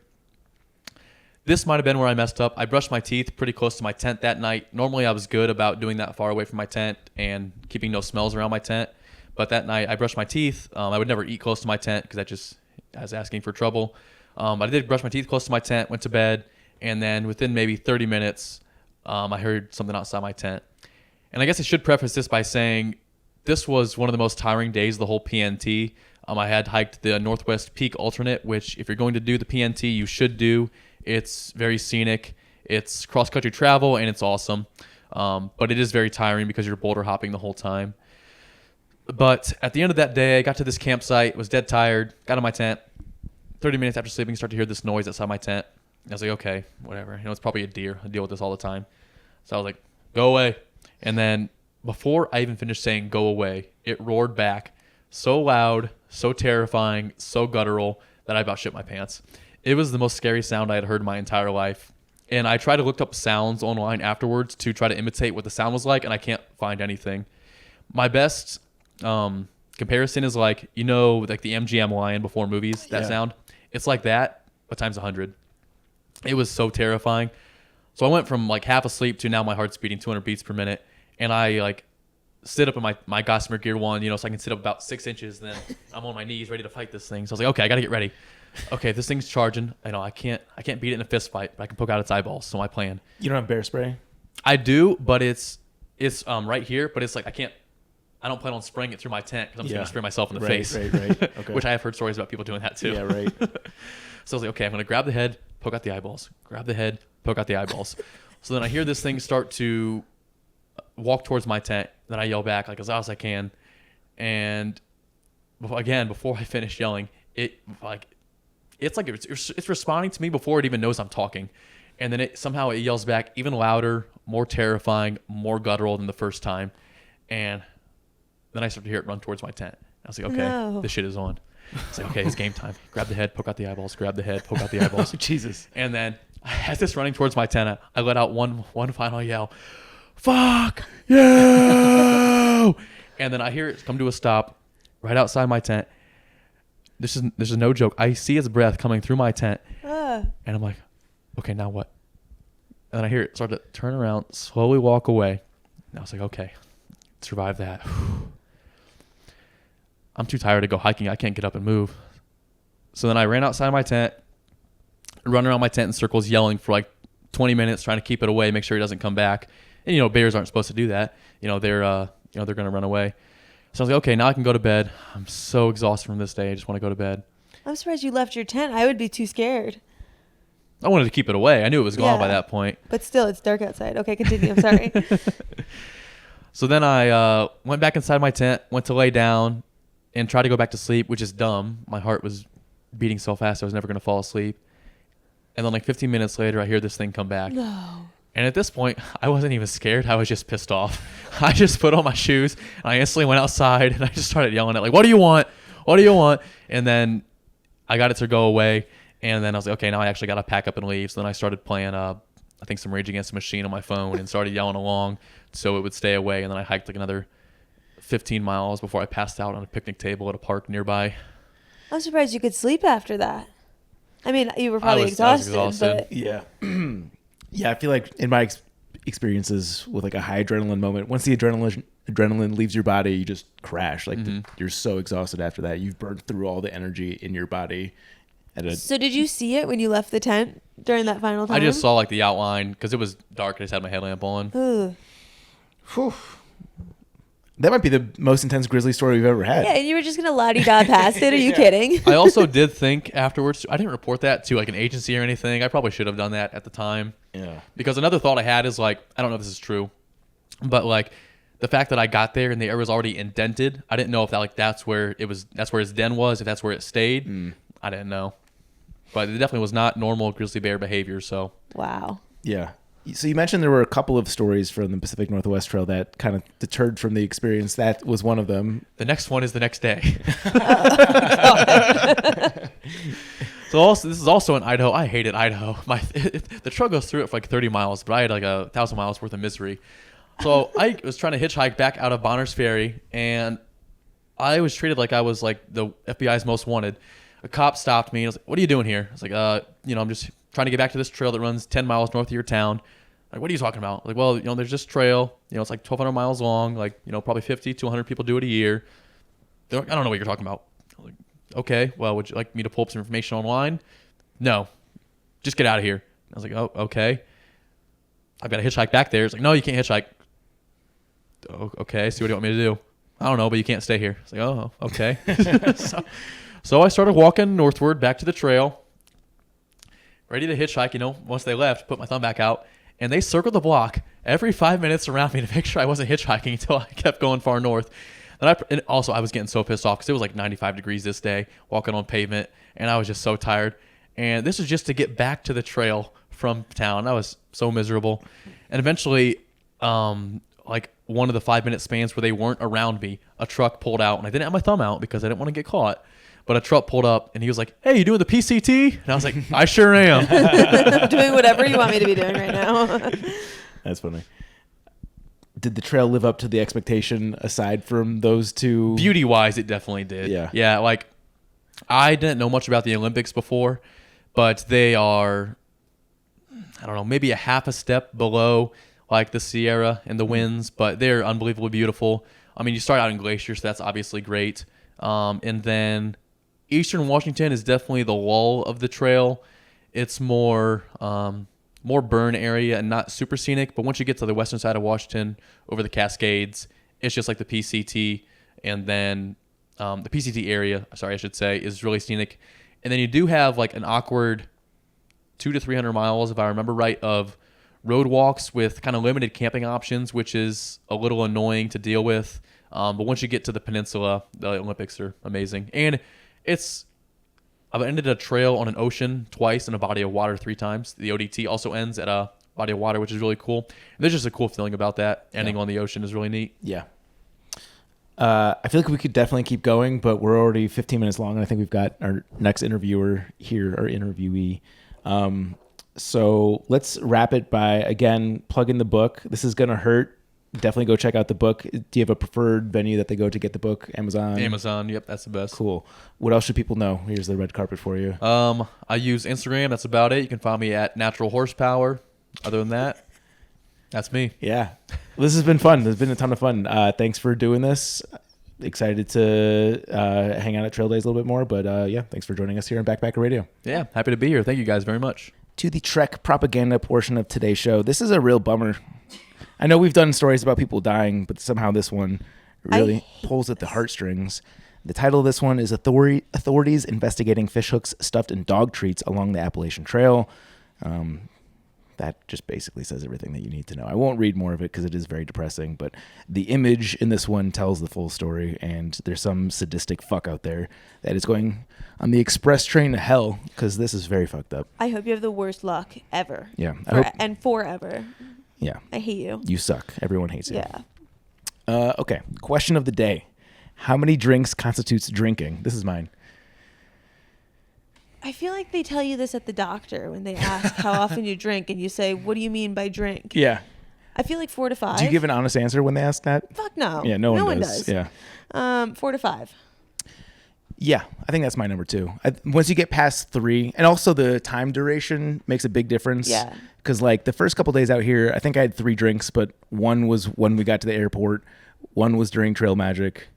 [SPEAKER 3] This might have been where I messed up. I brushed my teeth pretty close to my tent that night. Normally, I was good about doing that far away from my tent and keeping no smells around my tent. But that night, I brushed my teeth. I would never eat close to my tent because I was asking for trouble. I did brush my teeth close to my tent, went to bed, and then within maybe 30 minutes, I heard something outside my tent. And I guess I should preface this by saying this was one of the most tiring days of the whole PNT. I had hiked the Northwest Peak Alternate, which if you're going to do the PNT, you should do. It's very scenic. It's cross-country travel, and it's awesome. But it is very tiring because you're boulder hopping the whole time. But at the end of that day, I got to this campsite, was dead tired, got in my tent. 30 minutes after sleeping, start to hear this noise outside my tent. I was like, okay, whatever. It's probably a deer. I deal with this all the time. So I was like, go away. And then before I even finished saying go away, it roared back so loud, so terrifying, so guttural that I about shit my pants. It was the most scary sound I had heard in my entire life. And I tried to look up sounds online afterwards to try to imitate what the sound was like, and I can't find anything. My best comparison is like the MGM lion before movies, that sound. It's like that, but times 100. It was so terrifying. So I went from like half asleep to now my heart's beating 200 beats per minute. And I like sit up in my Gossamer Gear 1, so I can sit up about 6 inches. Then I'm on my knees ready to fight this thing. So I was like, okay, I got to get ready. Okay, this thing's charging. I can't beat it in a fist fight, but I can poke out its eyeballs. So my plan.
[SPEAKER 1] You don't have bear spray?
[SPEAKER 3] I do, but it's right here. But it's like I don't plan on spraying it through my tent because I'm just going to spray myself in the face.
[SPEAKER 1] Right. Okay.
[SPEAKER 3] Which I have heard stories about people doing that too.
[SPEAKER 1] Yeah, right.
[SPEAKER 3] So I was like, okay, I'm going to grab the head, poke out the eyeballs. Grab the head, poke out the eyeballs. So then I hear this thing start to walk towards my tent. Then I yell back like as loud as I can. And before I finish yelling, it's responding to me before it even knows I'm talking. And then it yells back even louder, more terrifying, more guttural than the first time. And then I start to hear it run towards my tent. I was like, okay, This shit is on. It's like, okay, it's game time. Grab the head, poke out the eyeballs, grab the head, poke out the eyeballs.
[SPEAKER 1] Jesus.
[SPEAKER 3] And then as it's running towards my tent, I let out one final yell. Fuck you! And then I hear it come to a stop right outside my tent. This is no joke. I see its breath coming through my tent. And I'm like, okay, now what? And then I hear it start to turn around, slowly walk away. And I was like, okay, survive that. I'm too tired to go hiking. I can't get up and move. So then I ran outside my tent, run around my tent in circles, yelling for like 20 minutes, trying to keep it away, make sure it doesn't come back. And bears aren't supposed to do that. They're going to run away. So I was like, okay, now I can go to bed. I'm so exhausted from this day. I just want to go to bed.
[SPEAKER 2] I'm surprised you left your tent. I would be too scared.
[SPEAKER 3] I wanted to keep it away. I knew it was gone by that point.
[SPEAKER 2] But still, it's dark outside. Okay, continue. I'm sorry.
[SPEAKER 3] So then I went back inside my tent, went to lay down, and tried to go back to sleep, which is dumb. My heart was beating so fast I was never going to fall asleep. And then like 15 minutes later, I hear this thing come back.
[SPEAKER 2] No.
[SPEAKER 3] And at this point, I wasn't even scared. I was just pissed off. I just put on my shoes, and I instantly went outside, and I just started yelling at like, what do you want? What do you want? And then I got it to go away. And then I was like, okay, now I actually got to pack up and leave. So then I started playing, I think, some Rage Against the Machine on my phone and started yelling along so it would stay away. And then I hiked like another 15 miles before I passed out on a picnic table at a park nearby.
[SPEAKER 2] I'm surprised you could sleep after that. I mean, you were probably exhausted. But...
[SPEAKER 1] Yeah. Yeah, I feel like in my experiences with like a high adrenaline moment, once the adrenaline leaves your body, you just crash. Like you're so exhausted after that. You've burned through all the energy in your body.
[SPEAKER 2] So did you see it when you left the tent during that final time?
[SPEAKER 3] I just saw like the outline because it was dark. I just had my headlamp on.
[SPEAKER 1] Whew. That might be the most intense grizzly story we've ever had.
[SPEAKER 2] Yeah, and you were just going to la-di-da past it. Are you kidding?
[SPEAKER 3] I also did think afterwards, I didn't report that to like an agency or anything. I probably should have done that at the time.
[SPEAKER 1] Yeah. Because
[SPEAKER 3] another thought I had is like, I don't know if this is true, but like the fact that I got there and the area was already indented, I didn't know if that's where his den was, if that's where it stayed. I didn't know. But it definitely was not normal grizzly bear behavior. So.
[SPEAKER 2] Wow.
[SPEAKER 1] Yeah. So you mentioned there were a couple of stories from the Pacific Northwest Trail that kind of deterred from the experience. That was one of them.
[SPEAKER 3] The next one is the next day. So this is also in Idaho. I hated Idaho. The trail goes through it for like 30 miles, but I had like 1,000 miles worth of misery. So I was trying to hitchhike back out of Bonner's Ferry, and I was treated like I was like the FBI's most wanted. A cop stopped me and was like, "What are you doing here?" I was like, I'm just trying to get back to this trail that runs 10 miles north of your town. Like, what are you talking about? Like, well, there's this trail, it's like 1,200 miles long. Like, probably 50 to 100 people do it a year. They're like, I don't know what you're talking about. I'm like, okay, well, would you like me to pull up some information online? No, just get out of here. I was like, oh, okay. I've got to hitchhike back there. It's like, no, you can't hitchhike. okay, so what do you want me to do? I don't know, but you can't stay here. It's like, oh, okay. So I started walking northward back to the trail, ready to hitchhike, once they left, put my thumb back out, and they circled the block every 5 minutes around me to make sure I wasn't hitchhiking until I kept going far north. And also, I was getting so pissed off because it was like 95 degrees this day, walking on pavement, and I was just so tired. And this was just to get back to the trail from town. I was so miserable. And eventually, like one of the 5-minute spans where they weren't around me, a truck pulled out, and I didn't have my thumb out because I didn't want to get caught. But a truck pulled up, and he was like, "Hey, you doing the PCT?" And I was like, "I sure am."
[SPEAKER 2] Doing whatever you want me to be doing right now.
[SPEAKER 1] That's funny. Did the trail live up to the expectation aside from those two?
[SPEAKER 3] Beauty-wise, it definitely did.
[SPEAKER 1] Yeah.
[SPEAKER 3] Yeah, like, I didn't know much about the Olympics before, but they are, I don't know, maybe a half a step below, like, the Sierra and the winds, but they're unbelievably beautiful. I mean, you start out in Glacier, so that's obviously great. And then Eastern Washington is definitely the lull of the trail. It's more burn area and not super scenic. But once you get to the western side of Washington, over the Cascades, it's just like the PCT. And then the PCT area, I should say, is really scenic. And then you do have like an awkward 200 to 300 miles, if I remember right, of road walks with kind of limited camping options, which is a little annoying to deal with. But once you get to the peninsula, the Olympics are amazing. And I've ended a trail on an ocean twice and a body of water 3 times. The ODT also ends at a body of water, which is really cool. And there's just a cool feeling about that. Ending on the ocean is really neat.
[SPEAKER 1] Yeah. I feel like we could definitely keep going, but we're already 15 minutes long, and I think we've got our next interviewer here, our interviewee. So let's wrap it by, again, plugging the book. This is going to hurt. Definitely go check out the book. Do you have a preferred venue that they go to get the book? Amazon?
[SPEAKER 3] Amazon, yep, that's the best.
[SPEAKER 1] Cool. What else should people know? Here's the red carpet for you.
[SPEAKER 3] I use Instagram. That's about it. You can find me at Natural Horsepower. Other than that, that's me.
[SPEAKER 1] Yeah. This has been fun. There's been a ton of fun. Thanks for doing this. Excited to hang out at Trail Days a little bit more. But yeah, thanks for joining us here on Backpacker Radio.
[SPEAKER 3] Yeah, happy to be here. Thank you guys very much.
[SPEAKER 1] To the Trek propaganda portion of today's show. This is a real bummer. I know we've done stories about people dying, but somehow this one really pulls at the heartstrings. The title of this one is Authorities Investigating Fishhooks Stuffed in Dog Treats Along the Appalachian Trail. That just basically says everything that you need to know. I won't read more of it because it is very depressing, but the image in this one tells the full story, and there's some sadistic fuck out there that is going on the express train to hell because this is very fucked up.
[SPEAKER 2] I hope you have the worst luck ever.
[SPEAKER 1] Yeah.
[SPEAKER 2] And forever.
[SPEAKER 1] Yeah.
[SPEAKER 2] I hate you.
[SPEAKER 1] You suck. Everyone hates you.
[SPEAKER 2] Yeah.
[SPEAKER 1] Okay. Question of the day. How many drinks constitutes drinking? This is mine.
[SPEAKER 2] I feel like they tell you this at the doctor when they ask how often you drink and you say, what do you mean by drink?
[SPEAKER 1] Yeah.
[SPEAKER 2] I feel like 4 to 5.
[SPEAKER 1] Do you give an honest answer when they ask that?
[SPEAKER 2] Fuck no.
[SPEAKER 1] Yeah, no one does. Yeah.
[SPEAKER 2] 4 to 5.
[SPEAKER 1] Yeah, I think that's my number 2. Once you get past 3, and also the time duration makes a big difference.
[SPEAKER 2] Yeah.
[SPEAKER 1] Because like the first couple days out here, I think I had 3 drinks, but one was when we got to the airport. One was during Trail Magic.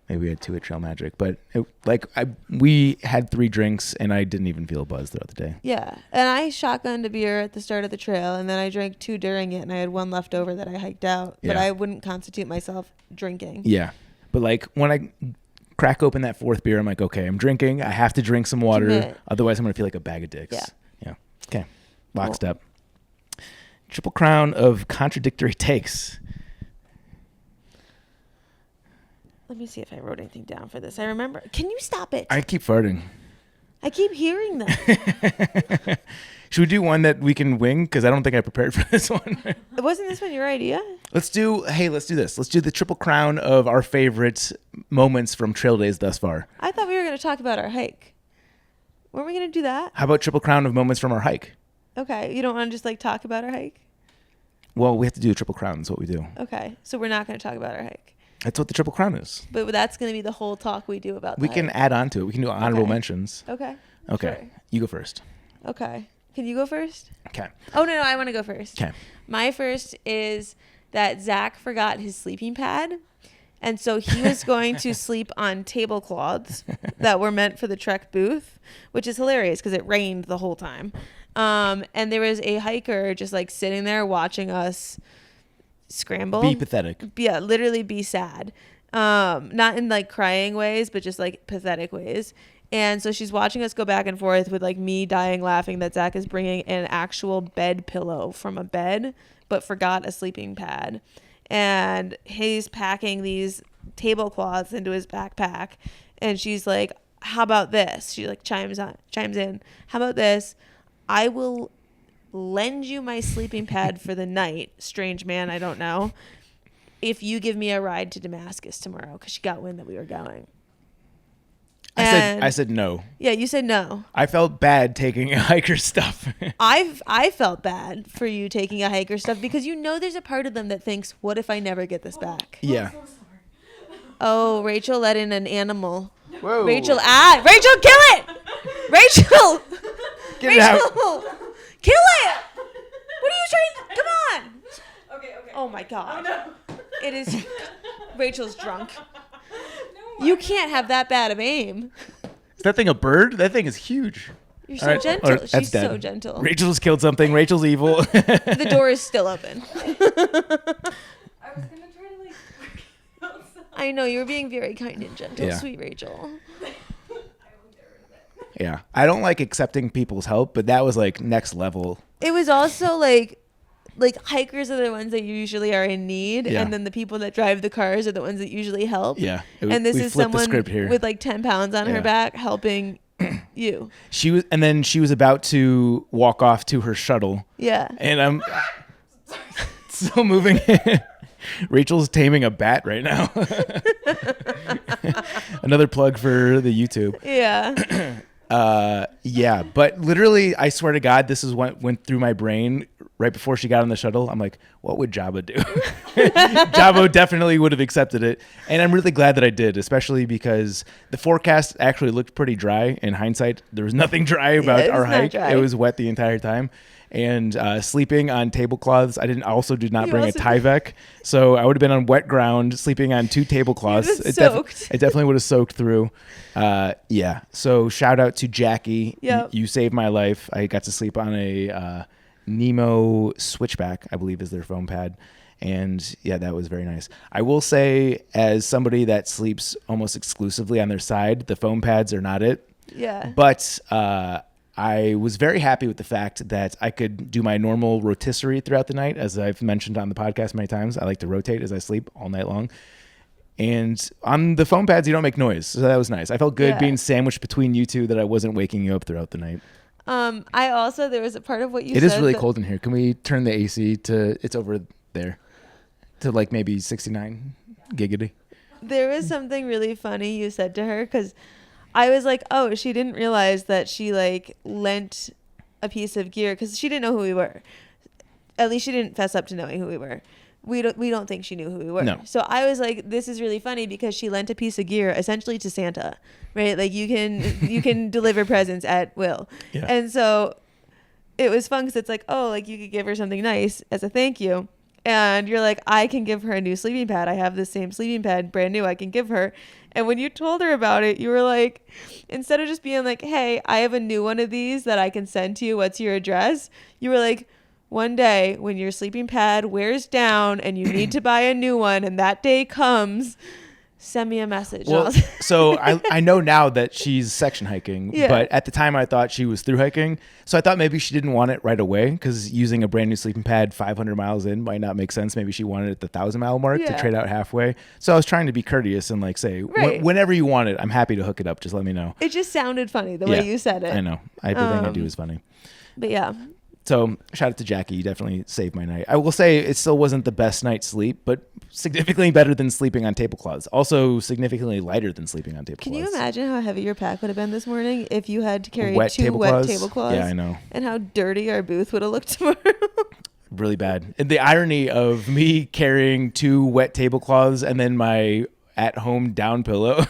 [SPEAKER 1] Maybe we had 2 at Trail Magic, but we had 3 drinks and I didn't even feel a buzz throughout the day.
[SPEAKER 2] Yeah, and I shotgunned a beer at the start of the trail, and then I drank 2 during it, and I had 1 left over that I hiked out. But I wouldn't constitute myself drinking.
[SPEAKER 1] Yeah, but like when I crack open that 4th beer, I'm like, okay, I'm drinking. I have to drink some water,
[SPEAKER 2] Commit.
[SPEAKER 1] Otherwise I'm gonna feel like a bag of dicks. Yeah. Okay, lockstep.
[SPEAKER 2] Cool.
[SPEAKER 1] Triple crown of contradictory takes.
[SPEAKER 2] Let me see if I wrote anything down for this. I remember. Can you stop it?
[SPEAKER 1] I keep farting.
[SPEAKER 2] I keep hearing that.
[SPEAKER 1] Should we do one that we can wing? Because I don't think I prepared for this one.
[SPEAKER 2] Wasn't this one your idea?
[SPEAKER 1] Let's do this. Let's do the triple crown of our favorite moments from Trail Days thus far.
[SPEAKER 2] I thought we were going to talk about our hike. Weren't we going to do that?
[SPEAKER 1] How about triple crown of moments from our hike?
[SPEAKER 2] Okay. You don't want to just like talk about our hike?
[SPEAKER 1] Well, we have to do a triple crown. That's what we do.
[SPEAKER 2] Okay. So we're not going to talk about our hike.
[SPEAKER 1] That's what the triple crown is.
[SPEAKER 2] But that's going to be the whole talk we do about
[SPEAKER 1] We can add on to it. We can do honorable mentions.
[SPEAKER 2] Okay.
[SPEAKER 1] Okay.
[SPEAKER 2] Sure.
[SPEAKER 1] You go first.
[SPEAKER 2] Okay. Can you go first?
[SPEAKER 1] Okay.
[SPEAKER 2] Oh, no, I want to go first.
[SPEAKER 1] Okay.
[SPEAKER 2] My first is that Zach forgot his sleeping pad. And so he was going to sleep on tablecloths that were meant for the Trek booth, which is hilarious because it rained the whole time. And there was a hiker just like sitting there watching us scramble.
[SPEAKER 1] Be pathetic.
[SPEAKER 2] Yeah, literally be sad. Not in like crying ways, but just like pathetic ways. And so she's watching us go back and forth with like me dying laughing that Zach is bringing an actual bed pillow from a bed, but forgot a sleeping pad. And he's packing these tablecloths into his backpack. And she's like, how about this? She like chimes in. How about this? I will lend you my sleeping pad for the night, strange man, I don't know, if you give me a ride to Damascus tomorrow, because she got wind that we were going.
[SPEAKER 1] I said no.
[SPEAKER 2] Yeah, you said no.
[SPEAKER 1] I felt bad taking a hiker's stuff.
[SPEAKER 2] I felt bad for you taking a hiker's stuff because you know there's a part of them that thinks, what if I never get this back?
[SPEAKER 1] Yeah.
[SPEAKER 2] Oh, Rachel let in an animal.
[SPEAKER 1] Whoa.
[SPEAKER 2] Rachel, kill it! Rachel!
[SPEAKER 1] Get it out.
[SPEAKER 2] Kill it! What are you trying? Come on! Okay. Oh my God. Oh, no. It is. Rachel's drunk. No, you can't have that bad of aim.
[SPEAKER 1] Is that thing a bird? That thing is huge.
[SPEAKER 2] You're so gentle. She's
[SPEAKER 1] dead.
[SPEAKER 2] So gentle.
[SPEAKER 1] Rachel's killed something. Rachel's evil.
[SPEAKER 2] The door is still open.
[SPEAKER 4] I was gonna try to like work outside.
[SPEAKER 2] I know, you were being very kind and gentle,
[SPEAKER 1] Yeah.
[SPEAKER 2] sweet Rachel.
[SPEAKER 1] Yeah. I don't like accepting people's help, but that was like next level.
[SPEAKER 2] It was also like hikers are the ones that usually are in need,
[SPEAKER 1] Yeah.
[SPEAKER 2] and then the people that drive the cars are the ones that usually help.
[SPEAKER 1] Yeah.
[SPEAKER 2] And this
[SPEAKER 1] we
[SPEAKER 2] is
[SPEAKER 1] flipped the
[SPEAKER 2] someone
[SPEAKER 1] script here.
[SPEAKER 2] with like 10 pounds on
[SPEAKER 1] Yeah.
[SPEAKER 2] her back helping you.
[SPEAKER 1] She was about to walk off to her shuttle.
[SPEAKER 2] Yeah.
[SPEAKER 1] And I'm still moving. Rachel's taming a bat right now. Another plug for the YouTube.
[SPEAKER 2] Yeah.
[SPEAKER 1] Yeah, but literally, I swear to God, this is what went through my brain right before she got on the shuttle. I'm like, what would Jabba do? Jabba definitely would have accepted it. And I'm really glad that I did, especially because the forecast actually looked pretty dry. In hindsight, there was nothing dry about our hike.
[SPEAKER 2] Dry.
[SPEAKER 1] It was wet the entire time. And sleeping on tablecloths, I did not bring a Tyvek, so I would have been on wet ground, sleeping on 2 tablecloths.
[SPEAKER 2] It
[SPEAKER 1] definitely would have soaked through. Yeah. So shout out to Jackie.
[SPEAKER 2] Yep.
[SPEAKER 1] You saved my life. I got to sleep on a Nemo Switchback, I believe is their foam pad. And yeah, that was very nice. I will say, as somebody that sleeps almost exclusively on their side, the foam pads are not it.
[SPEAKER 2] Yeah.
[SPEAKER 1] But I was very happy with the fact that I could do my normal rotisserie throughout the night. As I've mentioned on the podcast many times, I like to rotate as I sleep all night long. And on the foam pads, you don't make noise. So that was nice. I felt good being sandwiched between you two, that I wasn't waking you up throughout the night.
[SPEAKER 2] I also, there was a part of what you said.
[SPEAKER 1] It is really cold in here. Can we turn the AC to, it's over there, to like maybe 69 giggity?
[SPEAKER 2] There was something really funny you said to her, because I was like, oh, she didn't realize that she like lent a piece of gear, because she didn't know who we were. At least she didn't fess up to knowing who we were. We don't think she knew who we were.
[SPEAKER 1] No.
[SPEAKER 2] So I was like, this is really funny, because she lent a piece of gear essentially to Santa, right? Like you can deliver presents at will.
[SPEAKER 1] Yeah.
[SPEAKER 2] And so it was fun, because it's like, oh, like you could give her something nice as a thank you. And you're like, I can give her a new sleeping pad. I have the same sleeping pad, brand new, I can give her. And when you told her about it, you were like, instead of just being like, hey, I have a new one of these that I can send to you, what's your address? You were like, one day when your sleeping pad wears down and you need to buy a new one, and that day comes, send me a message.
[SPEAKER 1] Well, so I know now that she's section hiking, but at the time I thought she was through hiking. So I thought maybe she didn't want it right away, because using a brand new sleeping pad 500 miles in might not make sense. Maybe she wanted it at the 1,000-mile mark to trade out halfway. So I was trying to be courteous and like say, whenever you want it, I'm happy to hook it up. Just let me know.
[SPEAKER 2] It just sounded funny the way you said it.
[SPEAKER 1] I know. Everything I do is funny.
[SPEAKER 2] But yeah.
[SPEAKER 1] So shout out to Jackie. You definitely saved my night. I will say it still wasn't the best night's sleep, but significantly better than sleeping on tablecloths. Also significantly lighter than sleeping on tablecloths.
[SPEAKER 2] Can you imagine how heavy your pack would have been this morning if you had to carry
[SPEAKER 1] wet
[SPEAKER 2] 2 wet tablecloths?
[SPEAKER 1] Yeah, I know.
[SPEAKER 2] And how dirty our booth would have looked tomorrow.
[SPEAKER 1] Really bad. And the irony of me carrying 2 wet tablecloths and then my at-home down pillow.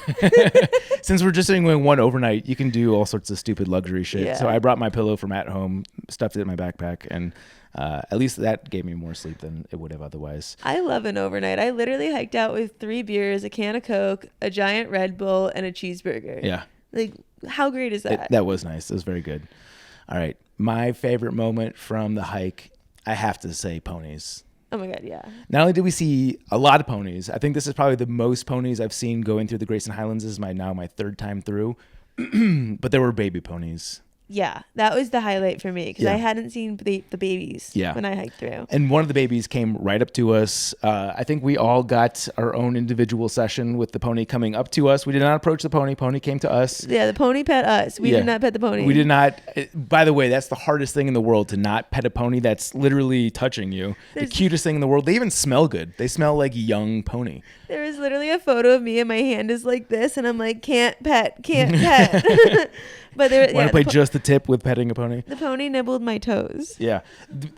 [SPEAKER 1] Since we're just doing one overnight, you can do all sorts of stupid luxury shit.
[SPEAKER 2] Yeah.
[SPEAKER 1] So I brought my pillow from at home, stuffed it in my backpack, and at least that gave me more sleep than it would have otherwise.
[SPEAKER 2] I love an overnight. I literally hiked out with 3 beers, a can of Coke, a giant Red Bull, and a cheeseburger.
[SPEAKER 1] Yeah.
[SPEAKER 2] Like, how great is that?
[SPEAKER 1] That was nice. It was very good. All right. My favorite moment from the hike, I have to say ponies.
[SPEAKER 2] Oh my God, yeah.
[SPEAKER 1] Not only did we see a lot of ponies, I think this is probably the most ponies I've seen going through the Grayson Highlands. This is my third time through, but there were baby ponies.
[SPEAKER 2] Yeah, that was the highlight for me because
[SPEAKER 1] Yeah.
[SPEAKER 2] I hadn't seen the babies when I hiked through.
[SPEAKER 1] And one of the babies came right up to us. I think we all got our own individual session with the pony coming up to us. We did not approach the pony. Pony came to us.
[SPEAKER 2] Yeah, the pony pet us. We did not pet the pony.
[SPEAKER 1] We did not. By the way, that's the hardest thing in the world, to not pet a pony that's literally touching you. The cutest thing in the world. They even smell good. They smell like young pony.
[SPEAKER 2] There was literally a photo of me and my hand is like this, and I'm like, can't pet. But there,
[SPEAKER 1] Want to play just the tip with petting a pony?
[SPEAKER 2] The pony nibbled my toes.
[SPEAKER 1] Yeah.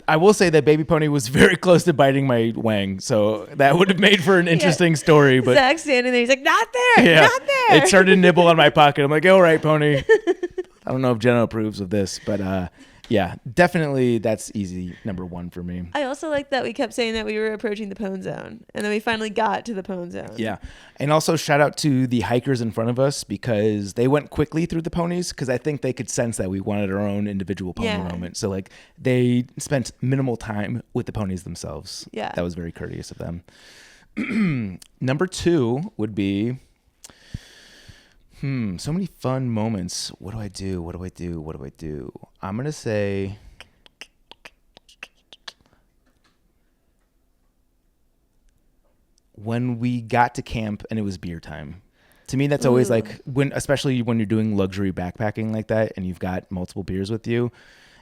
[SPEAKER 1] I will say that baby pony was very close to biting my wang, so that would have made for an interesting story. But
[SPEAKER 2] Zach's standing there. He's like, not there, not there.
[SPEAKER 1] It started to nibble on my pocket. I'm like, all right, pony. I don't know if Jenna approves of this, but yeah, definitely that's easy number one for me.
[SPEAKER 2] I also like that we kept saying that we were approaching the pone zone, and then we finally got to the pone zone.
[SPEAKER 1] Yeah. And also shout out to the hikers in front of us, because they went quickly through the ponies, because I think they could sense that we wanted our own individual pony moment. So like they spent minimal time with the ponies themselves.
[SPEAKER 2] Yeah.
[SPEAKER 1] That was very courteous of them. Number two would be, so many fun moments. What do I do? I'm going to say when we got to camp and it was beer time. To me, that's always like especially when you're doing luxury backpacking like that and you've got multiple beers with you.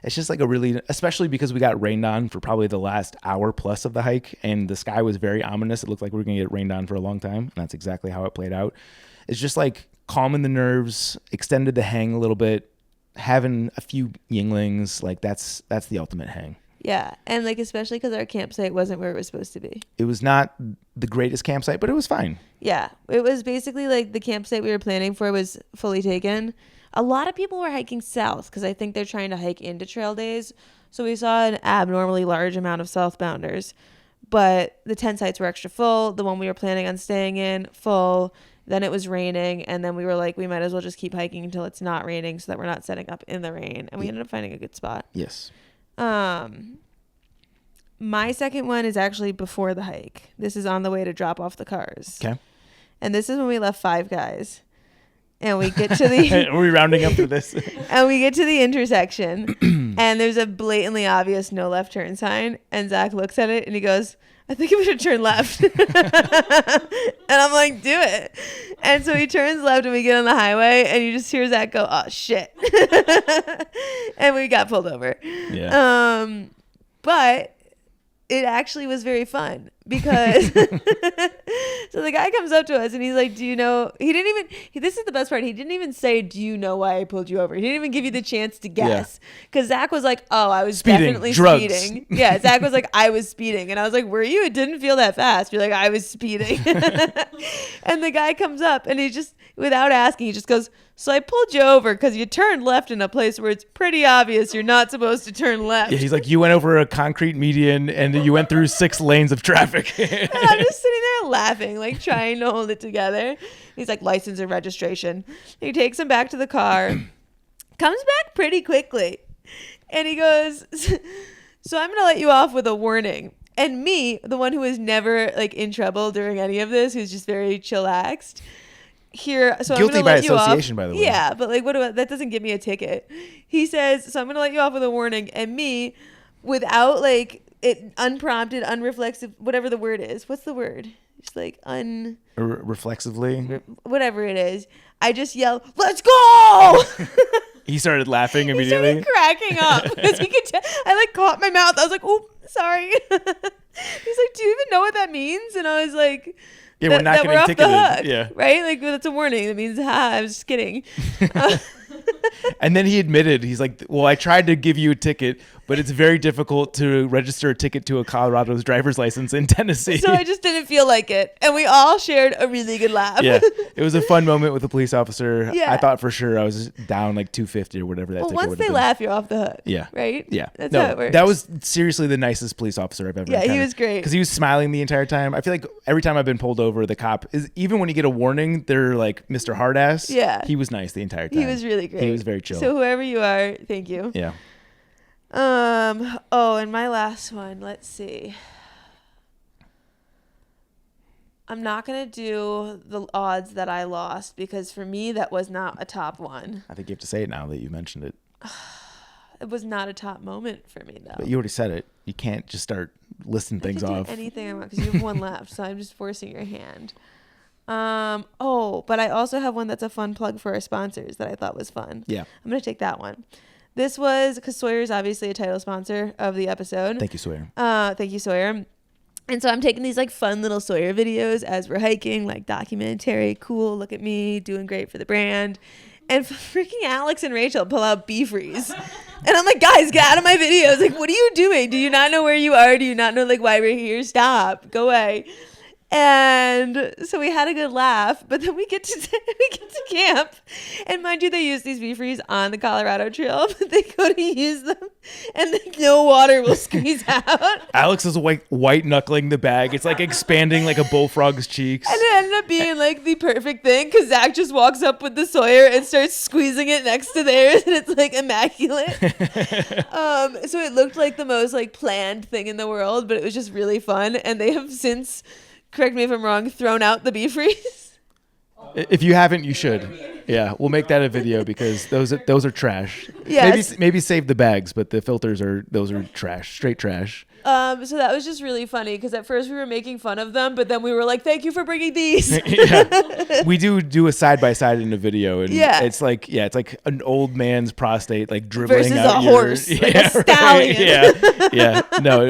[SPEAKER 1] It's just like especially because we got rained on for probably the last hour plus of the hike, and the sky was very ominous. It looked like we were going to get rained on for a long time. And that's exactly how it played out. It's just like calming the nerves, extended the hang a little bit, having a few yinglings. Like that's the ultimate hang.
[SPEAKER 2] Yeah. And like, especially because our campsite wasn't where it was supposed to be.
[SPEAKER 1] It was not the greatest campsite, but it was fine.
[SPEAKER 2] Yeah. It was basically like the campsite we were planning for was fully taken. A lot of people were hiking south because I think they're trying to hike into trail days. So we saw an abnormally large amount of southbounders, but the tent sites were extra full. The one we were planning on staying in, full. Then it was raining, and then we were like, we might as well just keep hiking until it's not raining so that we're not setting up in the rain. And we ended up finding a good spot.
[SPEAKER 1] Yes.
[SPEAKER 2] My second one is actually before the hike. This is on the way to drop off the cars.
[SPEAKER 1] Okay.
[SPEAKER 2] And this is when we left Five Guys. And we get to the...
[SPEAKER 1] Are we rounding up to this?
[SPEAKER 2] And we get to the intersection, and there's a blatantly obvious no left turn sign. And Zach looks at it, and he goes, I think we should turn left. And I'm like, do it. And so he turns left, and we get on the highway, and you just hear Zach go, oh, shit. And we got pulled over.
[SPEAKER 1] Yeah.
[SPEAKER 2] But it actually was very fun because so the guy comes up to us and he's like, do you know, this is the best part. He didn't even say, do you know why I pulled you over? He didn't even give you the chance to guess. Because Zach was like, oh, I was definitely speeding. Yeah, Zach was like, I was speeding. And I was like, were you? It didn't feel that fast. You're like, I was speeding. And the guy comes up and he just, without asking, he just goes, so I pulled you over because you turned left in a place where it's pretty obvious you're not supposed to turn left.
[SPEAKER 1] Yeah, he's like, you went over a concrete median and you went through 6 lanes of traffic.
[SPEAKER 2] And I'm just sitting there laughing, like trying to hold it together. He's like, license and registration. He takes him back to the car, comes back pretty quickly. And he goes, so I'm going to let you off with a warning. And me, the one who was never like in trouble during any of this, who's just very chillaxed. Here, so
[SPEAKER 1] guilty
[SPEAKER 2] I'm
[SPEAKER 1] by
[SPEAKER 2] let you
[SPEAKER 1] association,
[SPEAKER 2] off.
[SPEAKER 1] by the way.
[SPEAKER 2] Yeah, but like, that doesn't give me a ticket. He says, so I'm gonna let you off with a warning, and me, without like it, unprompted, unreflexive, whatever the word is. What's the word? Just like
[SPEAKER 1] reflexively,
[SPEAKER 2] whatever it is. I just yell, "Let's go!"
[SPEAKER 1] He started laughing immediately.
[SPEAKER 2] He started cracking up because he could. I like caught my mouth. I was like, "Oh, sorry." He's like, "Do you even know what that means?" And I was like.
[SPEAKER 1] Yeah, we're not getting ticketed. Yeah.
[SPEAKER 2] Right? Like, that's a warning. That means, I was just kidding.
[SPEAKER 1] And then he admitted, he's like, well, I tried to give you a ticket, but it's very difficult to register a ticket to a Colorado's driver's license in Tennessee.
[SPEAKER 2] So I just didn't feel like it. And we all shared a really good laugh.
[SPEAKER 1] Yeah. It was a fun moment with the police officer.
[SPEAKER 2] Yeah.
[SPEAKER 1] I thought for sure I was down like $250 or whatever that ticket
[SPEAKER 2] once
[SPEAKER 1] would
[SPEAKER 2] they
[SPEAKER 1] have been.
[SPEAKER 2] laugh, you're off the hook.
[SPEAKER 1] Yeah.
[SPEAKER 2] Right?
[SPEAKER 1] Yeah.
[SPEAKER 2] That's how it works.
[SPEAKER 1] That was seriously the nicest police officer I've ever encountered.
[SPEAKER 2] He was great.
[SPEAKER 1] Because he was smiling the entire time. I feel like every time I've been pulled over, the cop is, even when you get a warning, they're like Mr. Hardass.
[SPEAKER 2] Yeah.
[SPEAKER 1] He was nice the entire time.
[SPEAKER 2] He was really great.
[SPEAKER 1] He was very chill.
[SPEAKER 2] So whoever you are, thank you.
[SPEAKER 1] Yeah.
[SPEAKER 2] Oh, and my last one, let's see. I'm not going to do the odds that I lost because for me, that was not a top one.
[SPEAKER 1] I think you have to say it now that you mentioned it.
[SPEAKER 2] It was not a top moment for me, though.
[SPEAKER 1] But you already said it. You can't just start listing things off.
[SPEAKER 2] Do anything I want because you have one left, so I'm just forcing your hand. But I also have one that's a fun plug for our sponsors that I thought was fun.
[SPEAKER 1] Yeah.
[SPEAKER 2] I'm going to take that one. This was because Sawyer is obviously a title sponsor of the episode.
[SPEAKER 1] Thank you, Sawyer.
[SPEAKER 2] Thank you, Sawyer. And so I'm taking these like fun little Sawyer videos as we're hiking, like documentary, cool, look at me, doing great for the brand. And freaking Alex and Rachel pull out Beefreeze. And I'm like, guys, get out of my videos. Like, what are you doing? Do you not know where you are? Do you not know like why we're here? Stop. Go away. And so we had a good laugh, but then we get to camp, and mind you, they use these Beefreeze on the Colorado Trail, but they go to use them, and then no water will squeeze out.
[SPEAKER 1] Alex is white knuckling the bag. It's like expanding like a bullfrog's cheeks.
[SPEAKER 2] And it ended up being like the perfect thing because Zach just walks up with the Sawyer and starts squeezing it next to theirs, and it's like immaculate. So it looked like the most like planned thing in the world, but it was just really fun, and they have since, correct me if I'm wrong, thrown out the Beefreeze.
[SPEAKER 1] If you haven't, you should. Yeah, we'll make that a video because those are trash.
[SPEAKER 2] Yes.
[SPEAKER 1] Maybe save the bags, but the filters are trash, straight trash.
[SPEAKER 2] So that was just really funny because at first we were making fun of them, but then we were like, "Thank you for bringing these."
[SPEAKER 1] Yeah. We do a side by side in the video, and
[SPEAKER 2] yeah.
[SPEAKER 1] it's like an old man's prostate like dribbling
[SPEAKER 2] versus
[SPEAKER 1] out
[SPEAKER 2] a horse, like a stallion.
[SPEAKER 1] Right, yeah. No,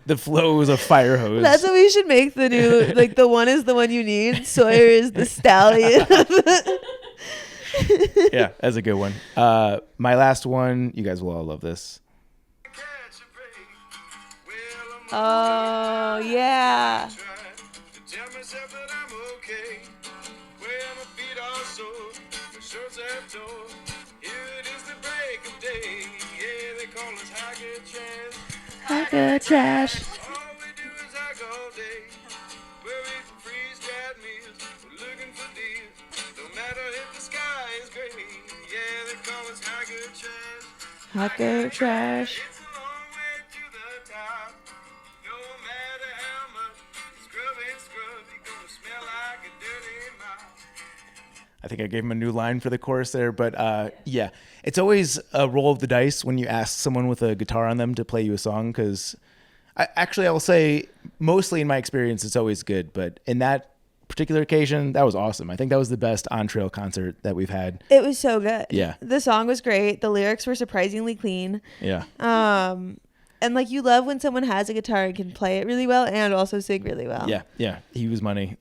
[SPEAKER 1] the flow is a fire hose.
[SPEAKER 2] That's what we should make the new. Like the one is the one you need. Sawyer is the stallion.
[SPEAKER 1] Yeah, that's a good one. My last one, you guys will all love this.
[SPEAKER 2] Oh, yeah. Hiker trash. Hiker trash.
[SPEAKER 1] I think I gave him a new line for the chorus there, but yeah, it's always a roll of the dice when you ask someone with a guitar on them to play you a song, because I will say mostly in my experience it's always good, but in that particular occasion that was awesome. I think that was the best on-trail concert that we've had.
[SPEAKER 2] It was so good.
[SPEAKER 1] Yeah.
[SPEAKER 2] The song was great. The lyrics were surprisingly clean.
[SPEAKER 1] Yeah.
[SPEAKER 2] And like you love when someone has a guitar and can play it really well and also sing really well.
[SPEAKER 1] Yeah. He was money.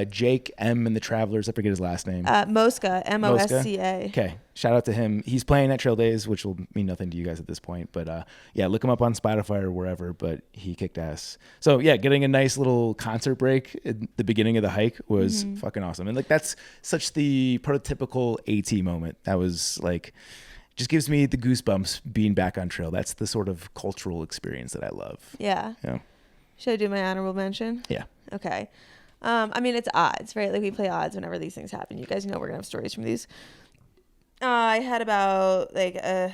[SPEAKER 1] Jake M and the Travelers, I forget his last name.
[SPEAKER 2] Mosca, Mosca.
[SPEAKER 1] Okay. Shout out to him. He's playing at Trail Days, which will mean nothing to you guys at this point. But yeah, look him up on Spotify or wherever. But he kicked ass. So yeah, getting a nice little concert break at the beginning of the hike was fucking awesome. And like that's such the prototypical AT moment. That was like, just gives me the goosebumps being back on trail. That's the sort of cultural experience that I love.
[SPEAKER 2] Yeah. Should I do my honorable mention?
[SPEAKER 1] Yeah.
[SPEAKER 2] Okay. I mean, it's odds, right? Like we play odds whenever these things happen. You guys know we're gonna have stories from these. I had about like a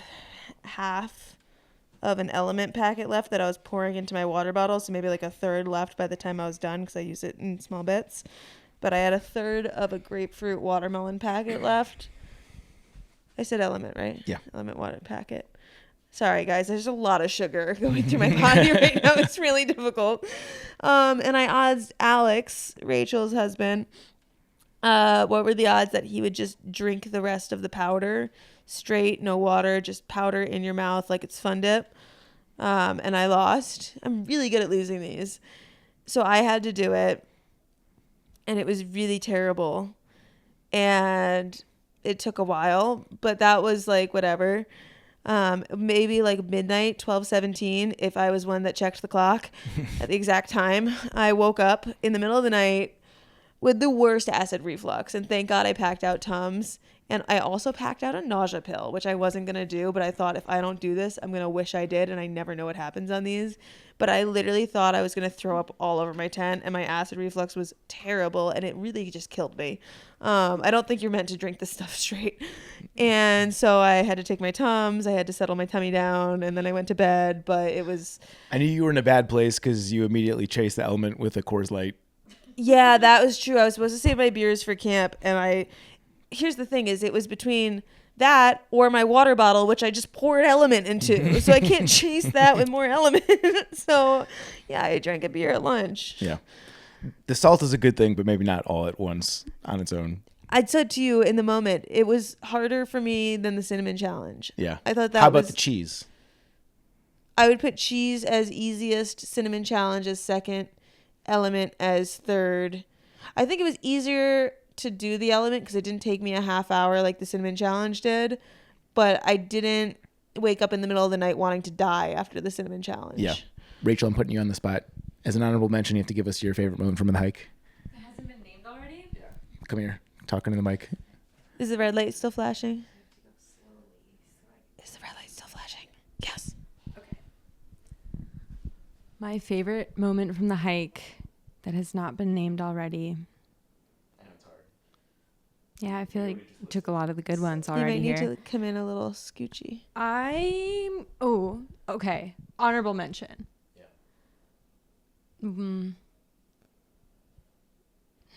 [SPEAKER 2] half of an element packet left that I was pouring into my water bottle. So maybe like a third left by the time I was done because I use it in small bits. But I had a third of a grapefruit watermelon packet left. I said element, right?
[SPEAKER 1] Yeah.
[SPEAKER 2] Element water packet. Sorry, guys. There's a lot of sugar going through my body right now. It's really difficult. And I odds Alex, Rachel's husband, what were the odds that he would just drink the rest of the powder straight, no water, just powder in your mouth like it's Fun Dip? And I lost. I'm really good at losing these. So I had to do it. And it was really terrible. And it took a while, but that was like whatever. Maybe like midnight, 12:17, if I was one that checked the clock at the exact time. I woke up in the middle of the night with the worst acid reflux, and thank God I packed out Tums. And I also packed out a nausea pill, which I wasn't going to do, but I thought if I don't do this, I'm going to wish I did, and I never know what happens on these. But I literally thought I was going to throw up all over my tent, and my acid reflux was terrible, and it really just killed me. I don't think you're meant to drink this stuff straight. And so I had to take my Tums, I had to settle my tummy down, and then I went to bed, but it was...
[SPEAKER 1] I knew you were in a bad place because you immediately chased the element with a Coors Light.
[SPEAKER 2] Yeah, that was true. I was supposed to save my beers for camp, and here's the thing: is it was between that or my water bottle, which I just poured element into, so I can't chase that with more element. So, yeah, I drank a beer at lunch.
[SPEAKER 1] Yeah, the salt is a good thing, but maybe not all at once on its own.
[SPEAKER 2] I'd said to you in the moment, it was harder for me than the cinnamon challenge.
[SPEAKER 1] Yeah,
[SPEAKER 2] I thought that.
[SPEAKER 1] How about the cheese?
[SPEAKER 2] I would put cheese as easiest, cinnamon challenge as second, element as third. I think it was easier to do the element because it didn't take me a half hour like the cinnamon challenge did, but I didn't wake up in the middle of the night wanting to die after the cinnamon challenge.
[SPEAKER 1] Yeah. Rachel, I'm putting you on the spot. As an honorable mention, you have to give us your favorite moment from the hike.
[SPEAKER 4] It hasn't been named already? Yeah.
[SPEAKER 1] Come here, talking to the mic.
[SPEAKER 2] Is the red light still flashing? Is the red light still flashing? Yes.
[SPEAKER 4] Okay. My favorite moment from the hike that has not been named already. Yeah, I feel like you took a lot of the good ones already here.
[SPEAKER 2] You might need to come in a little scoochy.
[SPEAKER 4] Okay. Honorable mention.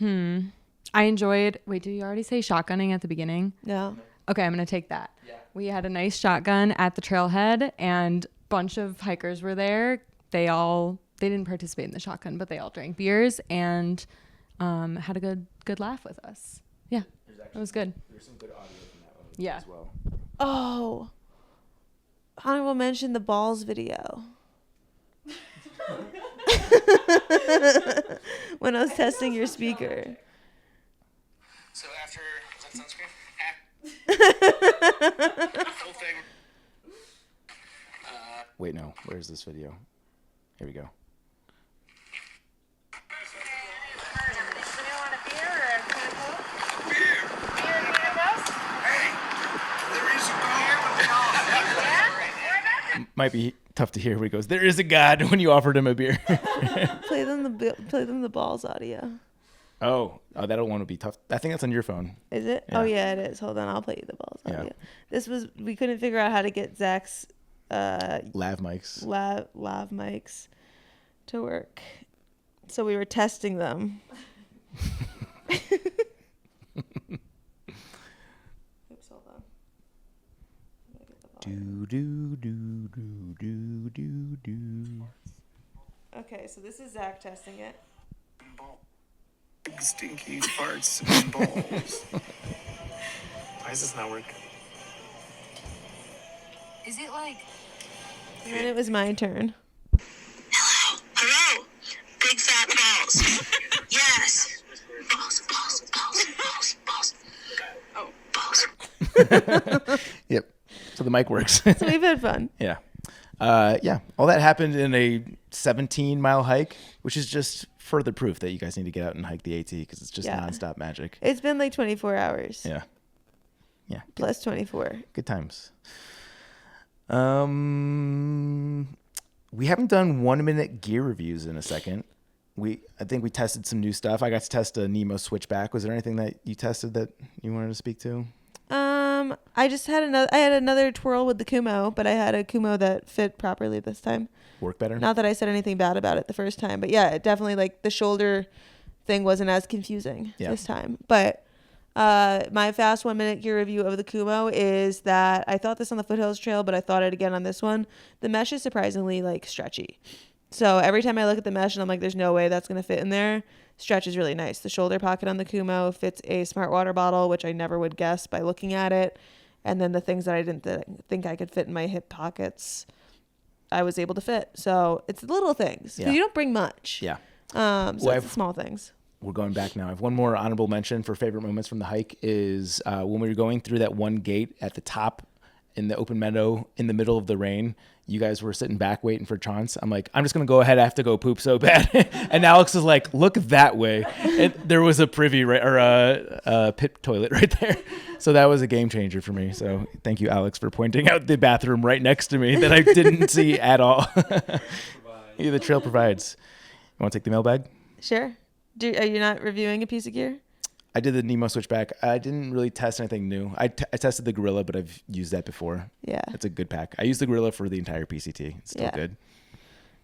[SPEAKER 4] Yeah. I enjoyed, wait, did you already say shotgunning at the beginning?
[SPEAKER 2] No.
[SPEAKER 4] Okay, I'm going to take that. Yeah. We had a nice shotgun at the trailhead and a bunch of hikers were there. They didn't participate in the shotgun, but they all drank beers and had a good laugh with us. Yeah. It was good.
[SPEAKER 1] There's some good audio from that one
[SPEAKER 4] as
[SPEAKER 1] well.
[SPEAKER 2] Oh. Honorable mention the balls video. When I was testing your speaker.
[SPEAKER 5] So after, is that sunscreen? Whole thing.
[SPEAKER 1] Wait, no. Where's this video? Here we go. Might be tough to hear where he goes, there is a God, when you offered him a beer.
[SPEAKER 2] Play them the balls audio.
[SPEAKER 1] Oh, that one would be tough. I think that's on your phone.
[SPEAKER 2] Is it? Yeah. Oh yeah, it is. Hold on, I'll play you the balls audio. We couldn't figure out how to get Zach's
[SPEAKER 1] lav mics
[SPEAKER 2] to work, so we were testing them. Oops, hold on.
[SPEAKER 1] Do.
[SPEAKER 2] Okay, so this is Zach testing it.
[SPEAKER 5] Big stinky farts and balls. Why is this not working?
[SPEAKER 4] Is it like...
[SPEAKER 2] And then it was my turn.
[SPEAKER 6] Hello. Big fat balls. Yes. Balls. Oh, balls.
[SPEAKER 1] Yep. So the mic works.
[SPEAKER 2] So we've had fun.
[SPEAKER 1] Yeah. All that happened in a 17-mile hike, which is just further proof that you guys need to get out and hike the AT because it's just nonstop magic.
[SPEAKER 2] It's been like 24 hours.
[SPEAKER 1] Yeah.
[SPEAKER 2] Plus 24.
[SPEAKER 1] Good times. We haven't done 1-minute gear reviews in a second. I think we tested some new stuff. I got to test a Nemo switchback. Was there anything that you tested that you wanted to speak to?
[SPEAKER 2] I just had another twirl with the Kumo, but I had a Kumo that fit properly this time.
[SPEAKER 1] Work better?
[SPEAKER 2] Not that I said anything bad about it the first time, but yeah, it definitely, like, the shoulder thing wasn't as confusing this time. But my fast 1-minute gear review of the Kumo is that I thought this on the Foothills Trail, but I thought it again on this one. The mesh is surprisingly, like, stretchy. So every time I look at the mesh and I'm like, there's no way that's going to fit in there, stretch is really nice. The shoulder pocket on the Kumo fits a smart water bottle, which I never would guess by looking at it. And then the things that I didn't think I could fit in my hip pockets, I was able to fit. So it's little things. Because you don't bring much.
[SPEAKER 1] Yeah.
[SPEAKER 2] So it's the small things.
[SPEAKER 1] We're going back now. I have one more honorable mention for favorite moments from the hike is when we were going through that one gate at the top in the open meadow in the middle of the rain. You guys were sitting back waiting for Chance. I'm like, I'm just going to go ahead. I have to go poop so bad. And Alex is like, look that way. And there was a privy or a pit toilet right there. So that was a game changer for me. So thank you, Alex, for pointing out the bathroom right next to me that I didn't see at all. Yeah, the trail provides. You want to take the mailbag?
[SPEAKER 2] Sure. Are you not reviewing a piece of gear?
[SPEAKER 1] I did the Nemo switchback. I didn't really test anything new. I tested the Gorilla, but I've used that before.
[SPEAKER 2] Yeah.
[SPEAKER 1] It's a good pack. I used the Gorilla for the entire PCT. It's still good.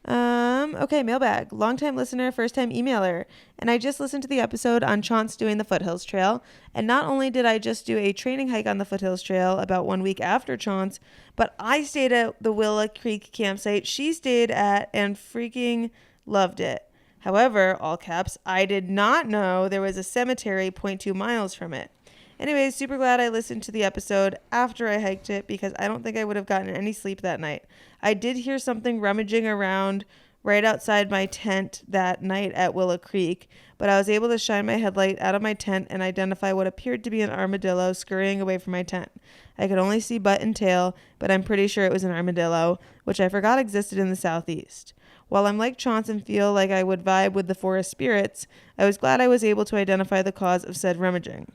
[SPEAKER 2] Okay, mailbag. Longtime listener, first time emailer. And I just listened to the episode on Chauncey doing the Foothills Trail. And not only did I just do a training hike on the Foothills Trail about 1 week after Chauncey, but I stayed at the Willow Creek campsite she stayed at and freaking loved it. However, all caps, I did not know there was a cemetery 0.2 miles from it. Anyways, super glad I listened to the episode after I hiked it because I don't think I would have gotten any sleep that night. I did hear something rummaging around right outside my tent that night at Willow Creek, but I was able to shine my headlight out of my tent and identify what appeared to be an armadillo scurrying away from my tent. I could only see butt and tail, but I'm pretty sure it was an armadillo, which I forgot existed in the southeast. While I'm like Chauncey and feel like I would vibe with the forest spirits, I was glad I was able to identify the cause of said rummaging.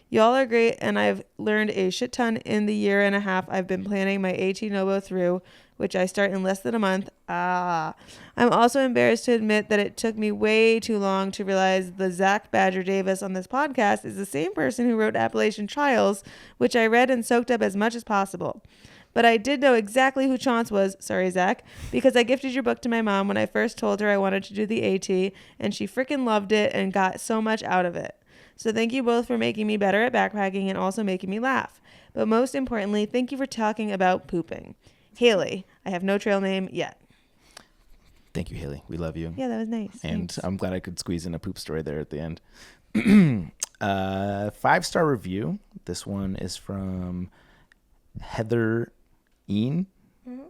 [SPEAKER 2] Y'all are great, and I've learned a shit ton in the year and a half I've been planning my AT Nobo through, which I start in less than a month. I'm also embarrassed to admit that it took me way too long to realize the Zach Badger Davis on this podcast is the same person who wrote Appalachian Trials, which I read and soaked up as much as possible. But I did know exactly who Chauncey was, sorry Zach, because I gifted your book to my mom when I first told her I wanted to do the AT, and she freaking loved it and got so much out of it. So thank you both for making me better at backpacking and also making me laugh. But most importantly, thank you for talking about pooping. Haley, I have no trail name yet.
[SPEAKER 1] Thank you, Haley. We love you.
[SPEAKER 2] Yeah, that was nice.
[SPEAKER 1] And
[SPEAKER 2] Thanks.
[SPEAKER 1] I'm glad I could squeeze in a poop story there at the end. 5-star review. This one is from Heather Ean. Mm-hmm.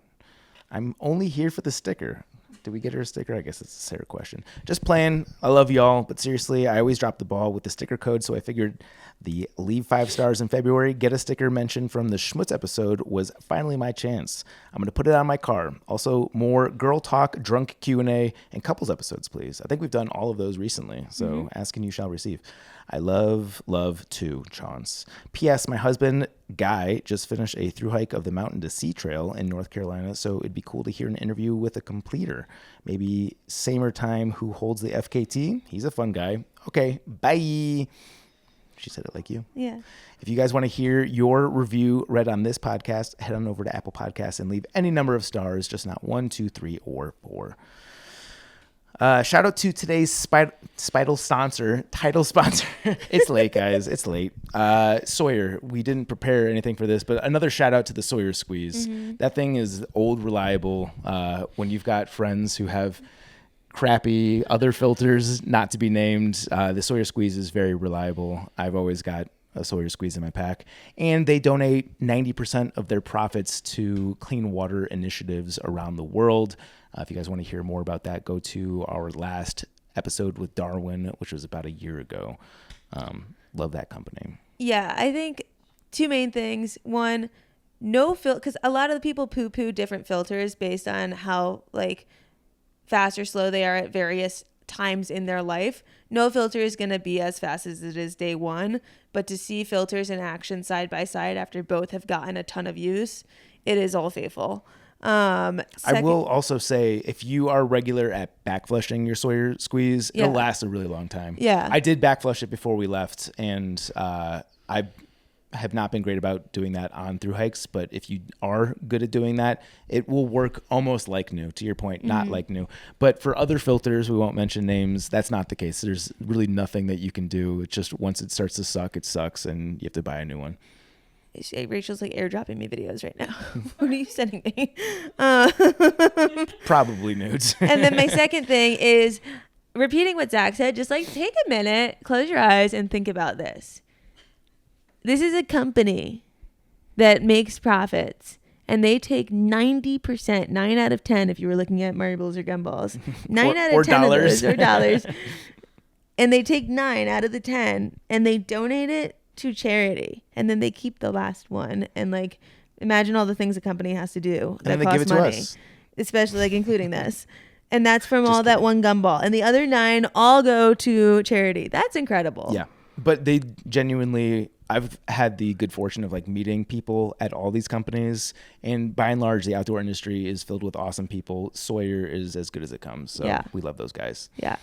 [SPEAKER 1] I'm only here for the sticker. Did we get her a sticker? I guess it's a Sarah question. Just playing. I love y'all, but seriously, I always drop the ball with the sticker code, so I figured the leave 5 stars in February, get a sticker mention from the Schmutz episode was finally my chance. I'm going to put it on my car. Also, more girl talk, drunk Q&A, and couples episodes, please. I think we've done all of those recently, so ask and you shall receive. I love too, Chauncey. P.S. My husband, Guy, just finished a thru-hike of the Mountain to Sea Trail in North Carolina, so it'd be cool to hear an interview with a completer. Maybe Samer Time, who holds the FKT. He's a fun guy. Okay, bye. She said it like you.
[SPEAKER 2] Yeah.
[SPEAKER 1] If you guys want to hear your review read on this podcast, head on over to Apple Podcasts and leave any number of stars, just not 1, 2, 3, or 4. Shout out to today's title sponsor. It's late, guys. It's late. Sawyer. We didn't prepare anything for this, but another shout out to the Sawyer Squeeze. That thing is old, reliable. When you've got friends who have crappy other filters, not to be named, the Sawyer Squeeze is very reliable. I've always got a Sawyer Squeeze in my pack, and they donate 90% of their profits to clean water initiatives around the world. If you guys want to hear more about that, go to our last episode with Darwin, which was about a year ago. Love that company.
[SPEAKER 2] Yeah, I think 2 main things. One, no filter, because a lot of the people poo-poo different filters based on how like fast or slow they are at various times in their life. No filter is going to be as fast as it is day one, but to see filters in action side by side after both have gotten a ton of use, it is all faithful.
[SPEAKER 1] I will also say, if you are regular at backflushing your Sawyer Squeeze, it'll last a really long time.
[SPEAKER 2] Yeah.
[SPEAKER 1] I did backflush it before we left, and I have not been great about doing that on through hikes, but if you are good at doing that, it will work almost like new, to your point, not like new. But for other filters, we won't mention names, that's not the case. There's really nothing that you can do. It's just once it starts to suck, it sucks, and you have to buy a new one.
[SPEAKER 2] Rachel's like airdropping me videos right now. What are you sending me?
[SPEAKER 1] Probably nudes.
[SPEAKER 2] And then my second thing is repeating what Zach said. Just like take a minute, close your eyes, and think about this. This is a company that makes profits, and they take 90%, 9 out of 10 if you were looking at marbles or gumballs. 9 out of 10
[SPEAKER 1] dollars.
[SPEAKER 2] of those, or dollars. And they take 9 out of the 10, and they donate it to charity, and then they keep the last one. And like, imagine all the things a company has to do that cost money, especially like including this. And that's from all that one gumball, and the other 9 all go to charity. That's incredible.
[SPEAKER 1] Yeah, but they genuinely, I've had the good fortune of like meeting people at all these companies, and by and large, the outdoor industry is filled with awesome people. Sawyer is as good as it comes. So we love those guys.
[SPEAKER 2] Yeah.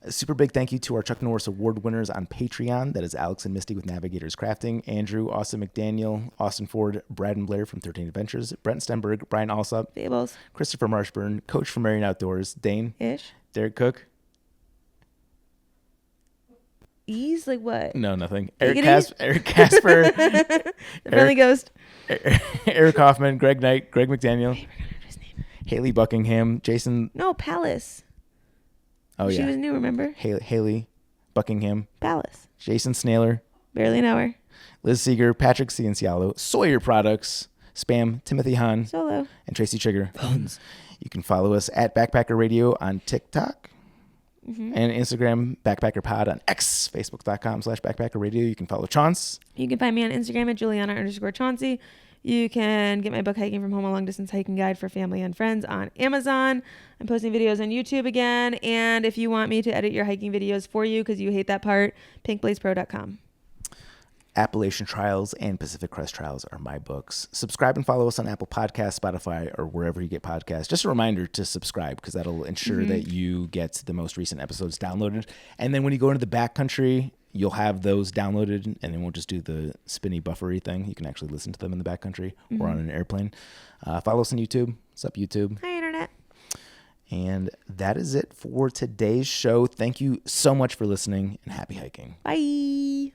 [SPEAKER 1] A super big thank you to our Chuck Norris Award winners on Patreon. That is Alex and Misty with Navigators Crafting, Andrew, Austin McDaniel, Austin Ford, Brad and Blair from 13 Adventures, Brent Stenberg, Brian Alsop,
[SPEAKER 2] Fables,
[SPEAKER 1] Christopher Marshburn, Coach from Marion Outdoors, Dane,
[SPEAKER 2] Ish,
[SPEAKER 1] Derek Cook.
[SPEAKER 2] Ease, like what?
[SPEAKER 1] No, nothing.
[SPEAKER 2] Eric
[SPEAKER 1] Casper,
[SPEAKER 2] The friendly ghost.
[SPEAKER 1] Eric Hoffman, Greg Knight, Greg McDaniel, Haley Buckingham, Jason.
[SPEAKER 2] No, Palace.
[SPEAKER 1] Oh,
[SPEAKER 2] She
[SPEAKER 1] yeah.
[SPEAKER 2] was new, remember?
[SPEAKER 1] Haley Buckingham,
[SPEAKER 2] Palace.
[SPEAKER 1] Jason Snailer,
[SPEAKER 2] Barely an hour.
[SPEAKER 1] Liz Seeger, Patrick Ciancialo, Sawyer Products, Spam, Timothy Hahn,
[SPEAKER 2] Solo.
[SPEAKER 1] and Tracy Trigger. Phones. You can follow us at Backpacker Radio on TikTok and Instagram, Backpacker Pod on X, Facebook.com/Backpacker Radio. You can follow Chance.
[SPEAKER 2] You can find me on Instagram at Juliana_Chauncey. You can get my book, Hiking from Home, a long distance hiking guide for family and friends, on Amazon. I'm posting videos on YouTube again. And if you want me to edit your hiking videos for you because you hate that part, pinkblazepro.com.
[SPEAKER 1] Appalachian Trials and Pacific Crest Trials are my books. Subscribe and follow us on Apple Podcasts, Spotify, or wherever you get podcasts. Just a reminder to subscribe because that'll ensure that you get the most recent episodes downloaded. And then when you go into the backcountry, you'll have those downloaded, and it won't just do the spinny buffery thing. You can actually listen to them in the backcountry or on an airplane. Follow us on YouTube. What's up, YouTube?
[SPEAKER 2] Hi, Internet.
[SPEAKER 1] And that is it for today's show. Thank you so much for listening, and happy hiking.
[SPEAKER 2] Bye.